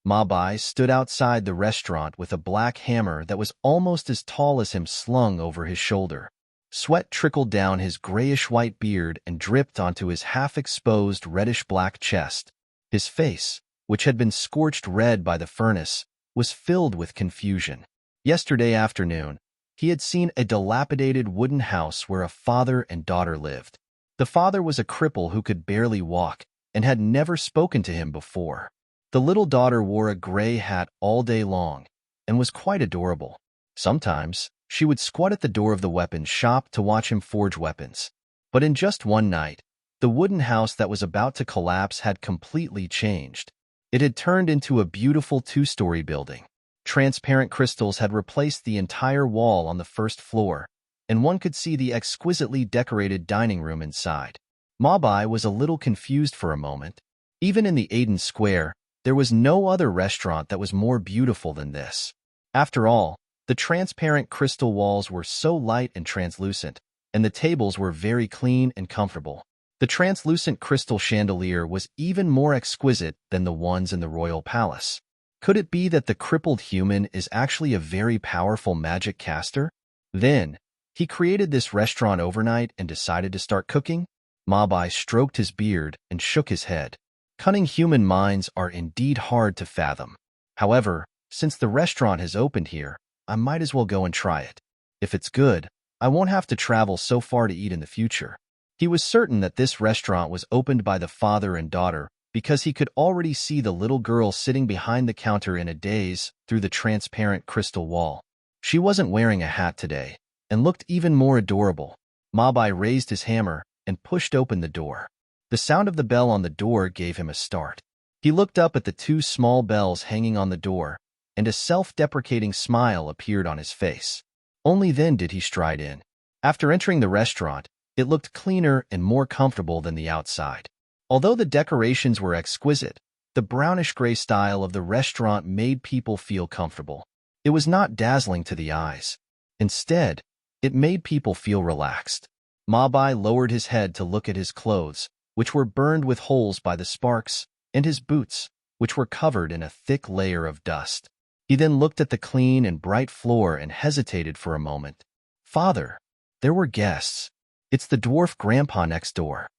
Mabai stood outside the restaurant with a black hammer that was almost as tall as him slung over his shoulder. Sweat trickled down his grayish-white beard and dripped onto his half-exposed reddish-black chest. His face, which had been scorched red by the furnace, was filled with confusion. Yesterday afternoon, he had seen a dilapidated wooden house where a father and daughter lived. The father was a cripple who could barely walk and had never spoken to him before. The little daughter wore a gray hat all day long and was quite adorable. Sometimes, she would squat at the door of the weapons shop to watch him forge weapons. But in just one night, the wooden house that was about to collapse had completely changed. It had turned into a beautiful 2-story building. Transparent crystals had replaced the entire wall on the first floor, and one could see the exquisitely decorated dining room inside. Mabai was a little confused for a moment. Even in the Aden Square, there was no other restaurant that was more beautiful than this. After all, the transparent crystal walls were so light and translucent, and the tables were very clean and comfortable. The translucent crystal chandelier was even more exquisite than the ones in the royal palace. Could it be that the crippled human is actually a very powerful magic caster? Then, he created this restaurant overnight and decided to start cooking? Mabai stroked his beard and shook his head. Cunning human minds are indeed hard to fathom. However, since the restaurant has opened here, I might as well go and try it. If it's good, I won't have to travel so far to eat in the future. He was certain that this restaurant was opened by the father and daughter because he could already see the little girl sitting behind the counter in a daze through the transparent crystal wall. She wasn't wearing a hat today and looked even more adorable. Mabai raised his hammer and pushed open the door. The sound of the bell on the door gave him a start. He looked up at the 2 small bells hanging on the door, and a self-deprecating smile appeared on his face. Only then did he stride in. After entering the restaurant, it looked cleaner and more comfortable than the outside. Although the decorations were exquisite, the brownish-gray style of the restaurant made people feel comfortable. It was not dazzling to the eyes. Instead, it made people feel relaxed. Mabai lowered his head to look at his clothes, which were burned with holes by the sparks, and his boots, which were covered in a thick layer of dust. He then looked at the clean and bright floor and hesitated for a moment. Father, there were guests. It's the dwarf grandpa next door.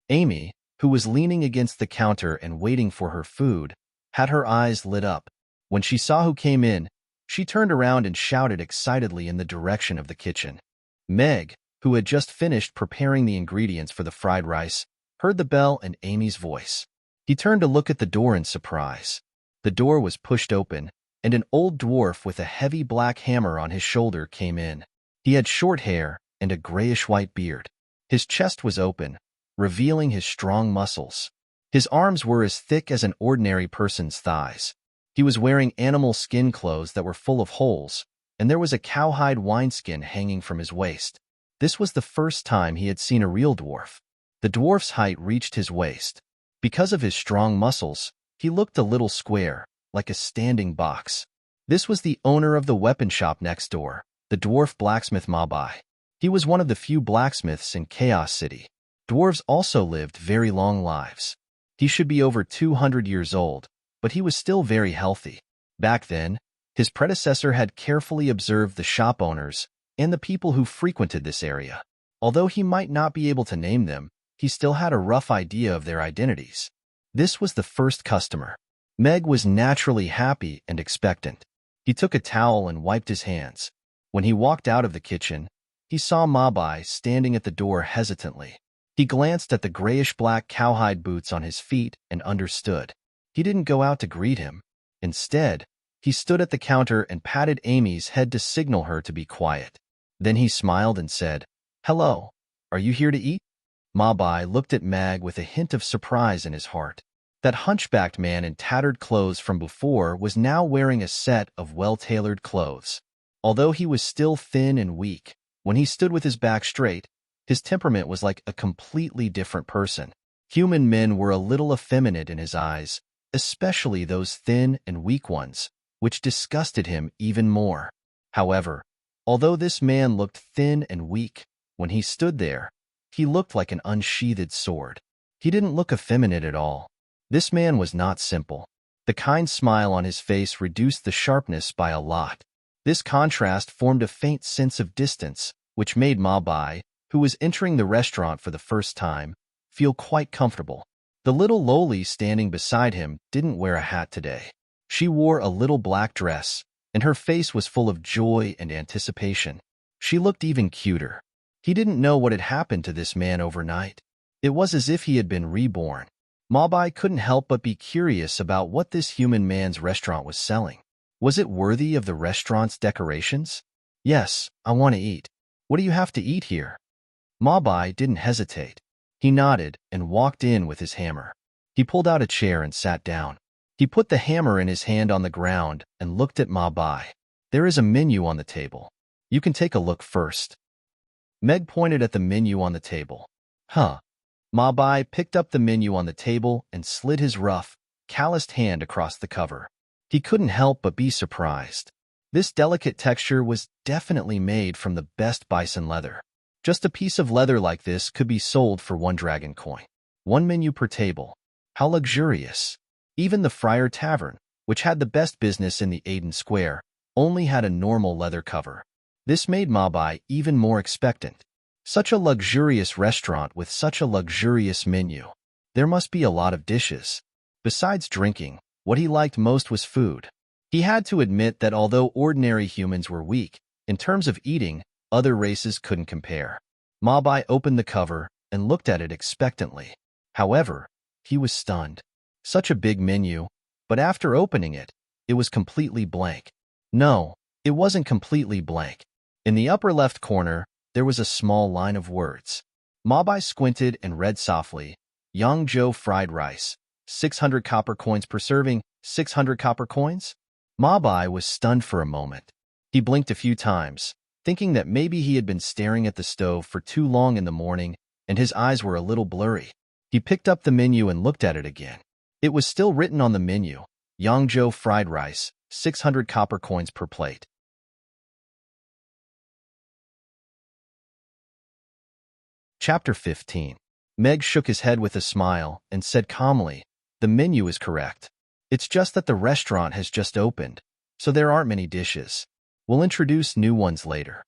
Amy, who was leaning against the counter and waiting for her food, had her eyes lit up. When she saw who came in, she turned around and shouted excitedly in the direction of the kitchen. Meg, who had just finished preparing the ingredients for the fried rice, heard the bell and Amy's voice. He turned to look at the door in surprise. The door was pushed open, and an old dwarf with a heavy black hammer on his shoulder came in. He had short hair and a grayish-white beard. His chest was open, revealing his strong muscles. His arms were as thick as an ordinary person's thighs. He was wearing animal skin clothes that were full of holes, and there was a cowhide wineskin hanging from his waist. This was the first time he had seen a real dwarf. The dwarf's height reached his waist. Because of his strong muscles, he looked a little square, like a standing box. This was the owner of the weapon shop next door, the dwarf blacksmith Mabai. He was one of the few blacksmiths in Chaos City. Dwarves also lived very long lives. He should be over 200 years old, but he was still very healthy. Back then, his predecessor had carefully observed the shop owners and the people who frequented this area. Although he might not be able to name them, he still had a rough idea of their identities. This was the first customer. Meg was naturally happy and expectant. He took a towel and wiped his hands. When he walked out of the kitchen, he saw Mabai standing at the door hesitantly. He glanced at the grayish-black cowhide boots on his feet and understood. He didn't go out to greet him. Instead, he stood at the counter and patted Amy's head to signal her to be quiet. Then he smiled and said, "Hello, are you here to eat?" Mabai looked at Mag with a hint of surprise in his heart. That hunchbacked man in tattered clothes from before was now wearing a set of well-tailored clothes. Although he was still thin and weak, when he stood with his back straight, his temperament was like a completely different person. Human men were a little effeminate in his eyes, especially those thin and weak ones, which disgusted him even more. However, although this man looked thin and weak, when he stood there, he looked like an unsheathed sword. He didn't look effeminate at all. This man was not simple. The kind smile on his face reduced the sharpness by a lot. This contrast formed a faint sense of distance, which made Mabai, who was entering the restaurant for the first time, feel quite comfortable. The little loli standing beside him didn't wear a hat today. She wore a little black dress, and her face was full of joy and anticipation. She looked even cuter. He didn't know what had happened to this man overnight. It was as if he had been reborn. Mabai couldn't help but be curious about what this human man's restaurant was selling. Was it worthy of the restaurant's decorations? "Yes, I want to eat. What do you have to eat here?" Mabai didn't hesitate. He nodded and walked in with his hammer. He pulled out a chair and sat down. He put the hammer in his hand on the ground and looked at Mabai. "There is a menu on the table. You can take a look first." Meg pointed at the menu on the table. "Huh." Mabai picked up the menu on the table and slid his rough, calloused hand across the cover. He couldn't help but be surprised. This delicate texture was definitely made from the best bison leather. Just a piece of leather like this could be sold for 1 dragon coin. 1 menu per table. How luxurious. Even the Friar Tavern, which had the best business in the Aden Square, only had a normal leather cover. This made Mabai even more expectant. Such a luxurious restaurant with such a luxurious menu. There must be a lot of dishes. Besides drinking, what he liked most was food. He had to admit that although ordinary humans were weak, in terms of eating, other races couldn't compare. Mabai opened the cover and looked at it expectantly. However, he was stunned. Such a big menu, but after opening it, it was completely blank. No, it wasn't completely blank. In the upper left corner, there was a small line of words. Mabai squinted and read softly, "Yangzhou fried rice, 600 copper coins per serving, 600 copper coins?" Mabai was stunned for a moment. He blinked a few times, thinking that maybe he had been staring at the stove for too long in the morning and his eyes were a little blurry. He picked up the menu and looked at it again. It was still written on the menu, "Yangzhou fried rice, 600 copper coins per plate." Chapter 15. Meg shook his head with a smile and said calmly, "The menu is correct. It's just that the restaurant has just opened, so there aren't many dishes. We'll introduce new ones later."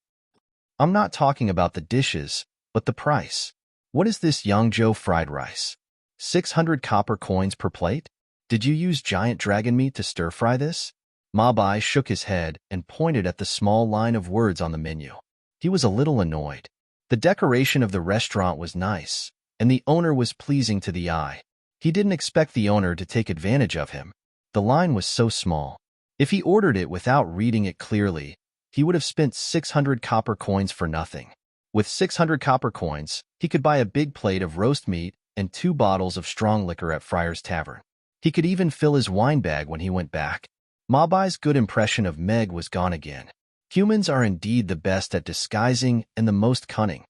"I'm not talking about the dishes, but the price. What is this Yangzhou fried rice? 600 copper coins per plate? Did you use giant dragon meat to stir-fry this?" Mabai shook his head and pointed at the small line of words on the menu. He was a little annoyed. The decoration of the restaurant was nice, and the owner was pleasing to the eye. He didn't expect the owner to take advantage of him. The line was so small. If he ordered it without reading it clearly, he would have spent 600 copper coins for nothing. With 600 copper coins, he could buy a big plate of roast meat and 2 bottles of strong liquor at Friar's Tavern. He could even fill his wine bag when he went back. Mabai's good impression of Meg was gone again. Humans are indeed the best at disguising and the most cunning.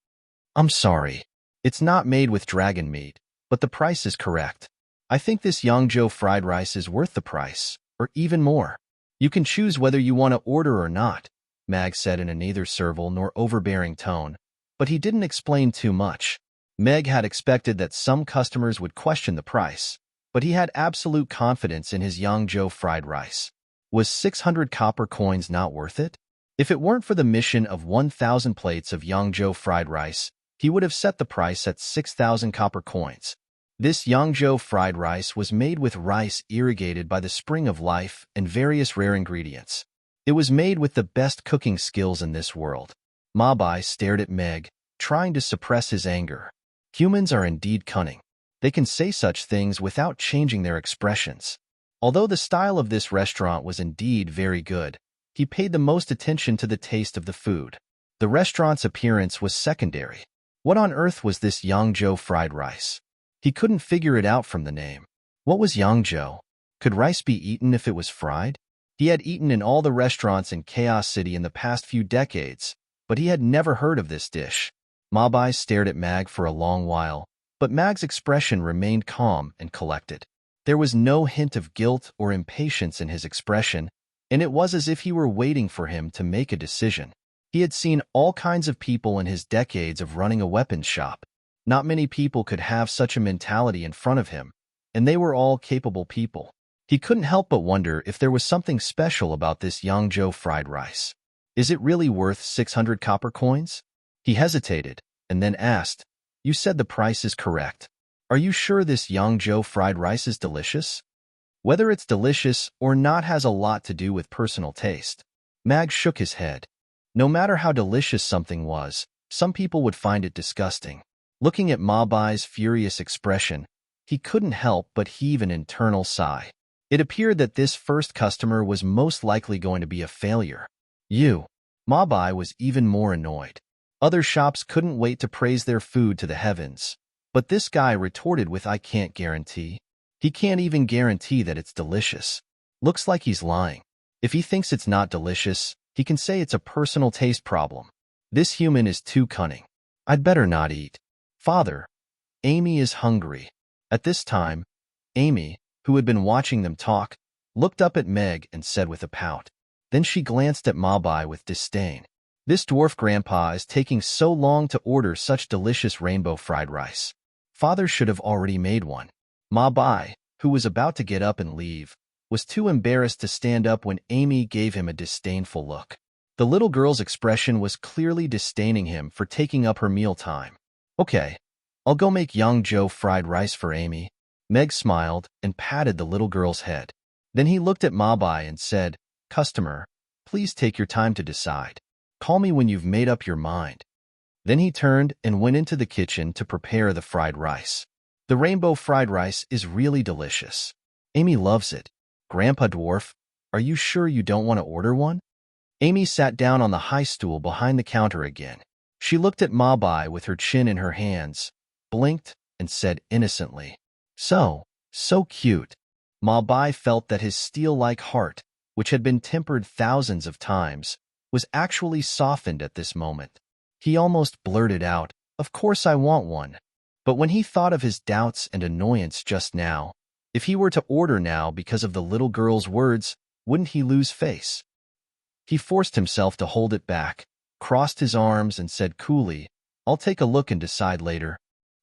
"I'm sorry. It's not made with dragon meat, but the price is correct. I think this Yangzhou fried rice is worth the price, or even more. You can choose whether you want to order or not," Mag said in a neither servile nor overbearing tone, but he didn't explain too much. Meg had expected that some customers would question the price, but he had absolute confidence in his Yangzhou fried rice. Was 600 copper coins not worth it? If it weren't for the mission of 1,000 plates of Yangzhou fried rice, he would have set the price at 6,000 copper coins. This Yangzhou fried rice was made with rice irrigated by the spring of life and various rare ingredients. It was made with the best cooking skills in this world. Mabai stared at Meg, trying to suppress his anger. Humans are indeed cunning. They can say such things without changing their expressions. Although the style of this restaurant was indeed very good, he paid the most attention to the taste of the food. The restaurant's appearance was secondary. What on earth was this Yangzhou fried rice? He couldn't figure it out from the name. What was Yangzhou? Could rice be eaten if it was fried? He had eaten in all the restaurants in Chaos City in the past few decades, but he had never heard of this dish. Mabai stared at Mag for a long while, but Mag's expression remained calm and collected. There was no hint of guilt or impatience in his expression, and it was as if he were waiting for him to make a decision. He had seen all kinds of people in his decades of running a weapons shop. Not many people could have such a mentality in front of him, and they were all capable people. He couldn't help but wonder if there was something special about this Yangzhou fried rice. Is it really worth 600 copper coins? He hesitated, and then asked, "You said the price is correct. Are you sure this Yangzhou fried rice is delicious?" Whether it's delicious or not has a lot to do with personal taste. Mag shook his head. No matter how delicious something was, some people would find it disgusting. Looking at Mabai's furious expression, he couldn't help but heave an internal sigh. It appeared that this first customer was most likely going to be a failure. Mabai was even more annoyed. Other shops couldn't wait to praise their food to the heavens. But this guy retorted with, "I can't guarantee." He can't even guarantee that it's delicious. Looks like he's lying. If he thinks it's not delicious, he can say it's a personal taste problem. This human is too cunning. I'd better not eat. Father, Amy is hungry. At this time, Amy, who had been watching them talk, looked up at Meg and said with a pout. Then she glanced at Mabai with disdain. This dwarf grandpa is taking so long to order such delicious rainbow fried rice. Father should have already made one. Mabai, who was about to get up and leave, was too embarrassed to stand up when Amy gave him a disdainful look. The little girl's expression was clearly disdaining him for taking up her mealtime. "Okay, I'll go make Yangzhou fried rice for Amy." Meg smiled and patted the little girl's head. Then he looked at Mabai and said, "Customer, please take your time to decide. Call me when you've made up your mind." Then he turned and went into the kitchen to prepare the fried rice. The rainbow fried rice is really delicious. Amy loves it. Grandpa Dwarf, are you sure you don't want to order one? Amy sat down on the high stool behind the counter again. She looked at Mabai with her chin in her hands, blinked, and said innocently, So cute." Mabai felt that his steel-like heart, which had been tempered thousands of times, was actually softened at this moment. He almost blurted out, "Of course I want one." But when he thought of his doubts and annoyance just now, if he were to order now because of the little girl's words, wouldn't he lose face? He forced himself to hold it back, crossed his arms, and said coolly, "I'll take a look and decide later."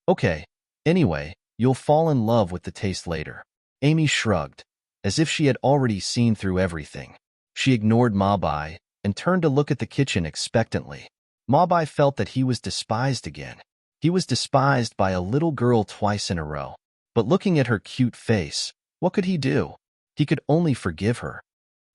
"Okay, anyway, you'll fall in love with the taste later." Amy shrugged, as if she had already seen through everything. She ignored Mabai and turned to look at the kitchen expectantly. Mabai felt that he was despised again. He was despised by a little girl twice in a row. But looking at her cute face, what could he do? He could only forgive her.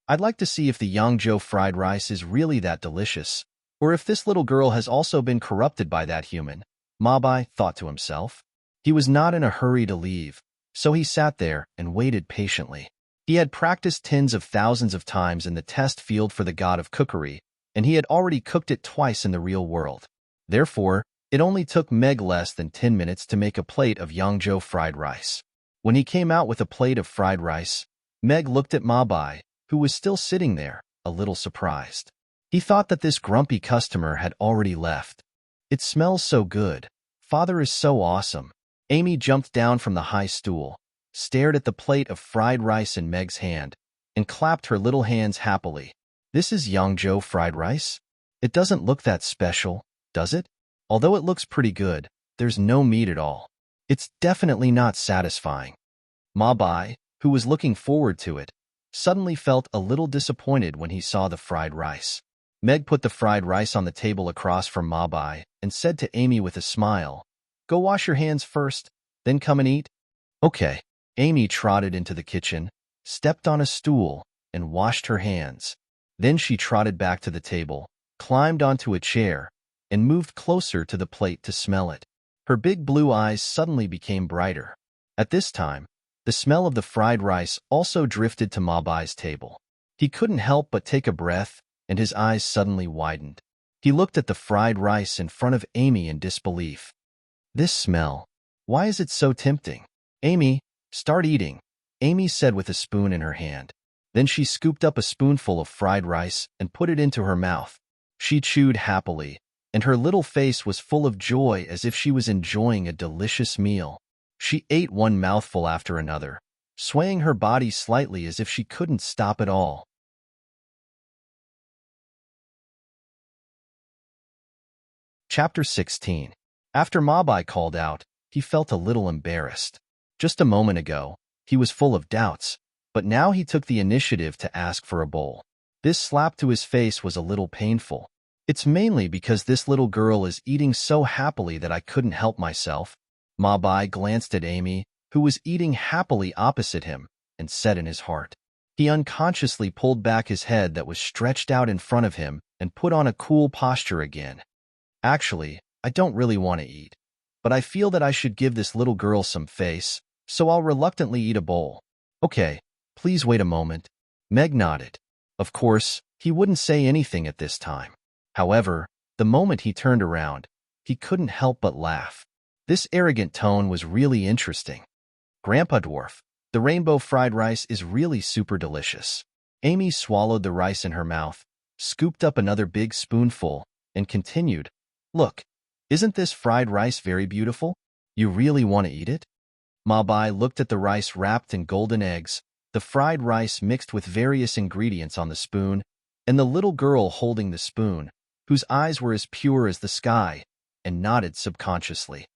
I'd like to see if the Yangzhou fried rice is really that delicious, or if this little girl has also been corrupted by that human, Mabai thought to himself. He was not in a hurry to leave, so he sat there and waited patiently. He had practiced tens of thousands of times in the test field for the god of cookery, and he had already cooked it twice in the real world. Therefore, it only took Meg less than 10 minutes to make a plate of Yangzhou fried rice. When he came out with a plate of fried rice, Meg looked at Mabai, who was still sitting there, a little surprised. He thought that this grumpy customer had already left. "It smells so good. Father is so awesome." Amy jumped down from the high stool, stared at the plate of fried rice in Meg's hand, and clapped her little hands happily. "This is Yangzhou fried rice? It doesn't look that special, does it? Although it looks pretty good, there's no meat at all. It's definitely not satisfying." Mabai, who was looking forward to it, suddenly felt a little disappointed when he saw the fried rice. Meg put the fried rice on the table across from Mabai and said to Amy with a smile, "Go wash your hands first, then come and eat." "Okay." Amy trotted into the kitchen, stepped on a stool, and washed her hands. Then she trotted back to the table, climbed onto a chair, and moved closer to the plate to smell it. Her big blue eyes suddenly became brighter. At this time, the smell of the fried rice also drifted to Mabai's table. He couldn't help but take a breath, and his eyes suddenly widened. He looked at the fried rice in front of Amy in disbelief. This smell. Why is it so tempting? Amy, start eating, Amy said with a spoon in her hand. Then she scooped up a spoonful of fried rice and put it into her mouth. She chewed happily, and her little face was full of joy as if she was enjoying a delicious meal. She ate one mouthful after another, swaying her body slightly as if she couldn't stop at all. Chapter 16. After Mabai called out, he felt a little embarrassed. Just a moment ago, he was full of doubts, but now he took the initiative to ask for a bowl. This slap to his face was a little painful. It's mainly because this little girl is eating so happily that I couldn't help myself. Mabai glanced at Amy, who was eating happily opposite him, and said in his heart. He unconsciously pulled back his head that was stretched out in front of him and put on a cool posture again. Actually, I don't really want to eat, but I feel that I should give this little girl some face, so I'll reluctantly eat a bowl. Okay, please wait a moment. Meg nodded. Of course, he wouldn't say anything at this time. However, the moment he turned around, he couldn't help but laugh. This arrogant tone was really interesting. Grandpa Dwarf, the rainbow fried rice is really super delicious. Amy swallowed the rice in her mouth, scooped up another big spoonful, and continued, Look, isn't this fried rice very beautiful? You really want to eat it? Mabai looked at the rice wrapped in golden eggs, the fried rice mixed with various ingredients on the spoon, and the little girl holding the spoon, whose eyes were as pure as the sky, and nodded subconsciously.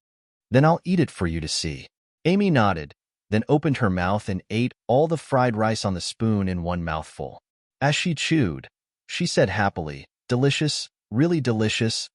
Then I'll eat it for you to see. Amy nodded, then opened her mouth and ate all the fried rice on the spoon in one mouthful. As she chewed, she said happily, Delicious, really delicious.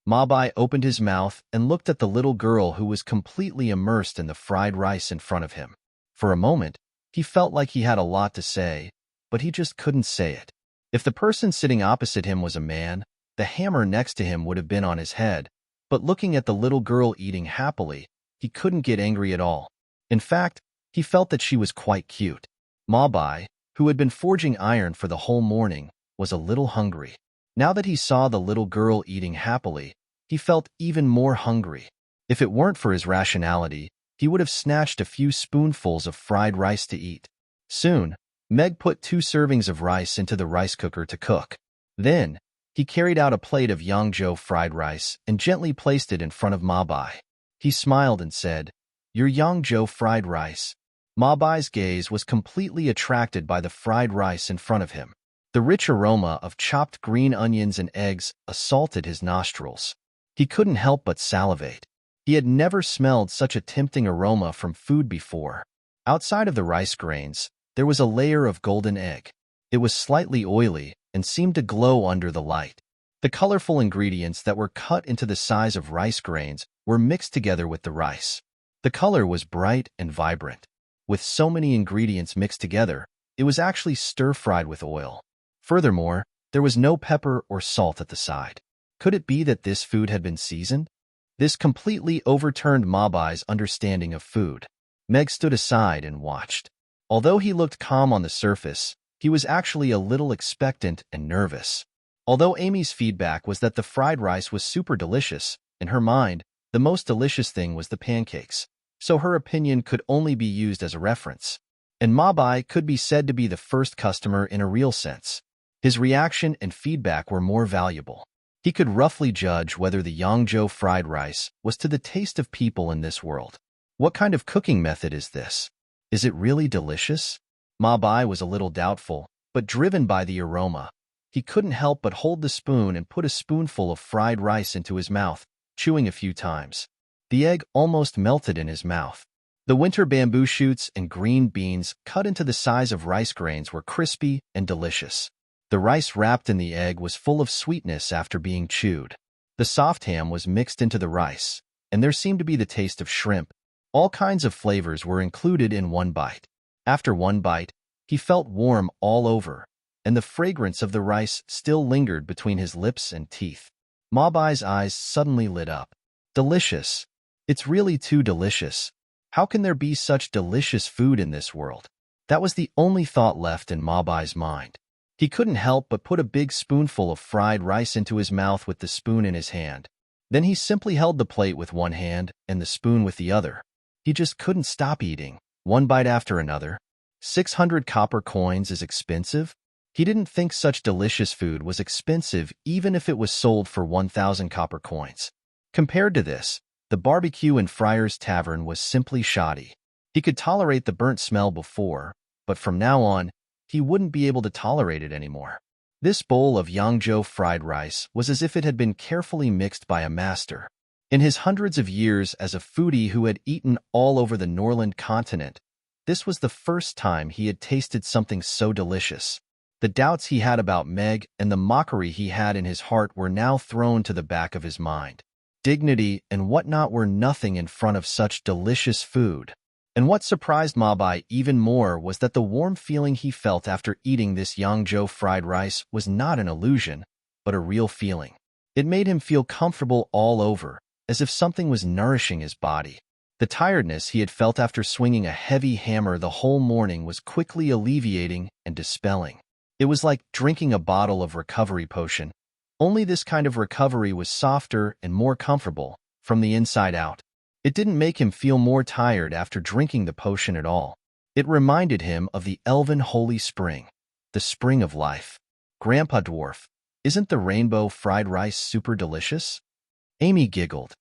Mabai opened his mouth and looked at the little girl who was completely immersed in the fried rice in front of him. For a moment, he felt like he had a lot to say, but he just couldn't say it. If the person sitting opposite him was a man, the hammer next to him would have been on his head, but looking at the little girl eating happily, he couldn't get angry at all. In fact, he felt that she was quite cute. Mabai, who had been forging iron for the whole morning, was a little hungry. Now that he saw the little girl eating happily, he felt even more hungry. If it weren't for his rationality, he would have snatched a few spoonfuls of fried rice to eat. Soon, Meg put 2 servings of rice into the rice cooker to cook. Then, he carried out a plate of Yangzhou fried rice and gently placed it in front of Mabai. He smiled and said, Your Yangzhou fried rice. Mabai's gaze was completely attracted by the fried rice in front of him. The rich aroma of chopped green onions and eggs assaulted his nostrils. He couldn't help but salivate. He had never smelled such a tempting aroma from food before. Outside of the rice grains, there was a layer of golden egg. It was slightly oily and seemed to glow under the light. The colorful ingredients that were cut into the size of rice grains were mixed together with the rice. The color was bright and vibrant. With so many ingredients mixed together, it was actually stir-fried with oil. Furthermore, there was no pepper or salt at the side. Could it be that this food had been seasoned? This completely overturned Mabai's understanding of food. Meg stood aside and watched. Although he looked calm on the surface, he was actually a little expectant and nervous. Although Amy's feedback was that the fried rice was super delicious, in her mind, the most delicious thing was the pancakes, so her opinion could only be used as a reference. And Mabai could be said to be the first customer in a real sense. His reaction and feedback were more valuable. He could roughly judge whether the Yangzhou fried rice was to the taste of people in this world. What kind of cooking method is this? Is it really delicious? Mabai was a little doubtful, but driven by the aroma. He couldn't help but hold the spoon and put a spoonful of fried rice into his mouth, chewing a few times. The egg almost melted in his mouth. The winter bamboo shoots and green beans cut into the size of rice grains were crispy and delicious. The rice wrapped in the egg was full of sweetness after being chewed. The soft ham was mixed into the rice, and there seemed to be the taste of shrimp. All kinds of flavors were included in one bite. After one bite, he felt warm all over, and the fragrance of the rice still lingered between his lips and teeth. Mabai's eyes suddenly lit up. Delicious. It's really too delicious. How can there be such delicious food in this world? That was the only thought left in Mabai's mind. He couldn't help but put a big spoonful of fried rice into his mouth with the spoon in his hand. Then he simply held the plate with one hand and the spoon with the other. He just couldn't stop eating, one bite after another. 600 copper coins is expensive? He didn't think such delicious food was expensive even if it was sold for 1,000 copper coins. Compared to this, the barbecue in Friar's Tavern was simply shoddy. He could tolerate the burnt smell before, but from now on, he wouldn't be able to tolerate it anymore. This bowl of Yangzhou fried rice was as if it had been carefully mixed by a master. In his hundreds of years as a foodie who had eaten all over the Norland continent, this was the first time he had tasted something so delicious. The doubts he had about Meg and the mockery he had in his heart were now thrown to the back of his mind. Dignity and whatnot were nothing in front of such delicious food. And what surprised Mabai even more was that the warm feeling he felt after eating this Yangzhou fried rice was not an illusion, but a real feeling. It made him feel comfortable all over, as if something was nourishing his body. The tiredness he had felt after swinging a heavy hammer the whole morning was quickly alleviating and dispelling. It was like drinking a bottle of recovery potion. Only this kind of recovery was softer and more comfortable, from the inside out. It didn't make him feel more tired after drinking the potion at all. It reminded him of the elven holy spring, the spring of life. Grandpa Dwarf, isn't the rainbow fried rice super delicious? Amy giggled.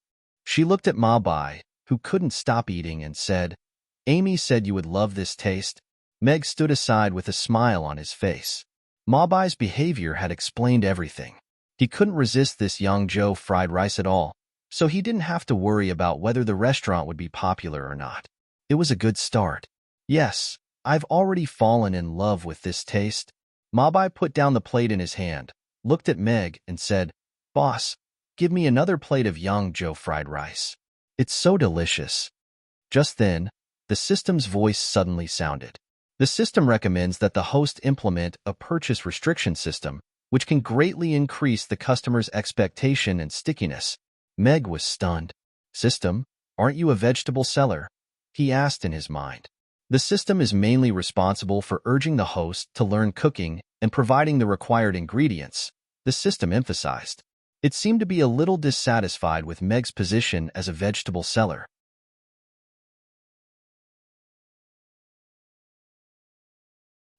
She looked at Mabai, who couldn't stop eating, and said, Amy said you would love this taste. Meg stood aside with a smile on his face. Mabai's behavior had explained everything. He couldn't resist this Yangzhou fried rice at all, so he didn't have to worry about whether the restaurant would be popular or not. It was a good start. Yes, I've already fallen in love with this taste. Mabai put down the plate in his hand, looked at Meg, and said, Boss, give me another plate of Yangzhou fried rice. It's so delicious. Just then, the system's voice suddenly sounded. The system recommends that the host implement a purchase restriction system, which can greatly increase the customer's expectation and stickiness. Meg was stunned. System, aren't you a vegetable seller? He asked in his mind. The system is mainly responsible for urging the host to learn cooking and providing the required ingredients, the system emphasized. It seemed to be a little dissatisfied with Meg's position as a vegetable seller.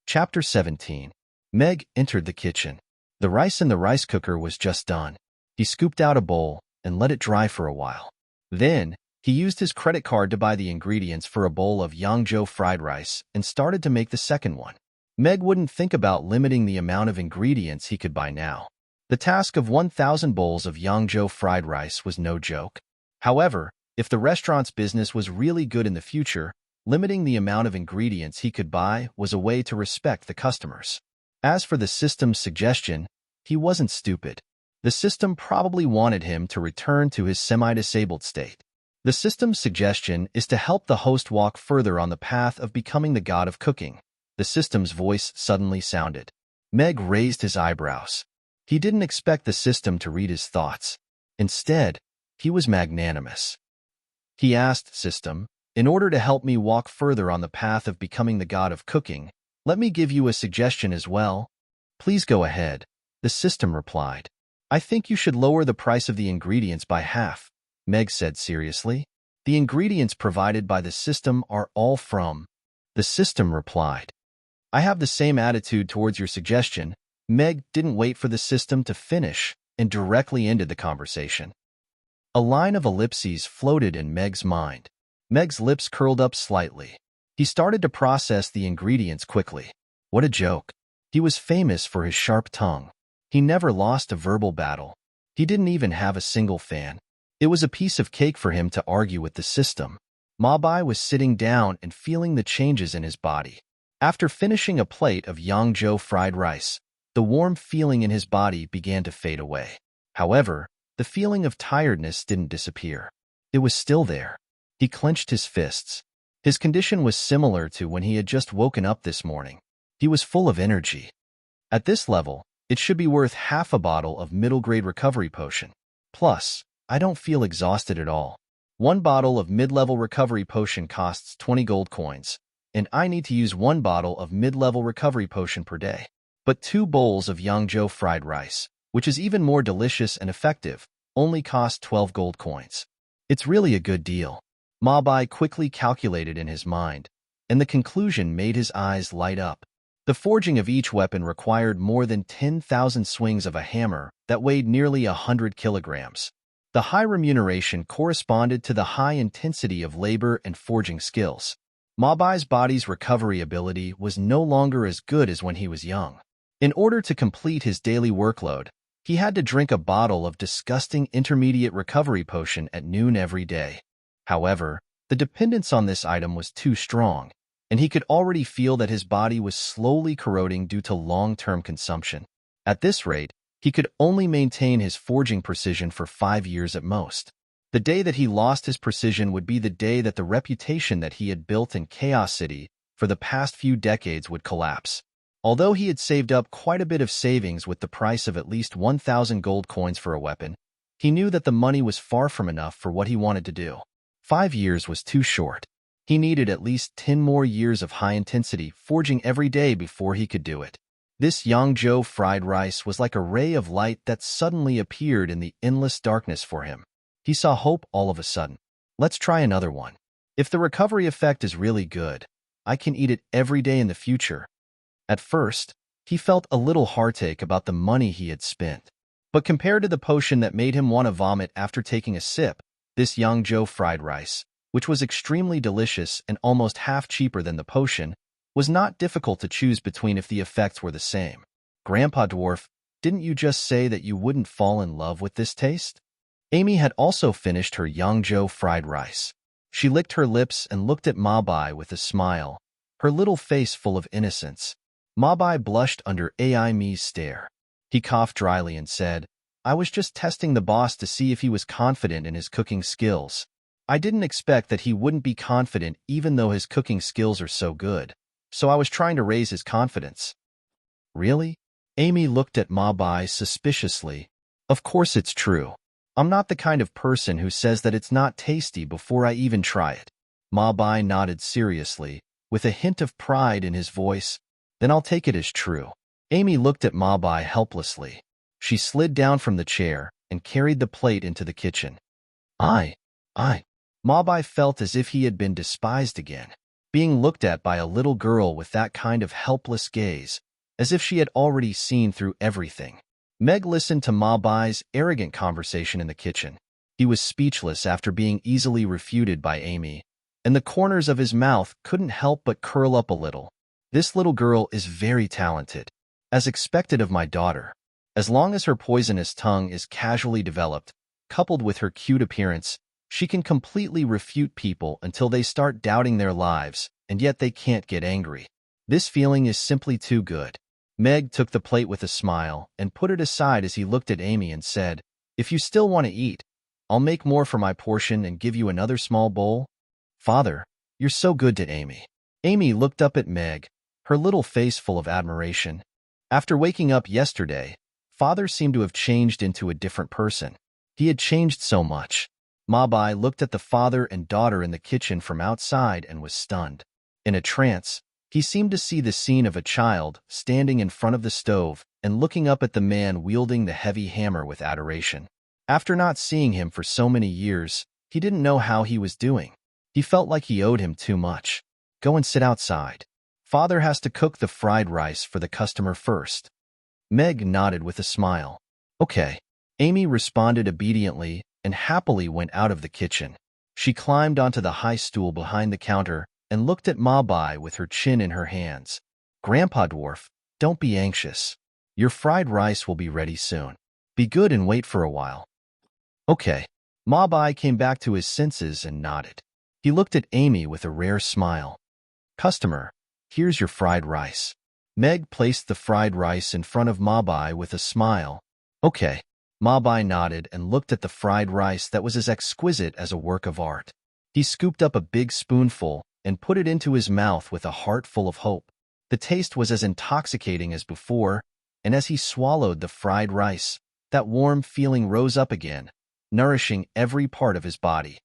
Chapter 17. Meg entered the kitchen. The rice in the rice cooker was just done. He scooped out a bowl and let it dry for a while. Then, he used his credit card to buy the ingredients for a bowl of Yangzhou fried rice and started to make the second one. Meg wouldn't think about limiting the amount of ingredients he could buy now. The task of 1,000 bowls of Yangzhou fried rice was no joke. However, if the restaurant's business was really good in the future, limiting the amount of ingredients he could buy was a way to respect the customers. As for the system's suggestion, he wasn't stupid. The system probably wanted him to return to his semi-disabled state. The system's suggestion is to help the host walk further on the path of becoming the god of cooking. The system's voice suddenly sounded. Meg raised his eyebrows. He didn't expect the system to read his thoughts. Instead, he was magnanimous. He asked, System, in order to help me walk further on the path of becoming the god of cooking, let me give you a suggestion as well. Please go ahead, the system replied. I think you should lower the price of the ingredients by half, Meg said seriously. The ingredients provided by the system are all from. The system replied. I have the same attitude towards your suggestion. Meg didn't wait for the system to finish and directly ended the conversation. A line of ellipses floated in Meg's mind. Meg's lips curled up slightly. He started to process the ingredients quickly. What a joke. He was famous for his sharp tongue. He never lost a verbal battle. He didn't even have a single fan. It was a piece of cake for him to argue with the system. Mabai was sitting down and feeling the changes in his body. After finishing a plate of Yangzhou fried rice, the warm feeling in his body began to fade away. However, the feeling of tiredness didn't disappear. It was still there. He clenched his fists. His condition was similar to when he had just woken up this morning. He was full of energy. At this level, it should be worth half a bottle of middle-grade recovery potion. Plus, I don't feel exhausted at all. One bottle of mid-level recovery potion costs 20 gold coins, and I need to use one bottle of mid-level recovery potion per day. But 2 bowls of Yangzhou fried rice, which is even more delicious and effective, only cost 12 gold coins. It's really a good deal. Ma Bai quickly calculated in his mind, and the conclusion made his eyes light up. The forging of each weapon required more than 10,000 swings of a hammer that weighed nearly 100 kilograms. The high remuneration corresponded to the high intensity of labor and forging skills. Ma Bai's body's recovery ability was no longer as good as when he was young. In order to complete his daily workload, he had to drink a bottle of disgusting intermediate recovery potion at noon every day. However, the dependence on this item was too strong, and he could already feel that his body was slowly corroding due to long-term consumption. At this rate, he could only maintain his forging precision for 5 years at most. The day that he lost his precision would be the day that the reputation that he had built in Chaos City for the past few decades would collapse. Although he had saved up quite a bit of savings with the price of at least 1,000 gold coins for a weapon, he knew that the money was far from enough for what he wanted to do. 5 years was too short. He needed at least 10 more years of high-intensity forging every day before he could do it. This Yangzhou fried rice was like a ray of light that suddenly appeared in the endless darkness for him. He saw hope all of a sudden. Let's try another one. If the recovery effect is really good, I can eat it every day in the future. At first, he felt a little heartache about the money he had spent. But compared to the potion that made him want to vomit after taking a sip, this Yangzhou fried rice, which was extremely delicious and almost half cheaper than the potion, was not difficult to choose between if the effects were the same. Grandpa Dwarf, didn't you just say that you wouldn't fall in love with this taste? Amy had also finished her Yangzhou fried rice. She licked her lips and looked at Ma Bai with a smile, her little face full of innocence. Ma Bai blushed under Ai Mi's stare. He coughed dryly and said, I was just testing the boss to see if he was confident in his cooking skills. I didn't expect that he wouldn't be confident even though his cooking skills are so good, so I was trying to raise his confidence. Really? Amy looked at Ma Bai suspiciously. Of course it's true. I'm not the kind of person who says that it's not tasty before I even try it. Ma Bai nodded seriously, with a hint of pride in his voice. Then I'll take it as true. Amy looked at Ma Bai helplessly. She slid down from the chair and carried the plate into the kitchen. I. Ma Bai felt as if he had been despised again, being looked at by a little girl with that kind of helpless gaze, as if she had already seen through everything. Meg listened to Ma Bai's arrogant conversation in the kitchen. He was speechless after being easily refuted by Amy, and the corners of his mouth couldn't help but curl up a little. This little girl is very talented, as expected of my daughter. As long as her poisonous tongue is casually developed, coupled with her cute appearance, she can completely refute people until they start doubting their lives, and yet they can't get angry. This feeling is simply too good. Meg took the plate with a smile and put it aside as he looked at Amy and said, If you still want to eat, I'll make more for my portion and give you another small bowl. Father, you're so good to Amy. Amy looked up at Meg, her little face full of admiration. After waking up yesterday, Father seemed to have changed into a different person. He had changed so much. Ma Bai looked at the father and daughter in the kitchen from outside and was stunned. In a trance, he seemed to see the scene of a child standing in front of the stove and looking up at the man wielding the heavy hammer with adoration. After not seeing him for so many years, he didn't know how he was doing. He felt like he owed him too much. Go and sit outside. Father has to cook the fried rice for the customer first. Meg nodded with a smile. Okay. Amy responded obediently and happily went out of the kitchen. She climbed onto the high stool behind the counter and looked at Ma Bai with her chin in her hands. Grandpa Dwarf, don't be anxious. Your fried rice will be ready soon. Be good and wait for a while. Okay. Ma Bai came back to his senses and nodded. He looked at Amy with a rare smile. Customer, here's your fried rice. Meg placed the fried rice in front of Ma Bai with a smile. Okay. Ma Bai nodded and looked at the fried rice that was as exquisite as a work of art. He scooped up a big spoonful and put it into his mouth with a heart full of hope. The taste was as intoxicating as before, and as he swallowed the fried rice, that warm feeling rose up again, nourishing every part of his body.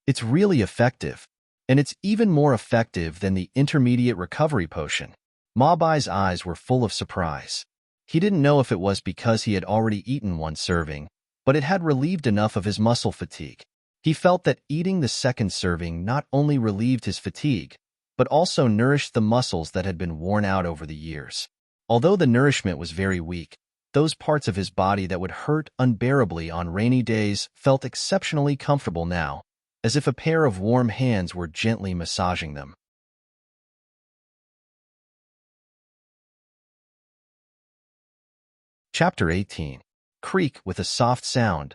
It's really effective, and it's even more effective than the intermediate recovery potion. Mabai's eyes were full of surprise. He didn't know if it was because he had already eaten one serving, but it had relieved enough of his muscle fatigue. He felt that eating the second serving not only relieved his fatigue, but also nourished the muscles that had been worn out over the years. Although the nourishment was very weak, those parts of his body that would hurt unbearably on rainy days felt exceptionally comfortable now, as if a pair of warm hands were gently massaging them. Chapter 18. Creak with a soft sound.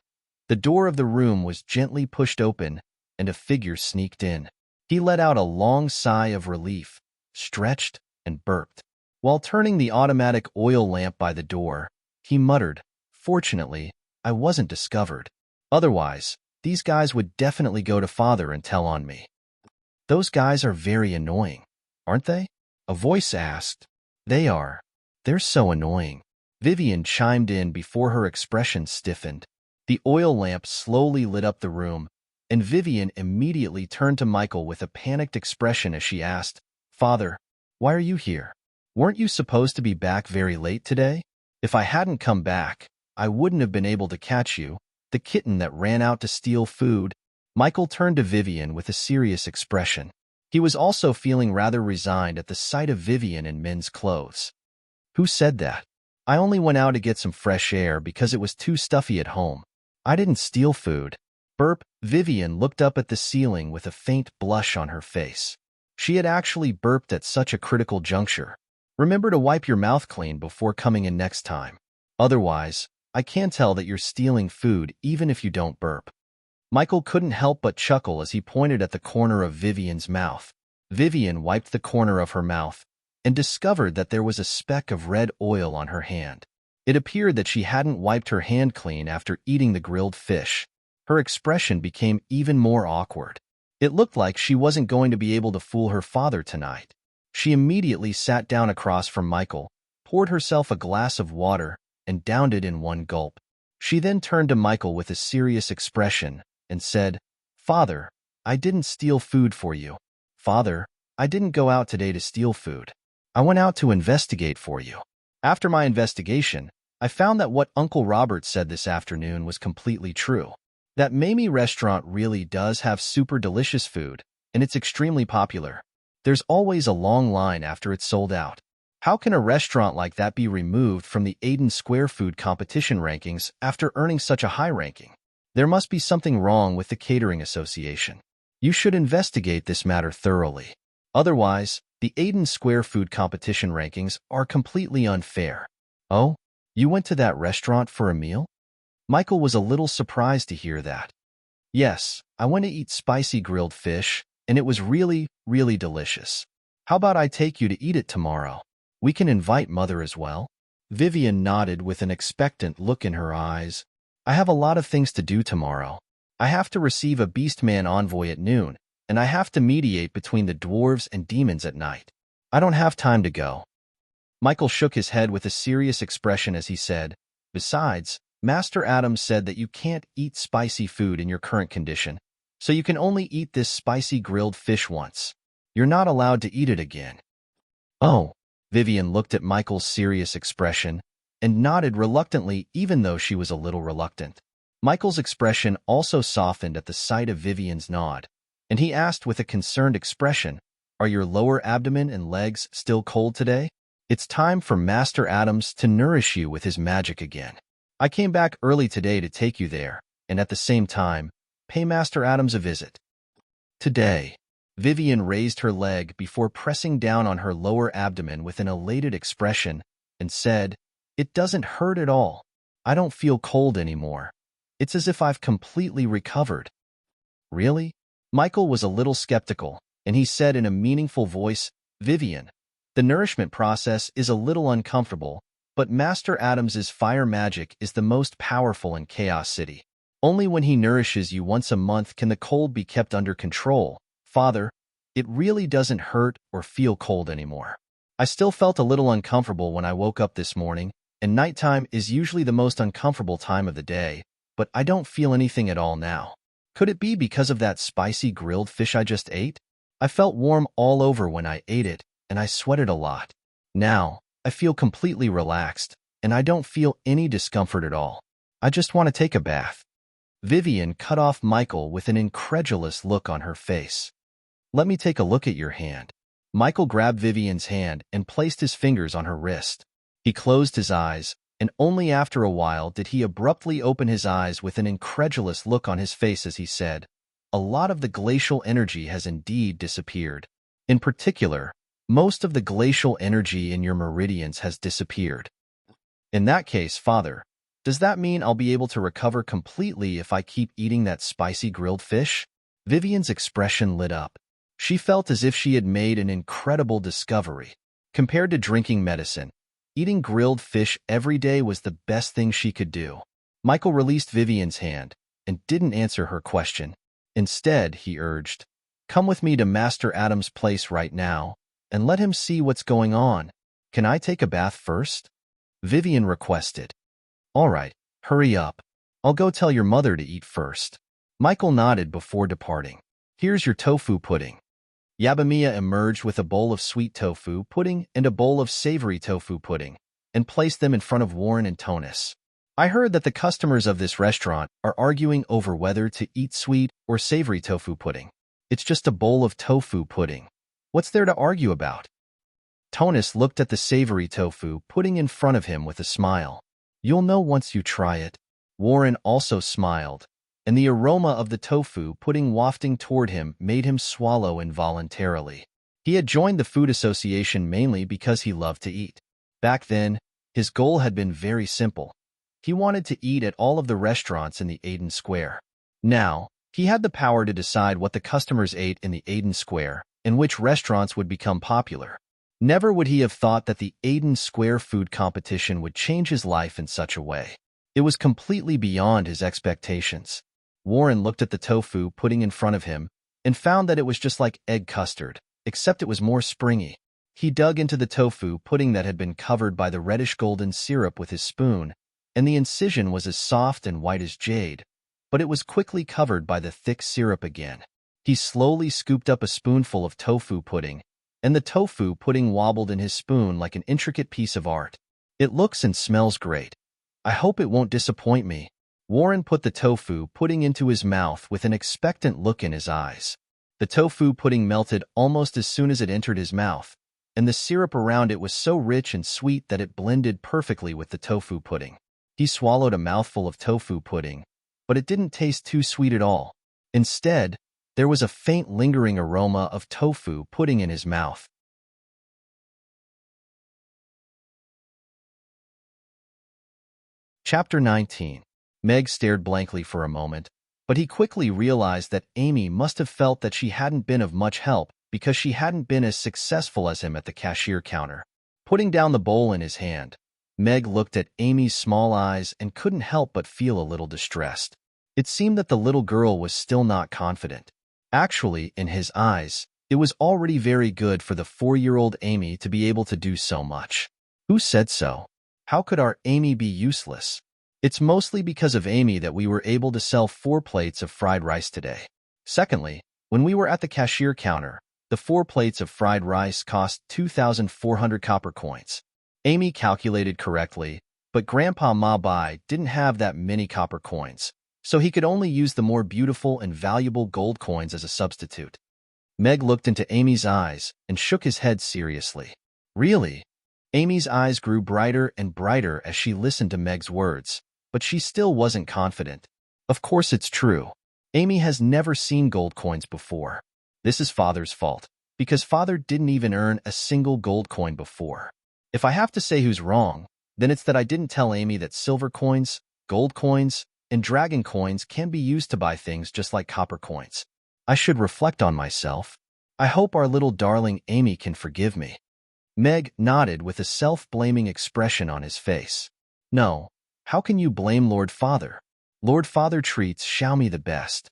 The door of the room was gently pushed open, and a figure sneaked in. He let out a long sigh of relief, stretched, and burped. While turning the automatic oil lamp by the door, he muttered, "Fortunately, I wasn't discovered. Otherwise, these guys would definitely go to Father and tell on me." "Those guys are very annoying, aren't they?" a voice asked. "They are. They're so annoying." Vivian chimed in before her expression stiffened. The oil lamp slowly lit up the room, and Vivian immediately turned to Michael with a panicked expression as she asked, "Father, why are you here? Weren't you supposed to be back very late today? If I hadn't come back, I wouldn't have been able to catch you, the kitten that ran out to steal food." Michael turned to Vivian with a serious expression. He was also feeling rather resigned at the sight of Vivian in men's clothes. "Who said that? I only went out to get some fresh air because it was too stuffy at home. I didn't steal food." Burp. Vivian looked up at the ceiling with a faint blush on her face. She had actually burped at such a critical juncture. "Remember to wipe your mouth clean before coming in next time. Otherwise, I can tell that you're stealing food even if you don't burp." Michael couldn't help but chuckle as he pointed at the corner of Vivian's mouth. Vivian wiped the corner of her mouth and discovered that there was a speck of red oil on her hand. It appeared that she hadn't wiped her hand clean after eating the grilled fish. Her expression became even more awkward. It looked like she wasn't going to be able to fool her father tonight. She immediately sat down across from Michael, poured herself a glass of water, and downed it in one gulp. She then turned to Michael with a serious expression and said, "Father, I didn't steal food for you. Father, I didn't go out today to steal food. I went out to investigate for you. After my investigation, I found that what Uncle Robert said this afternoon was completely true. That Mamie restaurant really does have super delicious food, and it's extremely popular. There's always a long line after it's sold out. How can a restaurant like that be removed from the Aiden Square Food Competition rankings after earning such a high ranking? There must be something wrong with the Catering Association. You should investigate this matter thoroughly. Otherwise, the Aiden Square Food Competition rankings are completely unfair." "Oh, you went to that restaurant for a meal?" Michael was a little surprised to hear that. "Yes, I went to eat spicy grilled fish, and it was really, really delicious. How about I take you to eat it tomorrow? We can invite Mother as well." Vivian nodded with an expectant look in her eyes. "I have a lot of things to do tomorrow. I have to receive a Beastman envoy at noon, and I have to mediate between the dwarves and demons at night. I don't have time to go." Michael shook his head with a serious expression as he said, "Besides, Master Adams said that you can't eat spicy food in your current condition, so you can only eat this spicy grilled fish once. You're not allowed to eat it again." "Oh." Vivian looked at Michael's serious expression and nodded reluctantly even though she was a little reluctant. Michael's expression also softened at the sight of Vivian's nod, and he asked with a concerned expression, "Are your lower abdomen and legs still cold today? It's time for Master Adams to nourish you with his magic again. I came back early today to take you there, and at the same time, pay Master Adams a visit." "Today." Vivian raised her leg before pressing down on her lower abdomen with an elated expression and said, "It doesn't hurt at all. I don't feel cold anymore. It's as if I've completely recovered." "Really?" Michael was a little skeptical, and he said in a meaningful voice, "Vivian, the nourishment process is a little uncomfortable, but Master Adams's fire magic is the most powerful in Chaos City. Only when he nourishes you once a month can the cold be kept under control. Father, it really doesn't hurt or feel cold anymore. I still felt a little uncomfortable when I woke up this morning, and nighttime is usually the most uncomfortable time of the day, but I don't feel anything at all now. Could it be because of that spicy grilled fish I just ate? I felt warm all over when I ate it, and I sweated a lot. Now, I feel completely relaxed, and I don't feel any discomfort at all. I just want to take a bath. Vivian cut off Michael with an incredulous look on her face. Let me take a look at your hand. Michael grabbed Vivian's hand and placed his fingers on her wrist. He closed his eyes, and only after a while did he abruptly open his eyes with an incredulous look on his face as he said, "A lot of the glacial energy has indeed disappeared. In particular, most of the glacial energy in your meridians has disappeared." In that case, Father, does that mean I'll be able to recover completely if I keep eating that spicy grilled fish? Vivian's expression lit up. She felt as if she had made an incredible discovery. Compared to drinking medicine, eating grilled fish every day was the best thing she could do. Michael released Vivian's hand and didn't answer her question. Instead, he urged, "Come with me to Master Adam's place right now, and let him see what's going on. Can I take a bath first?" Vivian requested. "All right, hurry up. I'll go tell your mother to eat first." Michael nodded before departing. "Here's your tofu pudding." Yabamiya emerged with a bowl of sweet tofu pudding and a bowl of savory tofu pudding, and placed them in front of Warren and Tonus. "I heard that the customers of this restaurant are arguing over whether to eat sweet or savory tofu pudding. It's just a bowl of tofu pudding. What's there to argue about?" Tonus looked at the savory tofu pudding in front of him with a smile. "You'll know once you try it." Warren also smiled, and the aroma of the tofu pudding wafting toward him made him swallow involuntarily. He had joined the Food Association mainly because he loved to eat. Back then, his goal had been very simple. He wanted to eat at all of the restaurants in the Aden Square. Now, he had the power to decide what the customers ate in the Aden Square and which restaurants would become popular. Never would he have thought that the Aden Square food competition would change his life in such a way. It was completely beyond his expectations. Warren looked at the tofu pudding in front of him and found that it was just like egg custard, except it was more springy. He dug into the tofu pudding that had been covered by the reddish-golden syrup with his spoon, and the incision was as soft and white as jade, but it was quickly covered by the thick syrup again. He slowly scooped up a spoonful of tofu pudding, and the tofu pudding wobbled in his spoon like an intricate piece of art. "It looks and smells great. I hope it won't disappoint me." Warren put the tofu pudding into his mouth with an expectant look in his eyes. The tofu pudding melted almost as soon as it entered his mouth, and the syrup around it was so rich and sweet that it blended perfectly with the tofu pudding. He swallowed a mouthful of tofu pudding, but it didn't taste too sweet at all. Instead, there was a faint lingering aroma of tofu pudding in his mouth. Chapter 19. Meg stared blankly for a moment, but he quickly realized that Amy must have felt that she hadn't been of much help because she hadn't been as successful as him at the cashier counter. Putting down the bowl in his hand, Meg looked at Amy's small eyes and couldn't help but feel a little distressed. It seemed that the little girl was still not confident. Actually, in his eyes, it was already very good for the 4-year-old Amy to be able to do so much. Who said so? How could our Amy be useless? It's mostly because of Amy that we were able to sell 4 plates of fried rice today. Secondly, when we were at the cashier counter, the 4 plates of fried rice cost 2,400 copper coins. Amy calculated correctly, but Grandpa Ma Bai didn't have that many copper coins, so he could only use the more beautiful and valuable gold coins as a substitute. Meg looked into Amy's eyes and shook his head seriously. Really? Amy's eyes grew brighter and brighter as she listened to Meg's words, but she still wasn't confident. Of course it's true. Amy has never seen gold coins before. This is Father's fault, because Father didn't even earn a single gold coin before. If I have to say who's wrong, then it's that I didn't tell Amy that silver coins, gold coins, and dragon coins can be used to buy things just like copper coins. I should reflect on myself. I hope our little darling Amy can forgive me. Meg nodded with a self-blaming expression on his face. No, how can you blame Lord Father? Lord Father treats Xiaomi the best.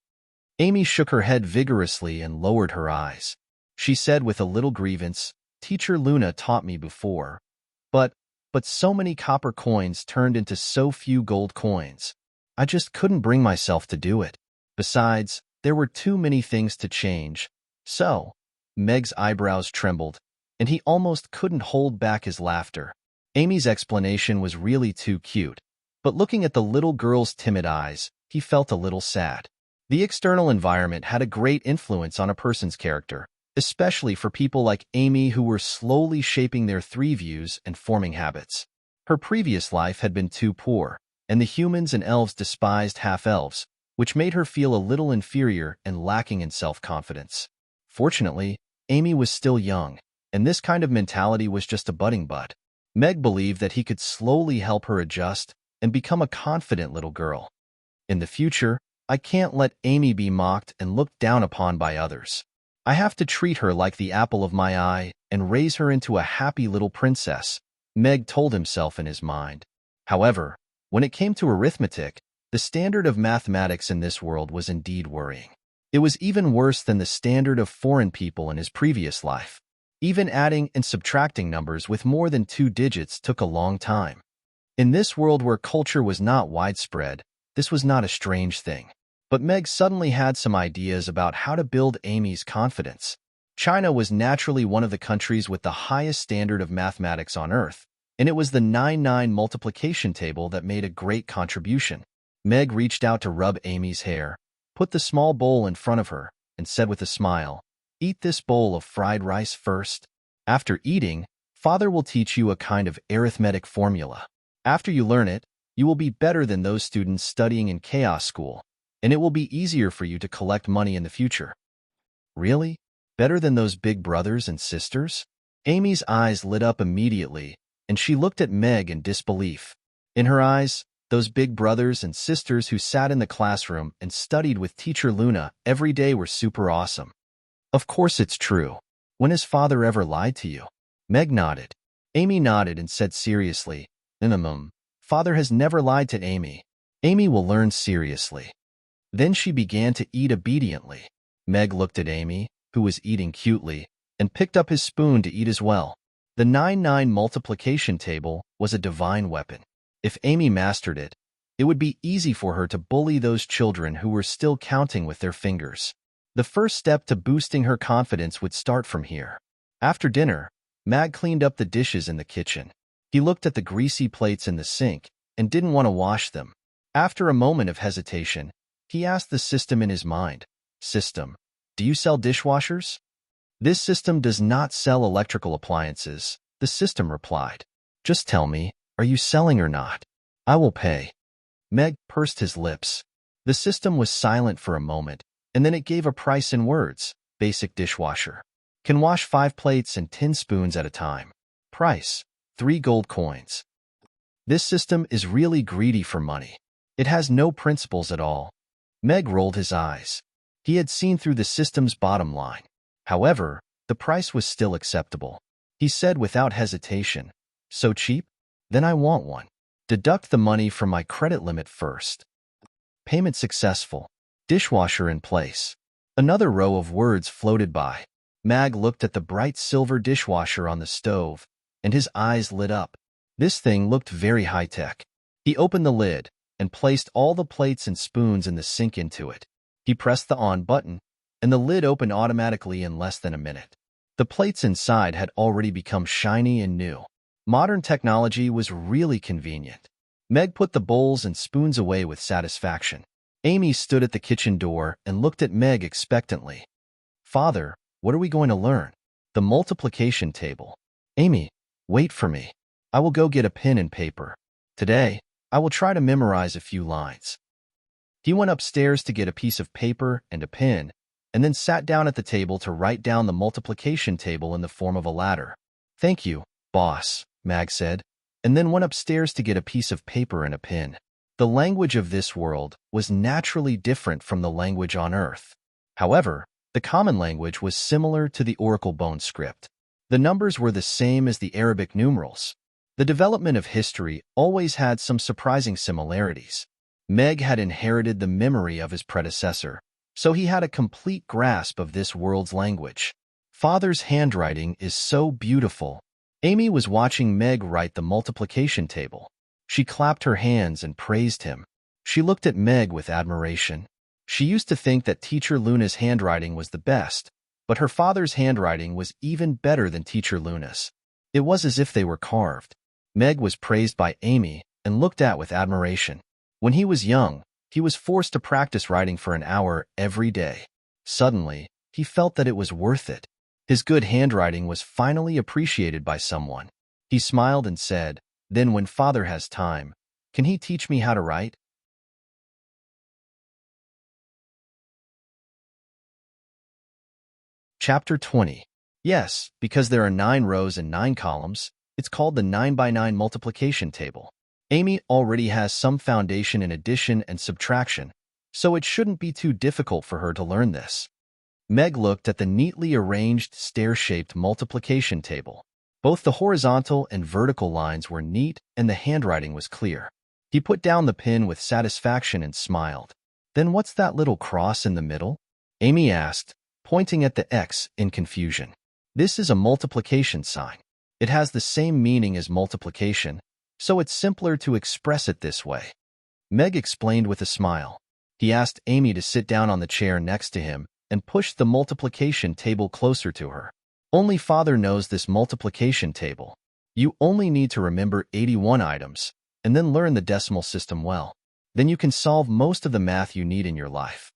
Amy shook her head vigorously and lowered her eyes. She said with a little grievance, Teacher Luna taught me before, but but so many copper coins turned into so few gold coins. I just couldn't bring myself to do it. Besides, there were too many things to change. So, Meg's eyebrows trembled, and he almost couldn't hold back his laughter. Amy's explanation was really too cute, but looking at the little girl's timid eyes, he felt a little sad. The external environment had a great influence on a person's character, especially for people like Amy who were slowly shaping their three views and forming habits. Her previous life had been too poor, and the humans and elves despised half-elves, which made her feel a little inferior and lacking in self-confidence. Fortunately, Amy was still young, and this kind of mentality was just a budding bud. Meg believed that he could slowly help her adjust and become a confident little girl. In the future, I can't let Amy be mocked and looked down upon by others. I have to treat her like the apple of my eye and raise her into a happy little princess, Meg told himself in his mind. However, when it came to arithmetic, the standard of mathematics in this world was indeed worrying. It was even worse than the standard of foreign people in his previous life. Even adding and subtracting numbers with more than 2 digits took a long time. In this world where culture was not widespread, this was not a strange thing. But Meg suddenly had some ideas about how to build Amy's confidence. China was naturally one of the countries with the highest standard of mathematics on Earth, and it was the 9-9 multiplication table that made a great contribution. Meg reached out to rub Amy's hair, put the small bowl in front of her, and said with a smile, "Eat this bowl of fried rice first. After eating, Father will teach you a kind of arithmetic formula. After you learn it, you will be better than those students studying in chaos school, and it will be easier for you to collect money in the future." Really? Better than those big brothers and sisters? Amy's eyes lit up immediately, and she looked at Meg in disbelief. In her eyes, those big brothers and sisters who sat in the classroom and studied with Teacher Luna every day were super awesome. Of course it's true. When has Father ever lied to you? Meg nodded. Amy nodded and said seriously, Father has never lied to Amy. Amy will learn seriously. Then she began to eat obediently. Meg looked at Amy, who was eating cutely, and picked up his spoon to eat as well. The 9-9 multiplication table was a divine weapon. If Amy mastered it, it would be easy for her to bully those children who were still counting with their fingers. The first step to boosting her confidence would start from here. After dinner, Mag cleaned up the dishes in the kitchen. He looked at the greasy plates in the sink and didn't want to wash them. After a moment of hesitation, he asked the system in his mind, "System, do you sell dishwashers?" "This system does not sell electrical appliances," the system replied. "Just tell me, are you selling or not? I will pay." Meg pursed his lips. The system was silent for a moment, and then it gave a price in words. Basic dishwasher. Can wash 5 plates and 10 spoons at a time. Price, 3 gold coins. This system is really greedy for money. It has no principles at all. Meg rolled his eyes. He had seen through the system's bottom line. However, the price was still acceptable. He said without hesitation, "So cheap? Then I want one. Deduct the money from my credit limit first." Payment successful. Dishwasher in place. Another row of words floated by. Mag looked at the bright silver dishwasher on the stove, and his eyes lit up. This thing looked very high-tech. He opened the lid and placed all the plates and spoons in the sink into it. He pressed the on button, and the lid opened automatically in less than a minute. The plates inside had already become shiny and new. Modern technology was really convenient. Meg put the bowls and spoons away with satisfaction. Amy stood at the kitchen door and looked at Meg expectantly. "Father, what are we going to learn?" "The multiplication table." "Amy, wait for me. I will go get a pen and paper. Today, I will try to memorize a few lines." He went upstairs to get a piece of paper and a pen, and then sat down at the table to write down the multiplication table in the form of a ladder. "Thank you, boss," Mag said, and then went upstairs to get a piece of paper and a pen. The language of this world was naturally different from the language on Earth. However, the common language was similar to the Oracle bone script. The numbers were the same as the Arabic numerals. The development of history always had some surprising similarities. Meg had inherited the memory of his predecessor, so he had a complete grasp of this world's language. "Father's handwriting is so beautiful," Amy was watching Meg write the multiplication table. She clapped her hands and praised him. She looked at Meg with admiration. She used to think that Teacher Luna's handwriting was the best, but her father's handwriting was even better than Teacher Luna's. It was as if they were carved. Meg was praised by Amy and looked at with admiration. When he was young, he was forced to practice writing for an hour every day. Suddenly, he felt that it was worth it. His good handwriting was finally appreciated by someone. He smiled and said, "Then when Father has time, can he teach me how to write?" Chapter 20. Yes, because there are 9 rows and 9 columns, it's called the 9 by 9 multiplication table. Amy already has some foundation in addition and subtraction, so it shouldn't be too difficult for her to learn this. Meg looked at the neatly arranged stair-shaped multiplication table. Both the horizontal and vertical lines were neat and the handwriting was clear. He put down the pen with satisfaction and smiled. "Then what's that little cross in the middle?" Amy asked, pointing at the X in confusion. "This is a multiplication sign. It has the same meaning as multiplication, so it's simpler to express it this way." Meg explained with a smile. He asked Amy to sit down on the chair next to him and pushed the multiplication table closer to her. "Only Father knows this multiplication table. You only need to remember 81 items, and then learn the decimal system well. Then you can solve most of the math you need in your life."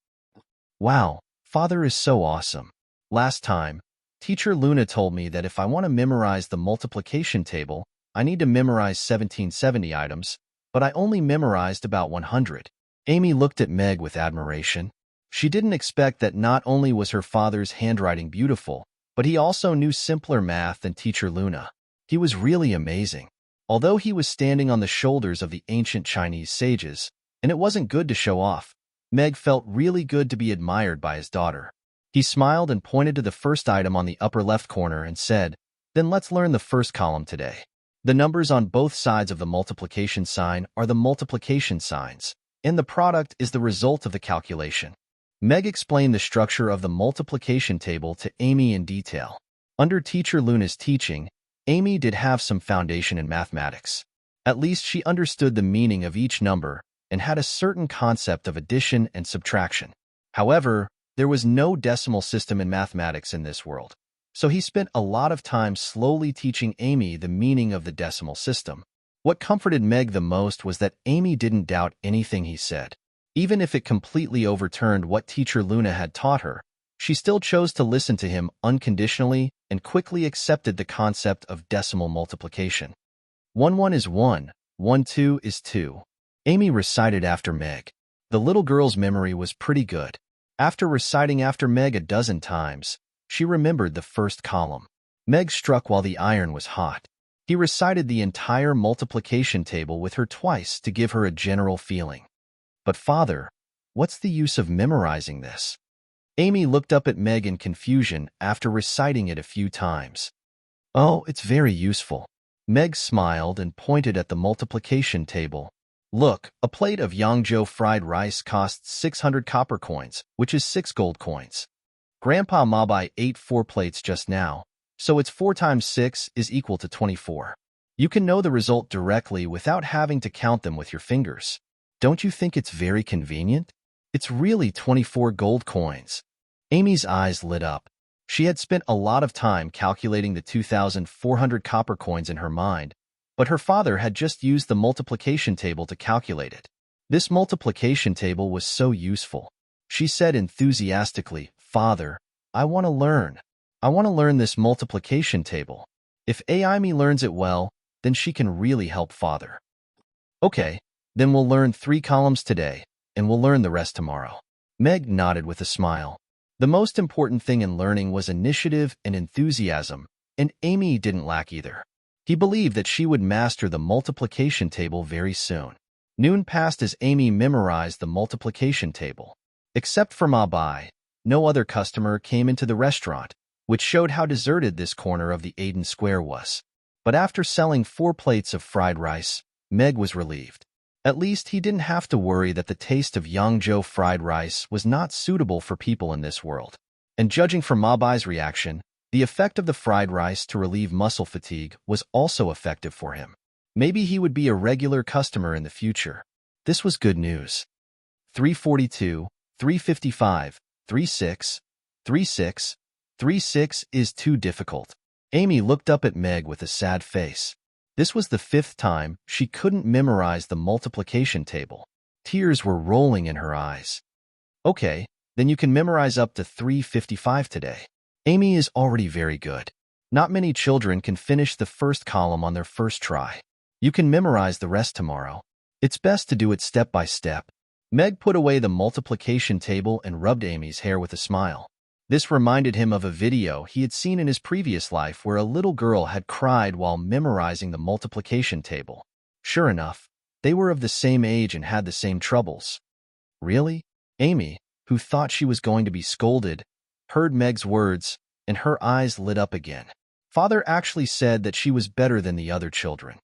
Wow, Father is so awesome. Last time, Teacher Luna told me that if I want to memorize the multiplication table, I need to memorize 1770 items, but I only memorized about 100. Amy looked at Meg with admiration. She didn't expect that not only was her father's handwriting beautiful, but he also knew simpler math than Teacher Luna. He was really amazing. Although he was standing on the shoulders of the ancient Chinese sages, and it wasn't good to show off, Meg felt really good to be admired by his daughter. He smiled and pointed to the first item on the upper left corner and said, "Then let's learn the first column today. The numbers on both sides of the multiplication sign are the multiplication signs, and the product is the result of the calculation." Meg explained the structure of the multiplication table to Amy in detail. Under Teacher Luna's teaching, Amy did have some foundation in mathematics. At least she understood the meaning of each number and had a certain concept of addition and subtraction. However, there was no decimal system in mathematics in this world, so he spent a lot of time slowly teaching Amy the meaning of the decimal system. What comforted Meg the most was that Amy didn't doubt anything he said. Even if it completely overturned what Teacher Luna had taught her, she still chose to listen to him unconditionally and quickly accepted the concept of decimal multiplication. 1 is 1, 1 is 2. Amy recited after Meg. The little girl's memory was pretty good. After reciting after Meg a dozen times, she remembered the first column. Meg struck while the iron was hot. He recited the entire multiplication table with her twice to give her a general feeling. "But Father, what's the use of memorizing this?" Amy looked up at Meg in confusion after reciting it a few times. "Oh, it's very useful." Meg smiled and pointed at the multiplication table. "Look, a plate of Yangzhou fried rice costs 600 copper coins, which is 6 gold coins. Grandpa Mabai ate 4 plates just now, so it's 4 times 6 is equal to 24. You can know the result directly without having to count them with your fingers. Don't you think it's very convenient? It's really 24 gold coins." Amy's eyes lit up. She had spent a lot of time calculating the 2,400 copper coins in her mind, but her father had just used the multiplication table to calculate it. This multiplication table was so useful. She said enthusiastically, "Father, I want to learn. I want to learn this multiplication table. If Amy learns it well, then she can really help Father." "Okay, then we'll learn 3 columns today, and we'll learn the rest tomorrow." Meg nodded with a smile. The most important thing in learning was initiative and enthusiasm, and Amy didn't lack either. He believed that she would master the multiplication table very soon. Noon passed as Amy memorized the multiplication table. Except for Ma Bai, no other customer came into the restaurant, which showed how deserted this corner of the Aden Square was. But after selling 4 plates of fried rice, Meg was relieved. At least he didn't have to worry that the taste of Yangzhou fried rice was not suitable for people in this world. And judging from Ma Bai's reaction, The effect of the fried rice to relieve muscle fatigue was also effective for him. Maybe he would be a regular customer in the future. This was good news. 342, 355, 36, 36, 36 is too difficult. Amy looked up at Meg with a sad face. This was the 5th time she couldn't memorize the multiplication table. Tears were rolling in her eyes. Okay, then you can memorize up to 355 today. Amy is already very good. Not many children can finish the first column on their first try. You can memorize the rest tomorrow. It's best to do it step by step. Meg put away the multiplication table and rubbed Amy's hair with a smile. This reminded him of a video he had seen in his previous life where a little girl had cried while memorizing the multiplication table. Sure enough, they were of the same age and had the same troubles. Really? Amy, who thought she was going to be scolded, heard Meg's words, and her eyes lit up again. Father actually said that she was better than the other children.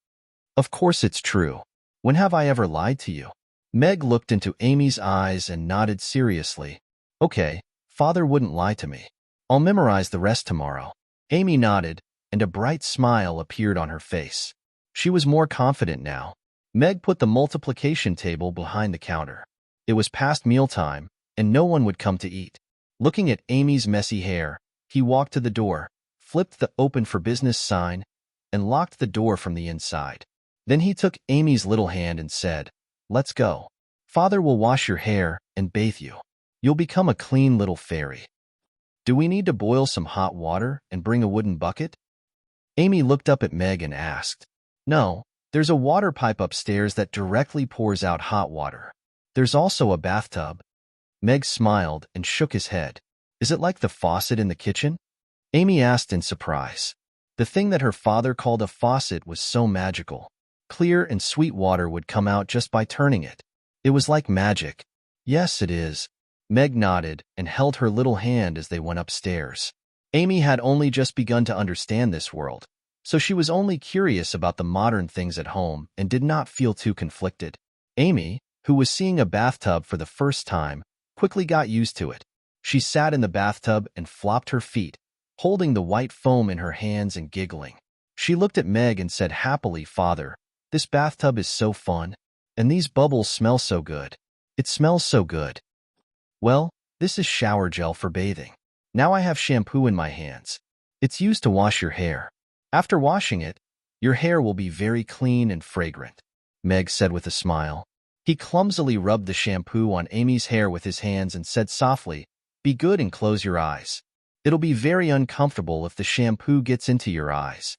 Of course it's true. When have I ever lied to you? Meg looked into Amy's eyes and nodded seriously. Okay, Father wouldn't lie to me. I'll memorize the rest tomorrow. Amy nodded, and a bright smile appeared on her face. She was more confident now. Meg put the multiplication table behind the counter. It was past mealtime, and no one would come to eat. Looking at Amy's messy hair, he walked to the door, flipped the open for business sign, and locked the door from the inside. Then he took Amy's little hand and said, "Let's go. Father will wash your hair and bathe you. You'll become a clean little fairy. Do we need to boil some hot water and bring a wooden bucket?" Amy looked up at Meg and asked. "No, there's a water pipe upstairs that directly pours out hot water. There's also a bathtub." Meg smiled and shook his head. "Is it like the faucet in the kitchen?" Amy asked in surprise. The thing that her father called a faucet was so magical. Clear and sweet water would come out just by turning it. It was like magic. "Yes, it is." Meg nodded and held her little hand as they went upstairs. Amy had only just begun to understand this world, so she was only curious about the modern things at home and did not feel too conflicted. Amy, who was seeing a bathtub for the first time, quickly got used to it. She sat in the bathtub and flopped her feet, holding the white foam in her hands and giggling. She looked at Meg and said happily, "Father, this bathtub is so fun, and these bubbles smell so good. It smells so good." "Well, this is shower gel for bathing. Now I have shampoo in my hands. It's used to wash your hair. After washing it, your hair will be very clean and fragrant," Meg said with a smile. He clumsily rubbed the shampoo on Amy's hair with his hands and said softly, "Be good and close your eyes. It'll be very uncomfortable if the shampoo gets into your eyes."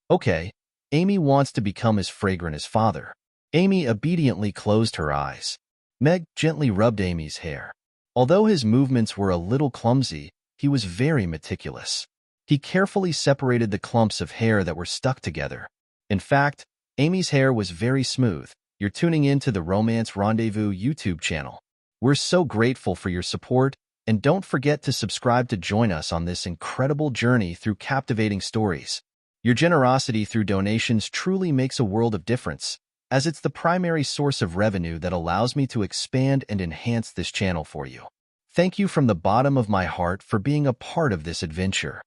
Okay, Amy wants to become as fragrant as Father. Amy obediently closed her eyes. Meg gently rubbed Amy's hair. Although his movements were a little clumsy, he was very meticulous. He carefully separated the clumps of hair that were stuck together. In fact, Amy's hair was very smooth. You're tuning in to the Romance Rendezvous YouTube channel. We're so grateful for your support, and don't forget to subscribe to join us on this incredible journey through captivating stories. Your generosity through donations truly makes a world of difference, as it's the primary source of revenue that allows me to expand and enhance this channel for you. Thank you from the bottom of my heart for being a part of this adventure.